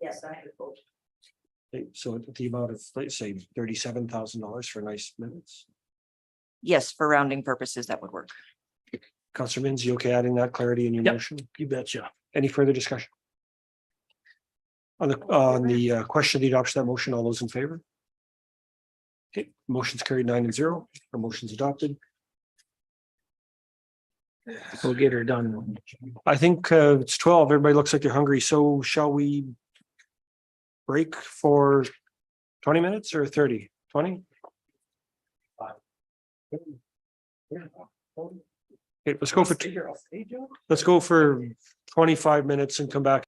Yes, I have a vote. Okay, so the amount of, let's say, $37,000 for nice minutes. yes, for rounding purposes, that would work. Councilor Mins, you okay adding that clarity in your Yep. motion? You betcha. Any further discussion? On the question of the adoption of that motion, all those in favor? Okay, motion's carried 9-0, or motion's adopted. We'll get her done. I think it's 12. Everybody looks like they're hungry, so shall we break for 20 minutes or 30? 20? Okay, let's go for 25 minutes and come back.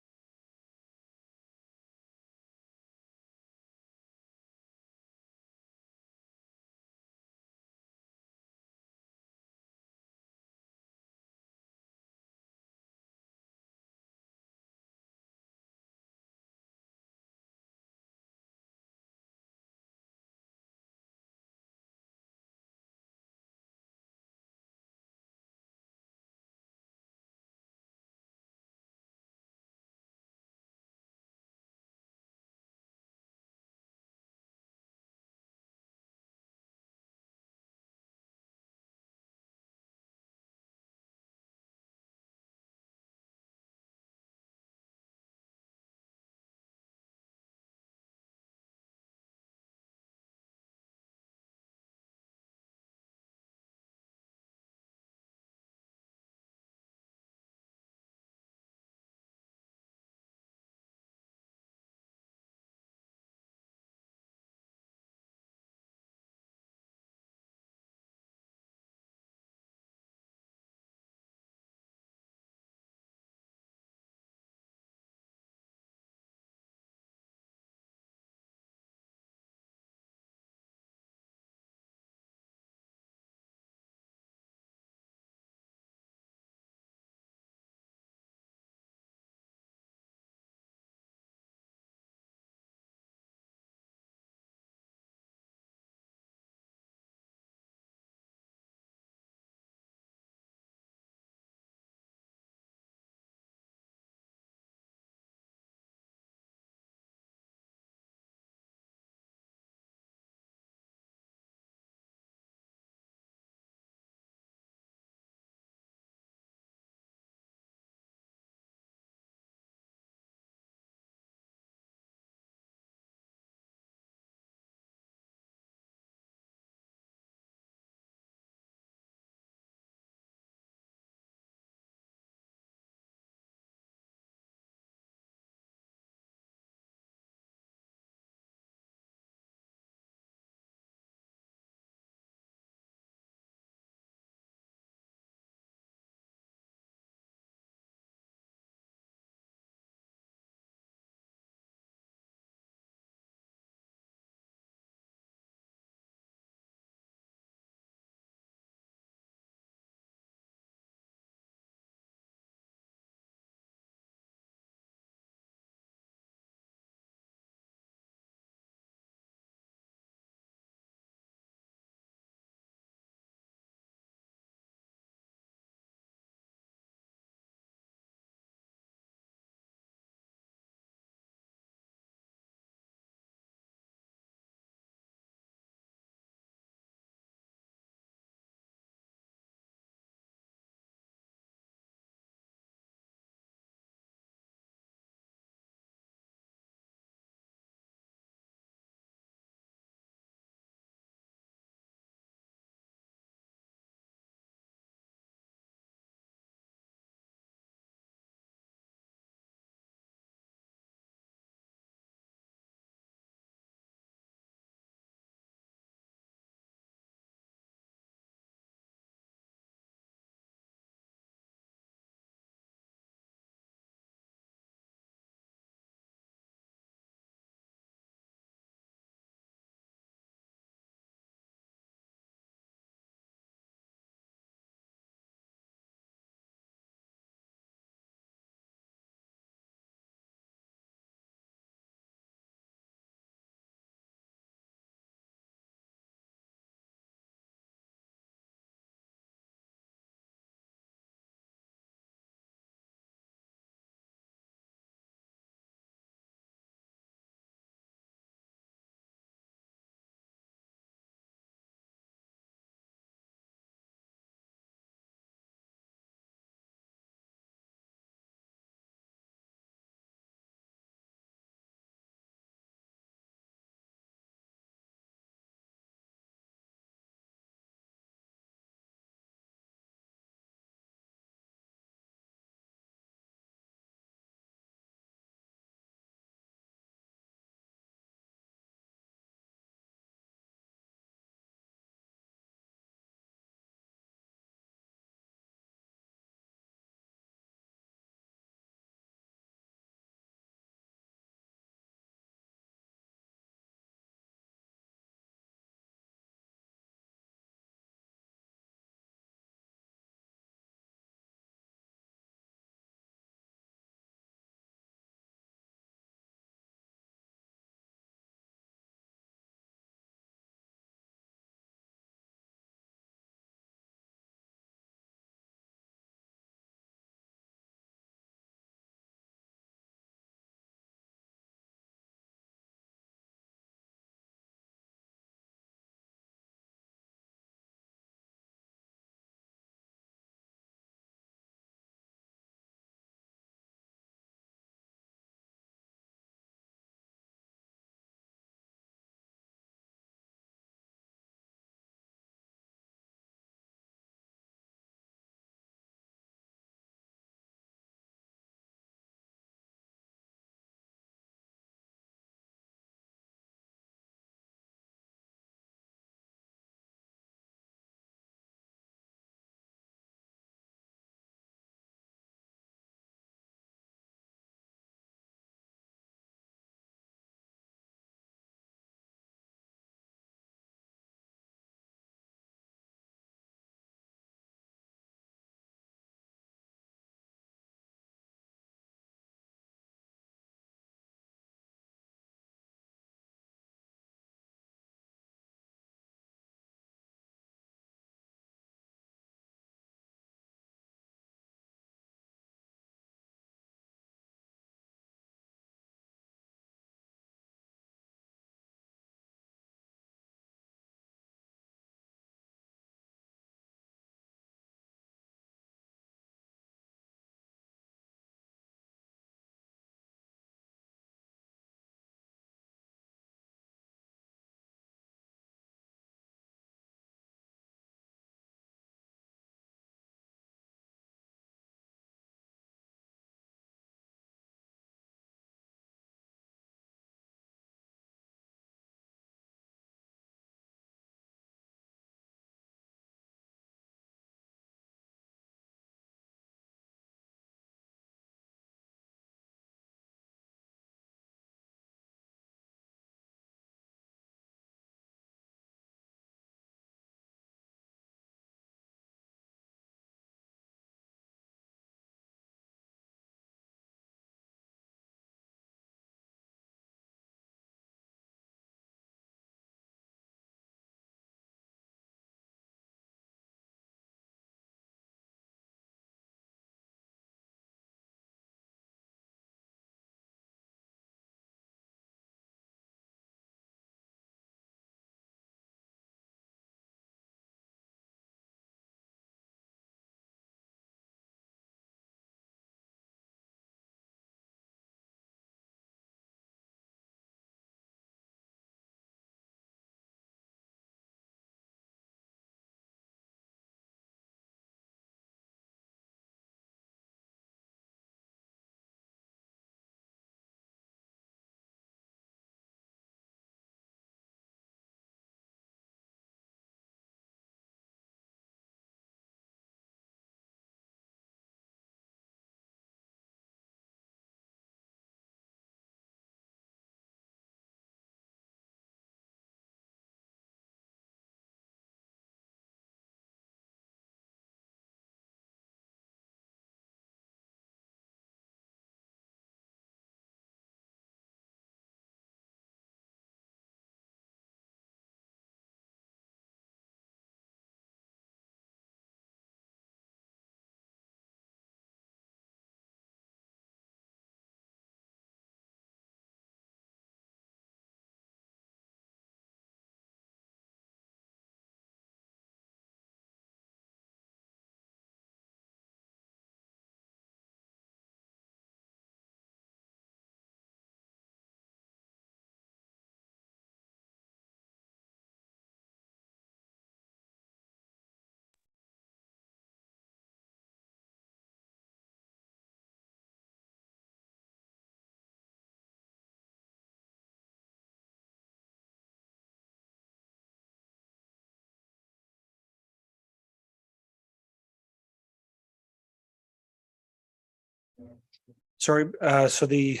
Sorry, so the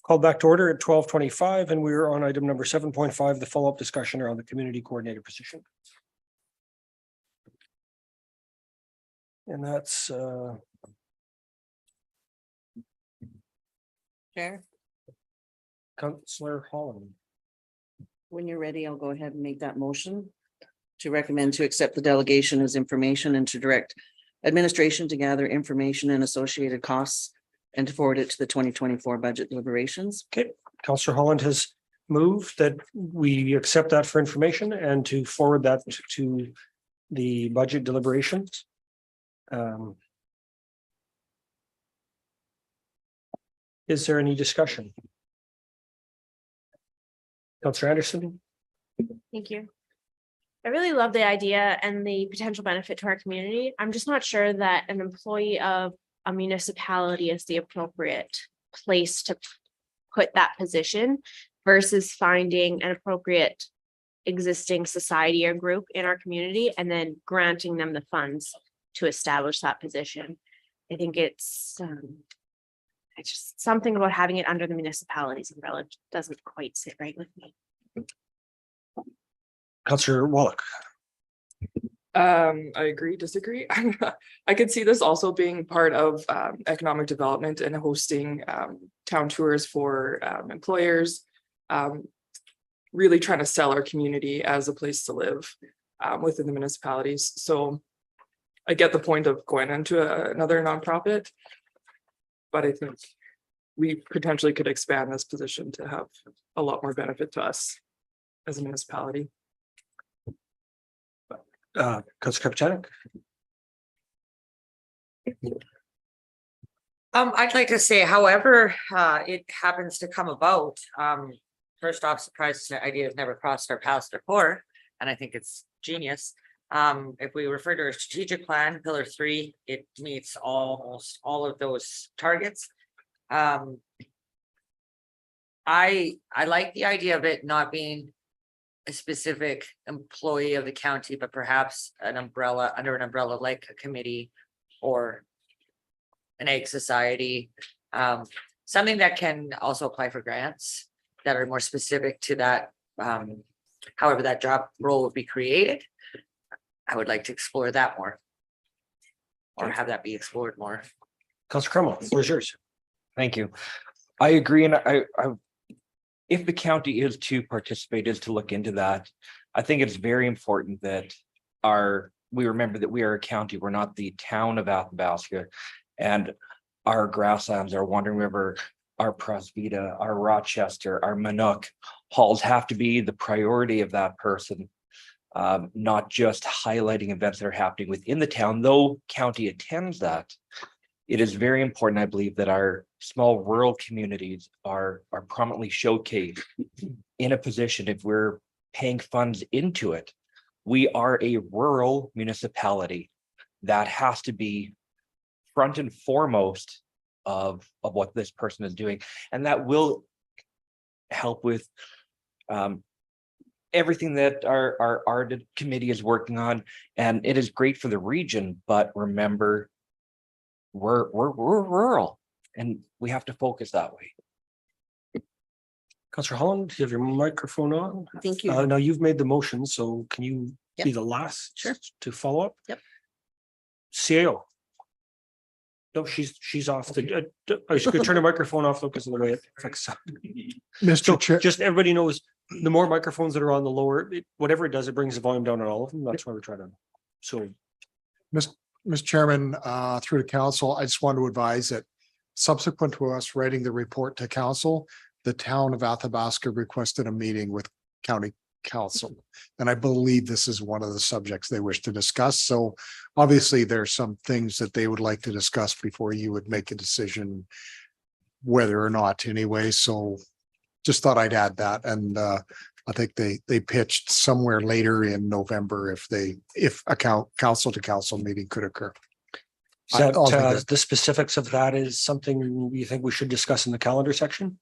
called back to order at 12:25, and we are on item number 7.5, the follow-up discussion around the community coordinator position. And that's Chair, Councillor Holland. when you're ready, I'll go ahead and make that motion to recommend to accept the delegation as information and to direct administration to gather information and associated costs and to forward it to the 2024 budget deliberations. Okay, Councillor Holland has moved that we accept that for information and to forward that to the budget deliberations. Is there any discussion? Councillor Anderson? Thank you. I really love the idea and the potential benefit to our community. I'm just not sure that an employee of a municipality is the appropriate place to put that position versus finding an appropriate existing society or group in our community and then granting them the funds to establish that position. I think it's just something about having it under the municipality's umbrella doesn't quite sit right with me. Councillor Wallach? I agree, disagree. I could see this also being part of economic development and hosting town tours for employers. Really trying to sell our community as a place to live within the municipalities. So I get the point of going into another nonprofit. But I think we potentially could expand this position to have a lot more benefit to us as a municipality. Councillor Kapchanik? I'd like to say, however, it happens to come about, first off, surprised the idea has never crossed our paths before, and I think it's genius. If we refer to our strategic plan, pillar 3, it meets almost all of those targets. I like the idea of it not being a specific employee of the county, but perhaps an umbrella, under an umbrella like a committee or an egg society. Something that can also apply for grants that are more specific to that, however that job role would be created. I would like to explore that more. Or have that be explored more. Councillor Cromwell, the floor is yours. Thank you. I agree, and I if the county is to participate, is to look into that, I think it's very important that we remember that we are a county, we're not the town of Athabasca. And our grasslands, our Wandering River, our Prosvita, our Rochester, our Minook halls have to be the priority of that person. Not just highlighting events that are happening within the town, though county attends that. It is very important, I believe, that our small rural communities are prominently showcased in a position. If we're paying funds into it, we are a rural municipality. That has to be front and foremost of what this person is doing. And that will help with everything that our art committee is working on. And it is great for the region, but remember, we're rural and we have to focus that way. Councillor Holland, you have your microphone on. Thank you. Now you've made the motion, so can you be Yep. the last Sure. to follow up? Yep. CAO. No, she's off the, I was gonna turn her microphone off though, because of the way it affects sound. So Mr. Chair, just everybody knows, the more microphones that are on the lower, whatever it does, it brings the volume down on all of them. That's why we're trying to. So Mr. Chairman, through the council, I just want to advise that subsequent to us writing the report to council, the town of Athabasca requested a meeting with county council. And I believe this is one of the subjects they wish to discuss. So obviously there's some things that they would like to discuss before you would make a decision whether or not anyway. So just thought I'd add that. And I think they pitched somewhere later in November if a council to council meeting could occur. is that, I'll think that- the specifics of that is something you think we should discuss in the calendar section?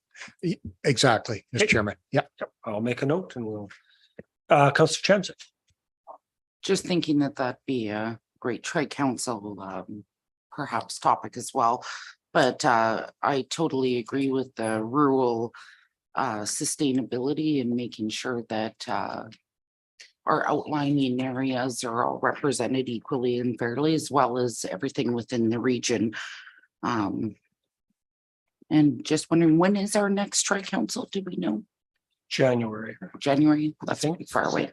Exactly, Mr. Chairman. Yeah. I'll make a note and we'll. Councillor Chamsick. Just thinking that that'd be a great tri-council perhaps topic as well. But I totally agree with the rural sustainability and making sure that our outlying areas are all represented equally and fairly, as well as everything within the region. And just wondering, when is our next tri-council? Do we know? January, January? That's pretty far away.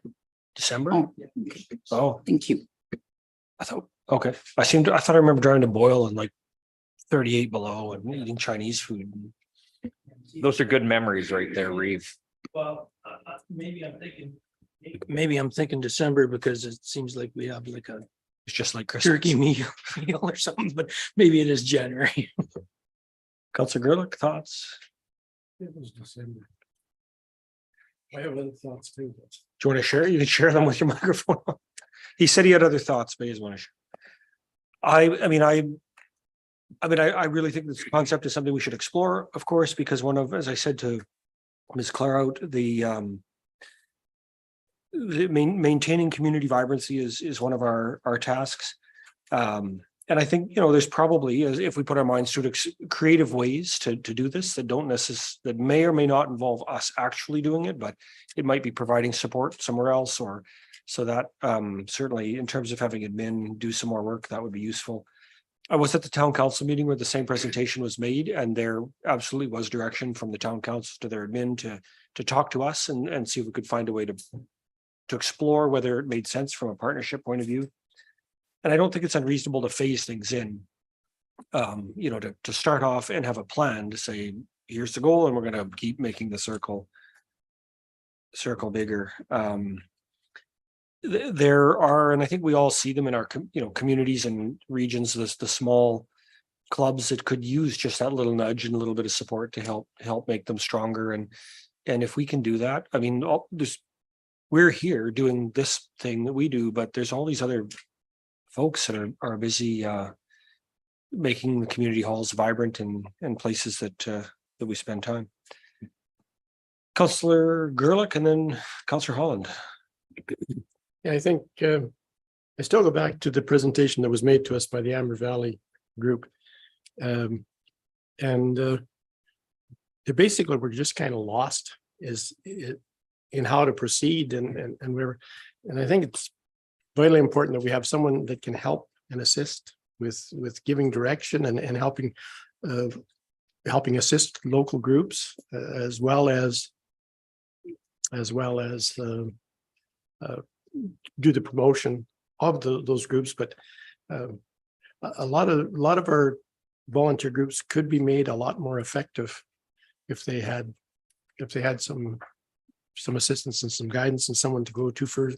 December. Oh, okay. Oh, Thank you. I thought, okay. I thought I remember driving to Boyle and like 38 below and eating Chinese food. Those are good memories right there, Reeve. Well, maybe I'm thinking December because it seems like we have like a It's just like Christmas. turkey meal or something, but maybe it is January. Councilor Gerlich, thoughts? It was December. I have other thoughts too. but- Do you want to share? You can share them with your microphone. He said he had other thoughts, but he doesn't want to share. I really think this concept is something we should explore, of course, because as I said to Ms. Clarout, maintaining community vibrancy is one of our tasks. And I think, there's probably, as if we put our minds to it, creative ways to do this that don't that may or may not involve us actually doing it, but it might be providing support somewhere else, or so that certainly in terms of having admin do some more work, that would be useful. I was at the town council meeting where the same presentation was made, and there absolutely was direction from the town council to their admin to talk to us and see if we could find a way to explore whether it made sense from a partnership point of view. And I don't think it's unreasonable to phase things in, to start off and have a plan to say, here's the goal, and we're going to keep making the circle bigger. There are, and I think we all see them in our, communities and regions, the small clubs that could use just that little nudge and a little bit of support to help make them stronger. And if we can do that, we're here doing this thing that we do, but there's all these other folks that are busy making the community halls vibrant and places that we spend time. Councillor Gerlich and then Councillor Holland. Yeah, I think I still go back to the presentation that was made to us by the Amber Valley group. And basically, we're just kind of lost in how to proceed and I think it's vitally important that we have someone that can help and assist with giving direction and helping assist local groups as well as do the promotion of those groups. But a lot of our volunteer groups could be made a lot more effective if they had some assistance and some guidance and someone to go to for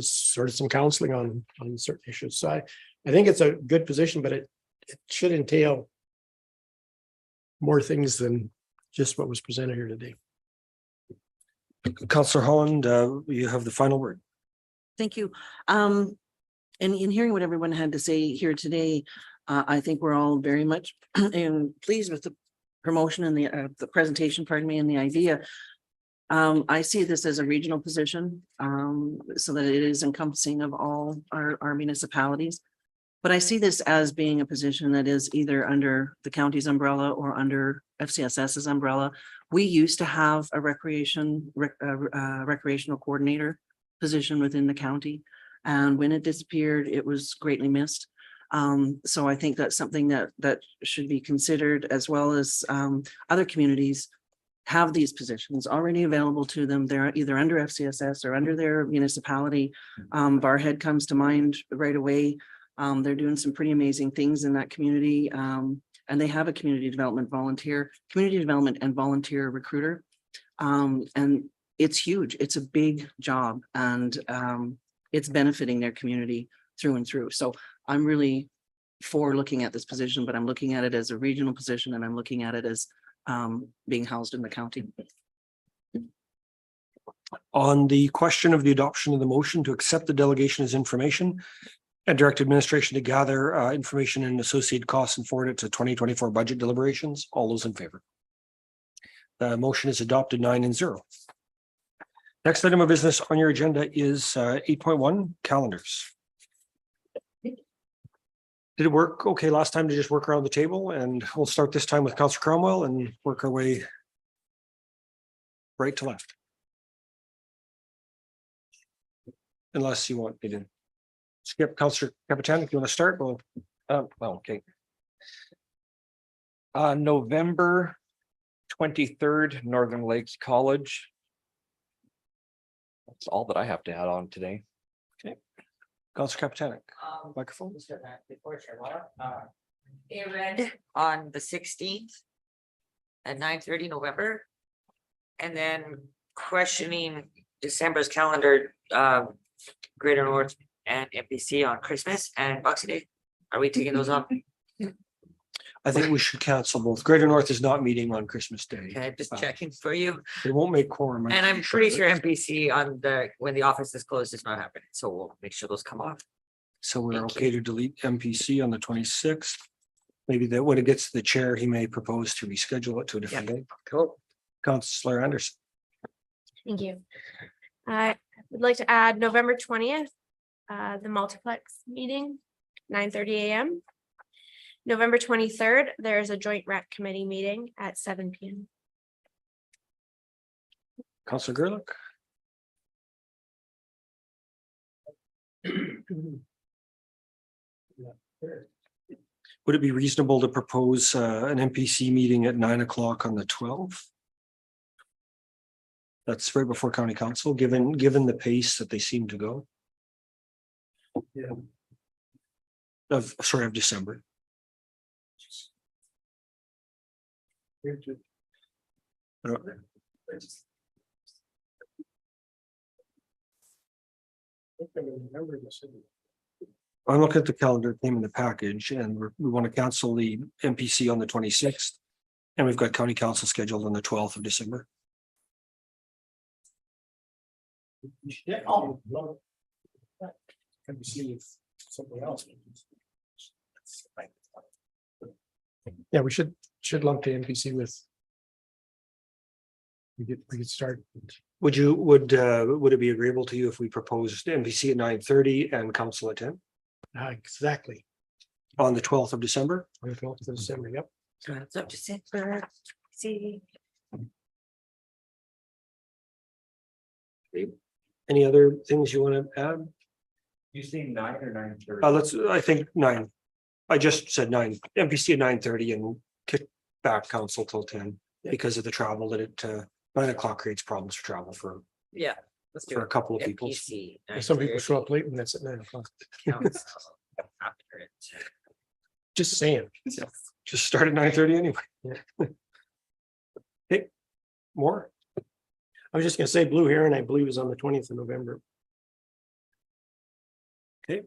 sort of some counseling on certain issues. So I think it's a good position, but it should entail more things than just what was presented here today. Councillor Holland, you have the final word. Thank you. And in hearing what everyone had to say here today, I think we're all very much pleased with the promotion and the presentation, and the idea. I see this as a regional position, so that it is encompassing of all our municipalities. But I see this as being a position that is either under the county's umbrella or under FCSS's umbrella. We used to have a recreational coordinator position within the county. And when it disappeared, it was greatly missed. So I think that's something that should be considered, as well as other communities have these positions already available to them. They're either under FCSS or under their municipality. Barhead comes to mind right away. They're doing some pretty amazing things in that community. And they have a community development and volunteer recruiter. And it's huge. It's a big job, and it's benefiting their community through and through. So I'm really for looking at this position, but I'm looking at it as a regional position, and I'm looking at it as being housed in the county. On the question of the adoption of the motion to accept the delegation as information and direct administration to gather information and associated costs and forward it to 2024 budget deliberations, all those in favor? The motion is adopted 9-0. Next item of business on your agenda is 8.1 calendars. Did it work okay last time to just work around the table? And we'll start this time with Councillor Cromwell and work our way right to left. Unless you want me to skip Councillor Capitan, if you want to start, well, Okay. November 23rd, Northern Lakes College. That's all that I have to add on today. Councillor Capitan, microphone. Read on the 16th at 9:30 November. And then questioning December's calendar, Greater North and MPC on Christmas and Boxing Day. Are we taking those off? I think we should cancel both. Greater North is not meeting on Christmas Day. Okay, just checking for you. It won't make quorum. And I'm pretty sure MPC on when the office is closed is not happening. So we'll make sure those come off. So we're Thank okay to delete MPC on the 26th. Maybe that when it gets to the chair, he may propose to reschedule it to a different day. Cool. Councillor Anderson. Thank you. I would like to add November 20th, the multiplex meeting, 9:30 a.m. November 23rd, there's a joint rec committee meeting at 7 p.m. Councillor Gerlich. Would it be reasonable to propose an MPC meeting at 9 o'clock on the 12th? That's right before county council, given the pace that they seem to go. Yeah. Of December. I'm looking at the calendar, it came in the package, and we want to cancel the MPC on the 26th. And we've got county council scheduled on the 12th of December. Yeah. Oh, no. Can we see if something else? Yeah, we should lump the NPC with. We could start. Would it be agreeable to you if we proposed MPC at 9:30 and council at 10 Exactly. on the 12th of December? On the 12th of December, yep. So it's up to December. See. Any other things you want to add? You say 9 or 9:30? I think 9. I just said 9, MPC at 9:30 and kick back council till 10 because of the travel that it 9 o'clock creates problems for travel for Yeah. Let's do a it. couple of people. MPC, Some people show up late and that's at 9 o'clock. Just saying. Just start at 9:30 anyway. Yeah. Okay, more? I was just gonna say Blue Heron, I believe, is on the 20th of November. Okay.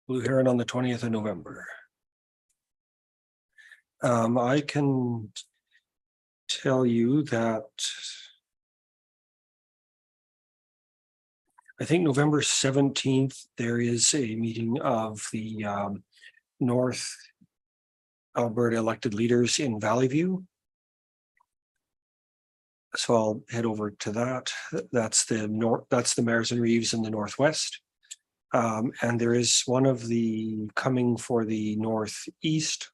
Blue Heron on the 20th of November. I can tell you that I think November 17th, there is a meeting of the North Alberta elected leaders in Valley View. So I'll head over to that. That's the Mayors and Reeves in the Northwest. And there is one of the coming for the Northeast.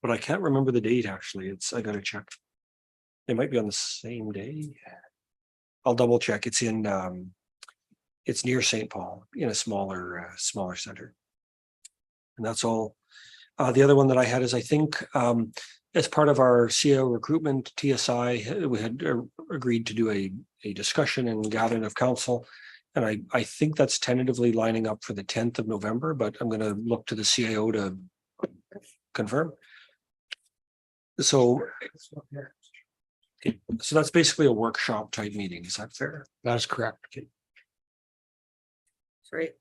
But I can't remember the date, actually. I gotta check. It might be on the same day. I'll double check. It's near St. Paul in a smaller center. And that's all. The other one that I had is I think as part of our CEO recruitment, TSI, we had agreed to do a discussion and gathering of council. And I think that's tentatively lining up for the 10th of November, but I'm going to look to the CIO to confirm. So that's basically a workshop type meeting. Is that fair? That is correct. Great.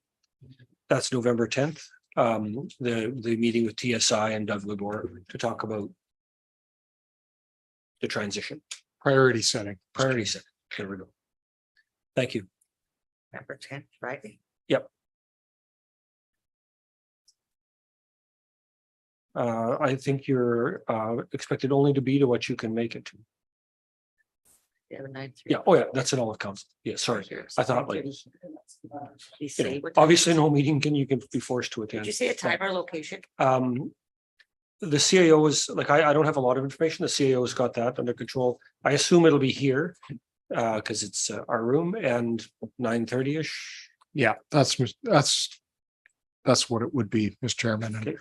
That's November 10th. The meeting with TSI and Doug Labor to talk about the transition. Priority setting. Priority set. There we go. Thank you. November 10th, Friday. Yep. I think you're expected only to be to what you can make it to. Yeah, 9:30. Yeah, oh yeah, that's an all of council. Yeah, sorry. I thought like, You you say know, what time obviously it is? no meeting can, you can be forced to Did attend. you say a time or location? The CAO is like, I don't have a lot of information. The CAO has got that under control. I assume it'll be here. Cause it's our room and 9:30-ish. Yeah, that's what it would be, Mr. Chairman. And Okay.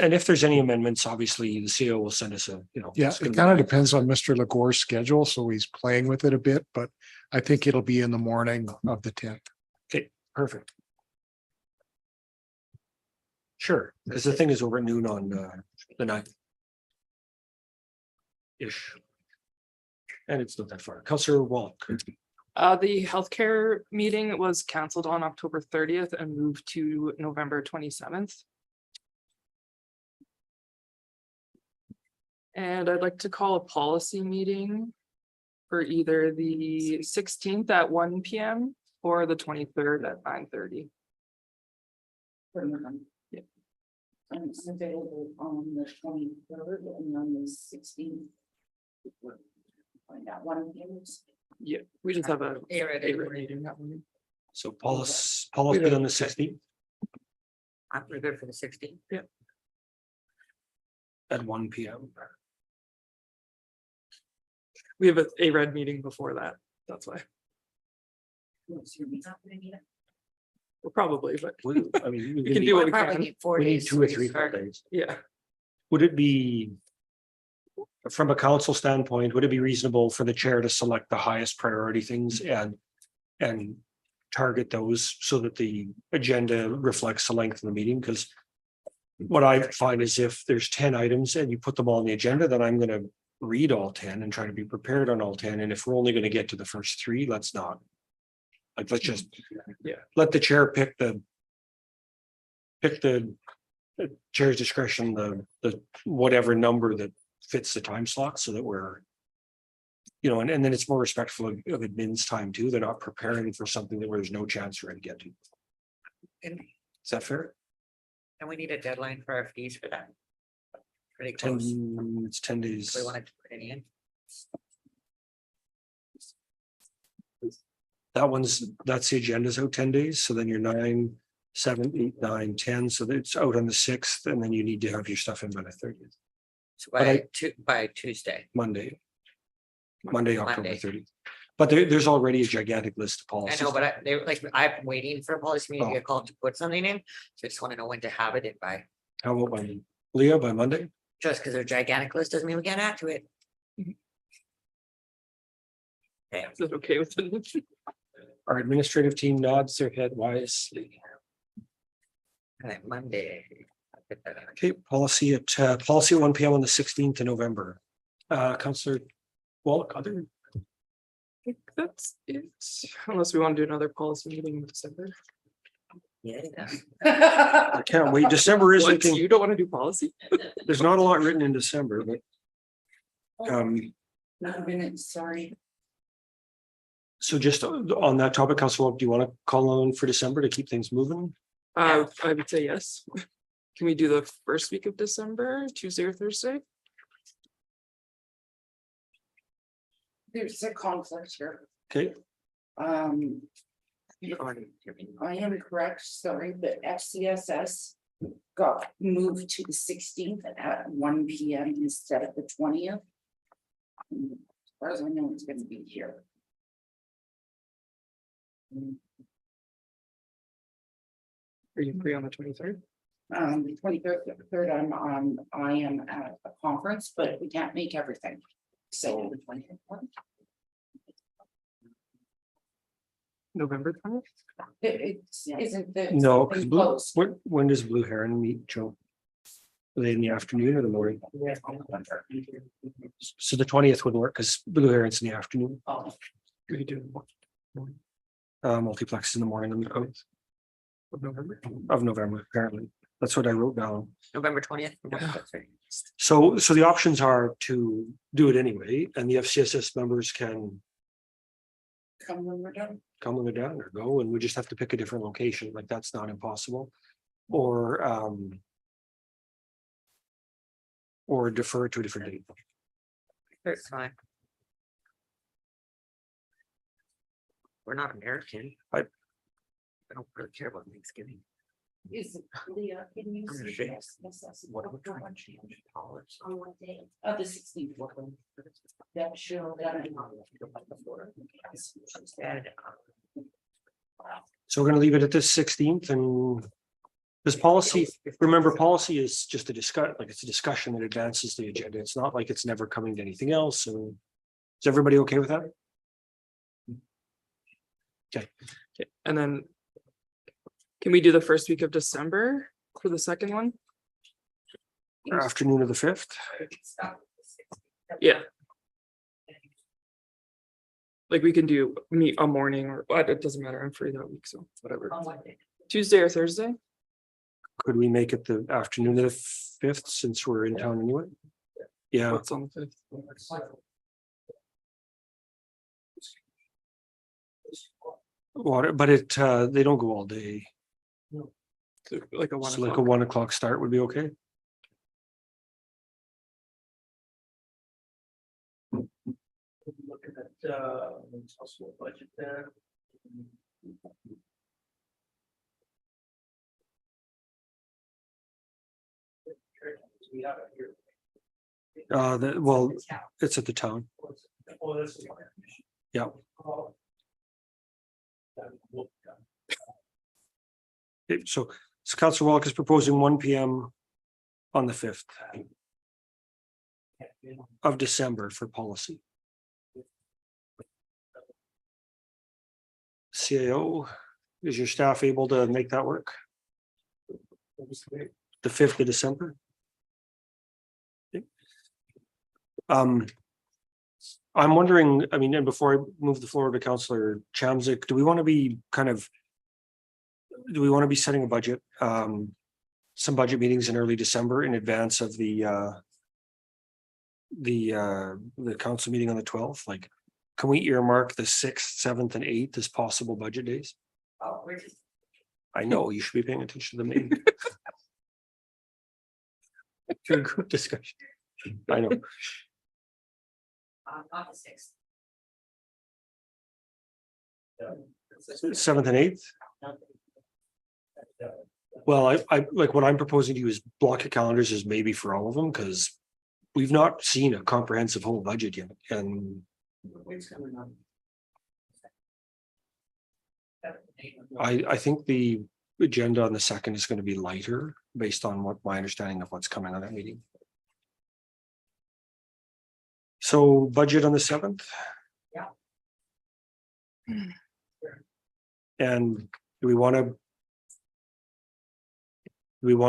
And if there's any amendments, obviously the CEO will send us a, you know. yeah, it's gonna it be- kind of depends on Mr. Legore's schedule, so he's playing with it a bit, but I think it'll be in the morning of the 10th. Okay, perfect. Sure, because the thing is over at noon on the 9th. Ish. And it's not that far. Counselor Wallach. The healthcare meeting was canceled on October 30th and moved to November 27th. And I'd like to call a policy meeting for either the 16th at 1 p.m. or the 23rd at 9:30. Yeah. It's available on the 23rd and on the 16th. Find out one of those. Yeah, we just have a A-rated. meeting that morning. So policy on the 16th I'm pretty good for the 16th. at 1 p.m. We have a red meeting before that. That's why. Well, probably, but I mean, we can do what we Probably can. need 4 we need days. 2 or to 3 start. days. Yeah. Would it be, from a council standpoint, would it be reasonable for the chair to select the highest priority things and target those so that the agenda reflects the length of the meeting? Because what I find is if there's 10 items and you put them all on the agenda, then I'm gonna read all 10 and try to be prepared on all 10. And if we're only gonna get to the first 3, let's not. Like, let's just, let the chair pick the chair's discretion, the whatever number that fits the time slot so that we're, you know, and then it's more respectful of admin's time too. They're not preparing for something that there's no chance for it to get to. And Is that fair? and we need a deadline for our fees for that. Pretty 10, close. it's 10 days. We wanted to put it in. That's the agenda's out 10 days. So then you're 9, 7, 8, 9, 10. So it's out on the 6th and then you need to have your stuff in by the 30th, So But I- by Tuesday. Monday, October Monday. 30th. But there's already a gigantic list of I policies. know, but they were like, I'm waiting for a policy meeting to Oh. get called to put something in. So I just want to know when to have it in by, How about by Leah by Monday? just because they're gigantic list doesn't mean we can't add to it. Okay, Is it okay with it? Our administrative team nods their head wisely. and then Monday. I'll get that in. Okay, policy at 1 p.m. on the 16th of November. Counselor Wallach, other, I think that's it, unless we want to do another policy meeting in December. Yeah. I can't wait. December is What, looking, you don't want to do policy? there's not a lot written in December, but Not a minute, sorry. so just on that topic, Counselor Wallach, do you want to call on for December to keep things moving? I would say yes. Can we do the first week of December, Tuesday or Thursday? There's a conflict here. Okay, I am correct, sorry, but FCSS got moved to the 16th at 1 p.m. instead of the 20th. As far as I know, it's gonna be here. Are you free on the 23rd? The 23rd, I am at a conference, but we can't make everything. So the 20th. November 20th? Isn't the. no, because thing closed? when does Blue Heron meet, Joe? Are they in the afternoon or the morning? So the 20th would work because Blue Heron's in the afternoon. Oh, We could do Multiplex in the morning on the 8th of November. of November, apparently. That's what I wrote down. November 20th. So the options are to do it anyway, and the FCSS members can come when we're done. come when they're down or go, and we just have to pick a different location, like that's not impossible. Or defer to a different date. That's fine. We're not American. I- I don't really care about Thanksgiving. Is Leah, can you I'm see ashamed. this? What are we trying to change dollars? On what day? The 16th. That show that. So we're gonna leave it at this 16th and. This policy, remember, policy is just it's a discussion that advances the agenda. It's not like it's never coming to anything else. So is everybody okay with that? And then. Can we do the first week of December for the second one? Afternoon of the 5th? Yeah. Like we can do meet a morning or what, it doesn't matter. I'm free that week, so whatever. Tuesday or Thursday? Could we make it the afternoon of the 5th since we're in town anyway? Yeah, What's on the 5th? water, but they don't go all day. So, like a 1 So like a o'clock. 1 o'clock start would be okay. Looking at possible budget there. We have it here. Well, it's at the town. Oh, this is. Yeah. Oh. Okay, so Councillor Wallach is proposing 1 PM on the 5th of December for policy. CAO, is your staff able to make that work? The 5th of December? Okay. I'm wondering, I mean, and before I move the floor to Councillor Chamzik, do we want to be setting a budget, some budget meetings in early December in advance of the council meeting on the 12th? Like, can we earmark the 6th, 7th and 8th as possible budget days? Oh, we're just. I know you should be paying attention to the meeting. To a group discussion. I know. Not the 6th. 7th and 8th? Well, I like what I'm proposing to you is block of calendars is maybe for all of them, because we've not seen a comprehensive whole budget yet, and I think the agenda on the 2nd is going to be lighter based on what my understanding of what's coming on that meeting. So budget on the 7th? Yeah. And do we want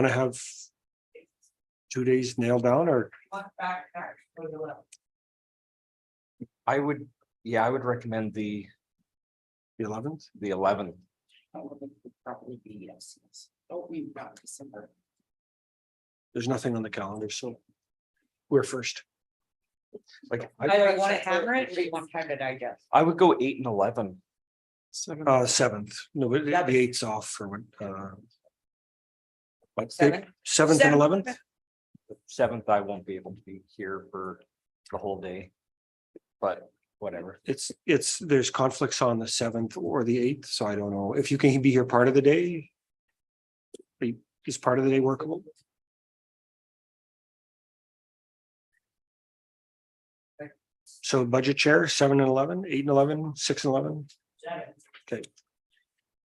to have 2 days nailed down, or Back for the 11th. I would recommend the 11th? 11th. Would probably be yes. Oh, we've got December. There's nothing on the calendar, so we're first. Like, Either you want to hammer it or you want time to digest. I would go 8 and 11. 7th, no, but the Yeah, but- 8th's off for what? Seven? 7th and 11th? 7th, I won't be able to be here for the whole day. But whatever. There's conflicts on the 7th or the 8th, so I don't know if you can be here part of the day. Is part of the day workable? So budget chair, 7 and 11, 8 and 11, 6 and 11,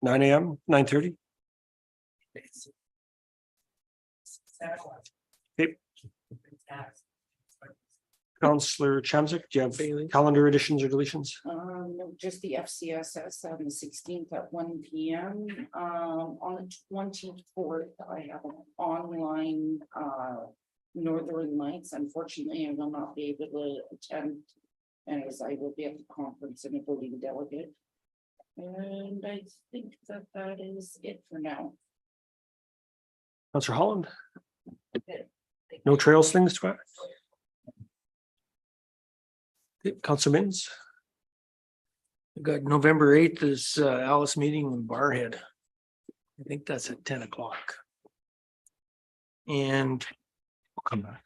9 AM, 9:30. Okay. Councillor Chamzik, do you have calendar additions or deletions? No, just the FCSS on the 16th at 1 PM. On the 24th, I have an online Northern Lights. Unfortunately, I will not be able to attend, as I will be at the conference and a voting delegate. And I think that is it for now. Councillor Holland? No trails things to add? Okay, Councillor Minns? We got November 8th is Alice meeting in Barhead. I think that's at 10 o'clock. And We'll come back.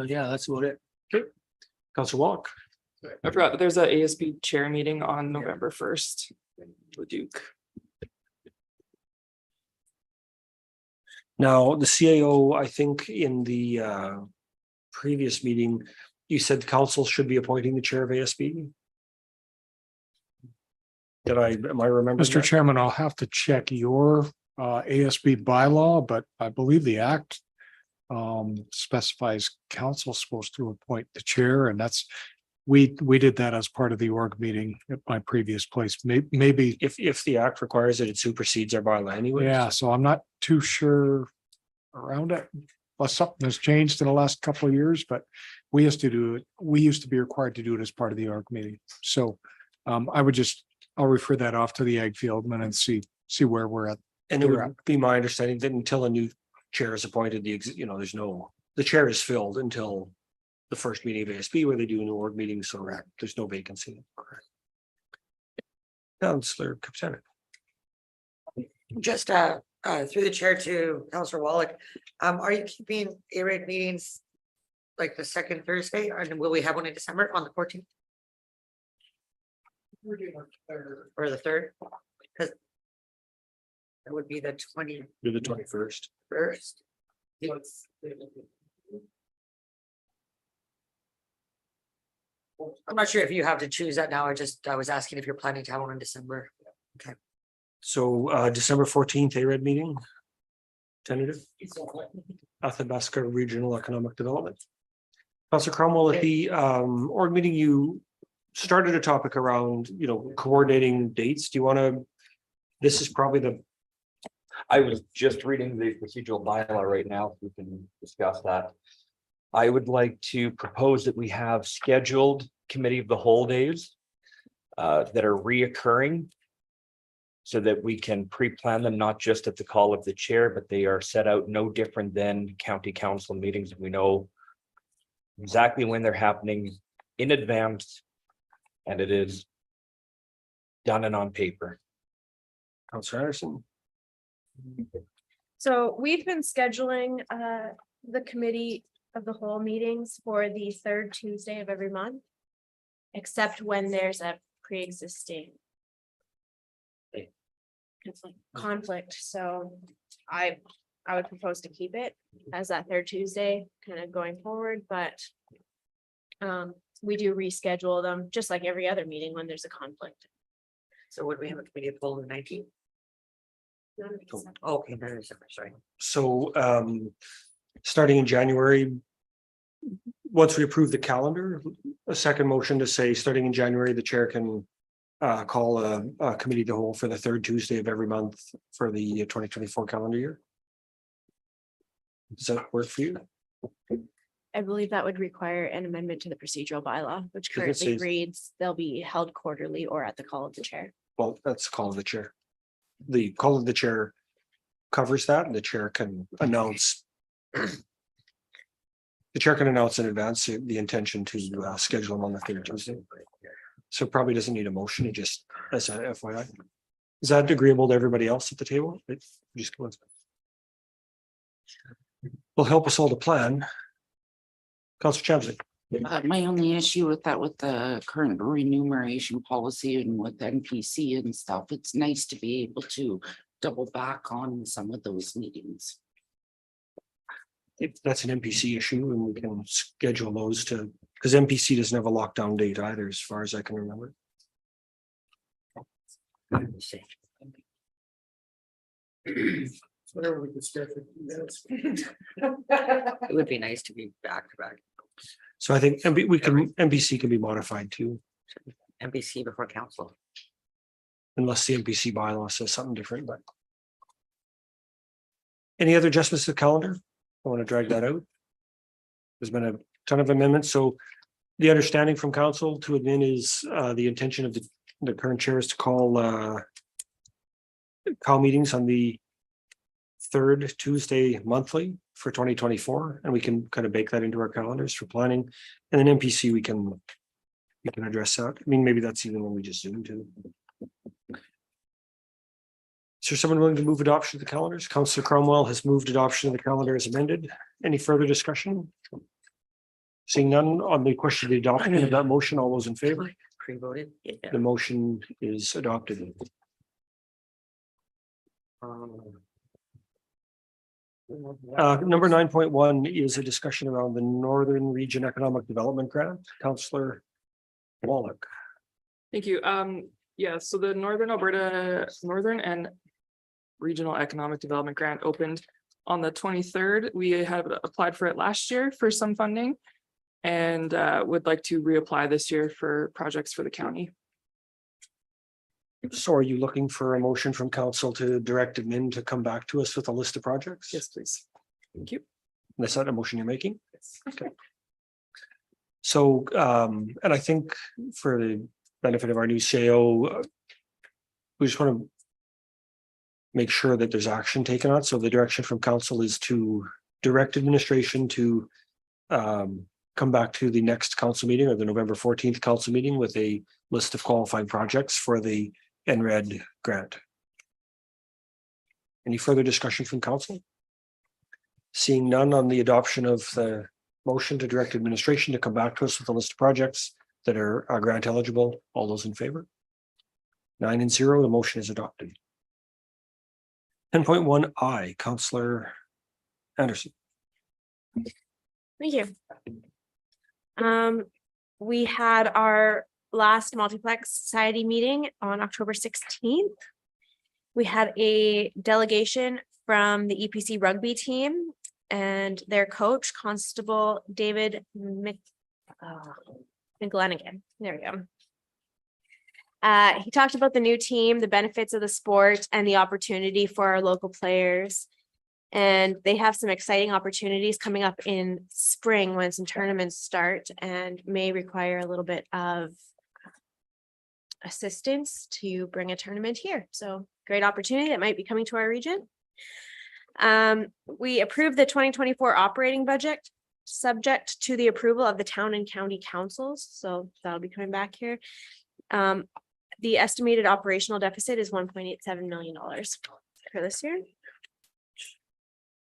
yeah, that's about it. Councillor Wallach? I forgot, there's a ASB chair meeting on November 1st. With Duke. Now, the CAO, I think in the previous meeting, you said the council should be appointing the chair of ASB. Am I remembering Mr. that? Chairman, I'll have to check your ASB bylaw, but I believe the act specifies council supposed to appoint the chair, and that's, we did that as part of the org meeting at my previous place. Maybe, If the act requires it, it supersedes our bylaw anyway. yeah, so I'm not too sure around it. Unless something has changed in the last couple of years, but we used to do it, we used to be required to do it as part of the org meeting. So I'll refer that off to the ag fieldman and see where we're at. And it would be my understanding that until a new chair is appointed, the chair is filled until the first meeting of ASB where they do an org meeting, so there's no vacancy. Correct. Councillor Kupchak. Just through the chair to Councillor Wallach, are you keeping A-rate meetings like the second Thursday, and will we have one in December on the 14th? Or the 3rd? Because that would be the 21st. You're the 21st. I'm not sure if you have to choose that now. I was asking if you're planning to have one in December. So December 14th, ARED meeting. Tentative. Athabasca Regional Economic Development. Councillor Cromwell, at the org meeting, you started a topic around, coordinating dates. Do you want to? This is probably I was just reading the procedural bylaw right now, so we can discuss that. I would like to propose that we have scheduled committee of the whole days that are reoccurring, so that we can pre-plan them, not just at the call of the chair, but they are set out no different than county council meetings. We know exactly when they're happening in advance, and it is done and on paper. Councillor Anderson. So we've been scheduling the committee of the whole meetings for the third Tuesday of every month, except when there's a pre-existing conflict. So I would propose to keep it as that third Tuesday kind of going forward, but we do reschedule them just like every other meeting when there's a conflict. So would we have a committee of the whole in 19th? Okay, no, December, sorry. So starting in January, once we approve the calendar, a second motion to say, starting in January, the chair can call a committee of the whole for the third Tuesday of every month for the 2024 calendar year. Does that work for you? I believe that would require an amendment to the procedural bylaw, which Does it currently say- reads they'll be held quarterly or at the call of the chair. Well, that's the call of the chair. The call of the chair covers that, and the chair can announce. The chair can announce in advance the intention to schedule them on the third Tuesday. So probably doesn't need a motion, it just as a FYI. Is that agreeable to everybody else at the table? Just go. Will help us all to plan. Councillor Chamsley. My only issue with that, with the current remuneration policy and with NPC and stuff, it's nice to be able to double back on some of those meetings. If that's an NPC issue, and we can schedule those to, because NPC doesn't have a lockdown date either, as far as I can remember. Whatever we could schedule. It would be nice to be back to back. So I think NPC can be modified too, NBC before council. unless the NPC bylaw says something different, but. Any other adjustments to the calendar? I want to drag that out. There's been a ton of amendments, so the understanding from council to admin is the intention of the current chair is to call meetings on the third Tuesday monthly for 2024, and we can kind of bake that into our calendars for planning. And then NPC, we can address that. I mean, maybe that's even when we just zoom to. Is there someone willing to move adoption of the calendars? Councillor Cromwell has moved adoption of the calendar as amended. Any further discussion? Seeing none on the question of the adoption of that motion, all those in favor? Pre-voted? Yeah. The motion is adopted. Number 9.1 is a discussion around the Northern Region Economic Development Grant. Counselor Wallach. Thank you. Yeah, so the Northern and Regional Economic Development Grant opened on the 23rd. We had applied for it last year for some funding and would like to reapply this year for projects for the county. So are you looking for a motion from council to direct admin to come back to us with a list of projects? Yes, please. Thank you. Is that a motion you're making? Okay. So, and I think for the benefit of our new CEO, we just want to make sure that there's action taken on. So the direction from council is to direct administration to come back to the next council meeting or the November 14th council meeting with a list of qualified projects for the NRED grant. Any further discussion from council? Seeing none on the adoption of the motion to direct administration to come back to us with a list of projects that are grant eligible, all those in favor? 9-0, the motion is adopted. 10.1 I, Councillor Anderson. Thank you. We had our last multiplex society meeting on October 16th. We had a delegation from the EPC rugby team and their coach, Constable David McGlanagan. There we go. He talked about the new team, the benefits of the sport, and the opportunity for our local players. And they have some exciting opportunities coming up in spring when some tournaments start and may require a little bit of assistance to bring a tournament here. So great opportunity that might be coming to our region. We approved the 2024 operating budget subject to the approval of the town and county councils. So that'll be coming back here. The estimated operational deficit is $1.87 million for this year.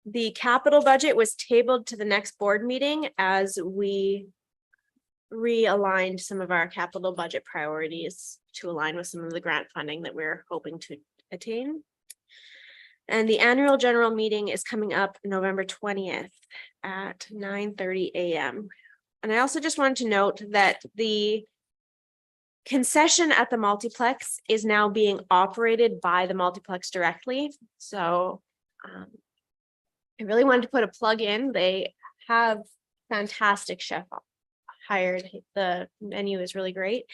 The capital budget was tabled to the next board meeting as we realigned some of our capital budget priorities to align with some of the grant funding that we're hoping to attain. And the annual general meeting is coming up November 20th at 9:30 a.m. And I also just wanted to note that the concession at the multiplex is now being operated by the multiplex directly. So I really wanted to put a plug in. They have fantastic chef hired. The menu is really great.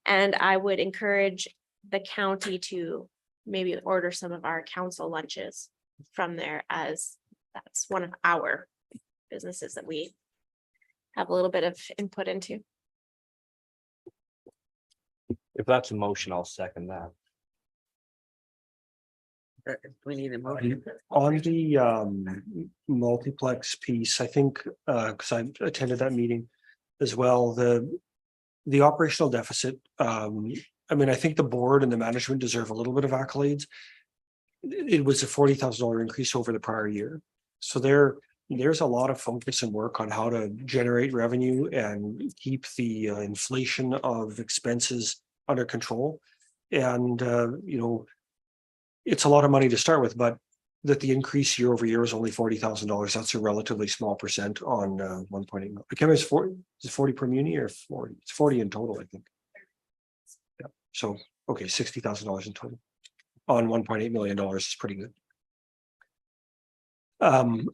And I would encourage the county to maybe order some of our council lunches from there, as that's one of our businesses that we have a little bit of input into. If that's a motion, I'll second that. We need a motion. On the multiplex piece, I think, because I attended that meeting as well, the operational deficit, I mean, I think the board and the management deserve a little bit of accolades. It was a $40,000 increase over the prior year. So there's a lot of focus and work on how to generate revenue and keep the inflation of expenses under control. And, you know, it's a lot of money to start with, but that the increase year over year is only $40,000. That's a relatively small percent on 1.8. I can't remember, is it 40 per muni or 40? It's 40 in total, I think. Yeah. So, okay, $60,000 in total on $1.8 million is pretty good.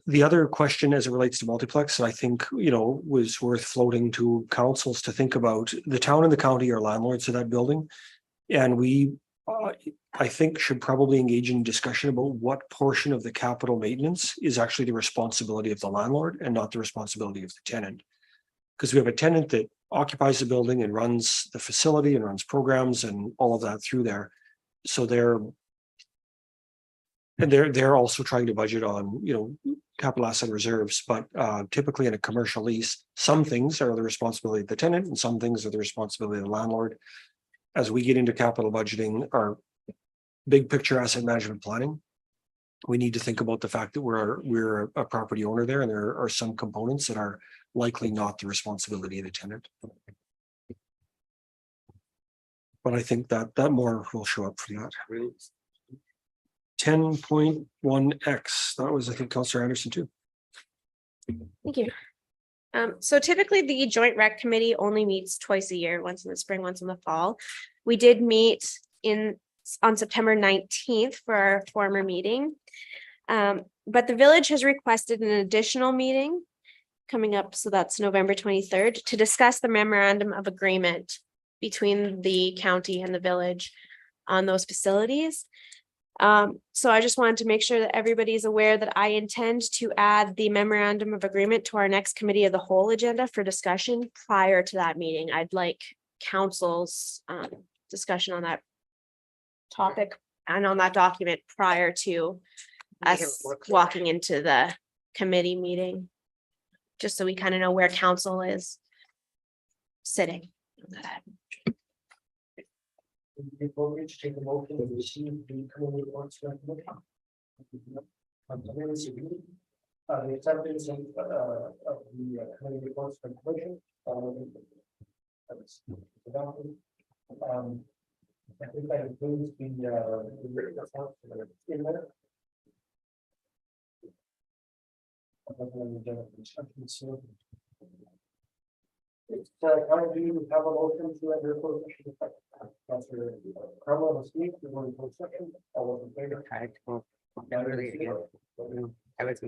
The other question as it relates to multiplex, I think, you know, was worth floating to councils to think about. The town and the county are landlords of that building. And we, I think, should probably engage in discussion about what portion of the capital maintenance is actually the responsibility of the landlord and not the responsibility of the tenant. Because we have a tenant that occupies the building and runs the facility and runs programs and all of that through there. So they're also trying to budget on, you know, capital asset reserves, but typically in a commercial lease, some things are the responsibility of the tenant and some things are the responsibility of the landlord. As we get into capital budgeting or big picture asset management planning, we need to think about the fact that we're a property owner there, and there are some components that are likely not the responsibility of the tenant. But I think that more will show up from that. 10.1X, that was, I think, Counselor Anderson too. Thank you. So typically the Joint Rec Committee only meets twice a year, once in the spring, once in the fall. We did meet on September 19th for our former meeting. But the village has requested an additional meeting coming up, so that's November 23rd, to discuss the memorandum of agreement between the county and the village on those facilities. So I just wanted to make sure that everybody is aware that I intend to add the memorandum of agreement to our next committee of the whole agenda for discussion prior to that meeting. I'd like council's discussion on that topic and on that document prior to Make it us more clear. walking into the committee meeting. Just so we kind of know where council is sitting. The appropriate to take a motion to receive the committee reports. The acceptance of the committee reports from commission. That's adopted. I think that includes the written report in there. It's currently we have a motion to enter closed session. Councilor Carmel will speak, we're going to closed session. All those in favor? I was.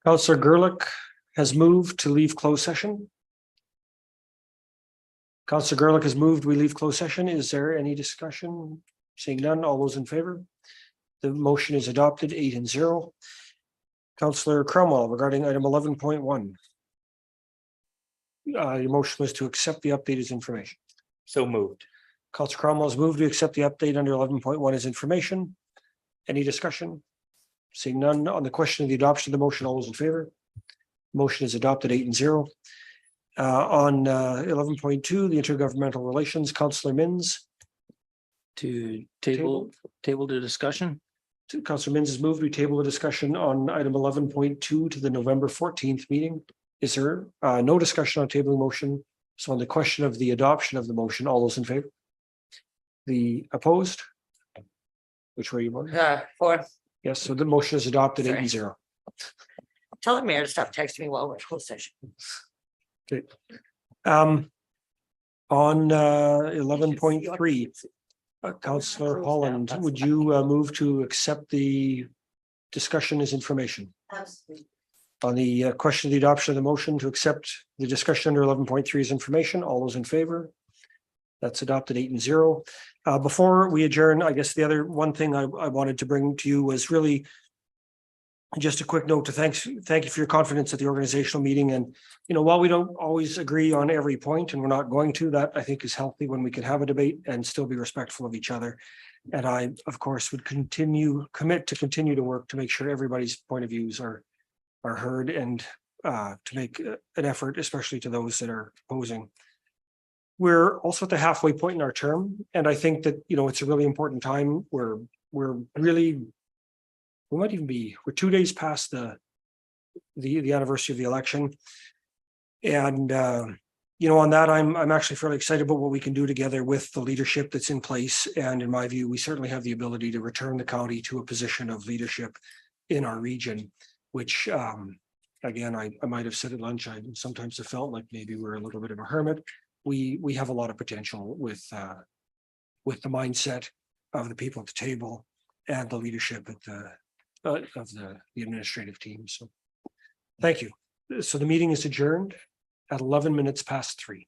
Counselor Gerlich has moved to leave closed session. Counselor Gerlich has moved, we leave closed session. Is there any discussion? Seeing none, all those in favor? The motion is adopted 8-0. Counselor Cromwell regarding item 11.1. Your motion was to accept the update as information. So moved. Counselor Cromwell has moved to accept the update under 11.1 as information. Any discussion? Seeing none on the question of the adoption of the motion, all those in favor? Motion is adopted 8-0. On 11.2, the intergovernmental relations, Counselor Mins. To table the discussion. Counselor Mins has moved. We table the discussion on item 11.2 to the November 14th meeting. Is there no discussion on tabling motion? So on the question of the adoption of the motion, all those in favor? The opposed? Which way you vote? For, Yes, so the motion is adopted Sorry. 8-0. tell the mayor to stop texting me while we're in closed session. Okay. On 11.3, Counselor Holland, would you move to accept the discussion as information? Absolutely. On the question of the adoption of the motion to accept the discussion under 11.3 as information, all those in favor? That's adopted 8-0. Before we adjourn, I guess the other one thing I wanted to bring to you was really just a quick note to thank you for your confidence at the organizational meeting. And, while we don't always agree on every point, and we're not going to, that I think is healthy when we can have a debate and still be respectful of each other. And I, of course, would commit to continue to work to make sure everybody's point of views are heard and to make an effort, especially to those that are opposing. We're also at the halfway point in our term, and I think that, it's a really important time where we're 2 days past the anniversary of the election. And, on that, I'm actually fairly excited about what we can do together with the leadership that's in place. And in my view, we certainly have the ability to return the county to a position of leadership in our region, which, again, I might have said at lunch, I sometimes have felt like maybe we're a little bit of a hermit. We have a lot of potential with the mindset of the people at the table and the leadership of the administrative team. So thank you. So the meeting is adjourned at 11 minutes past 3.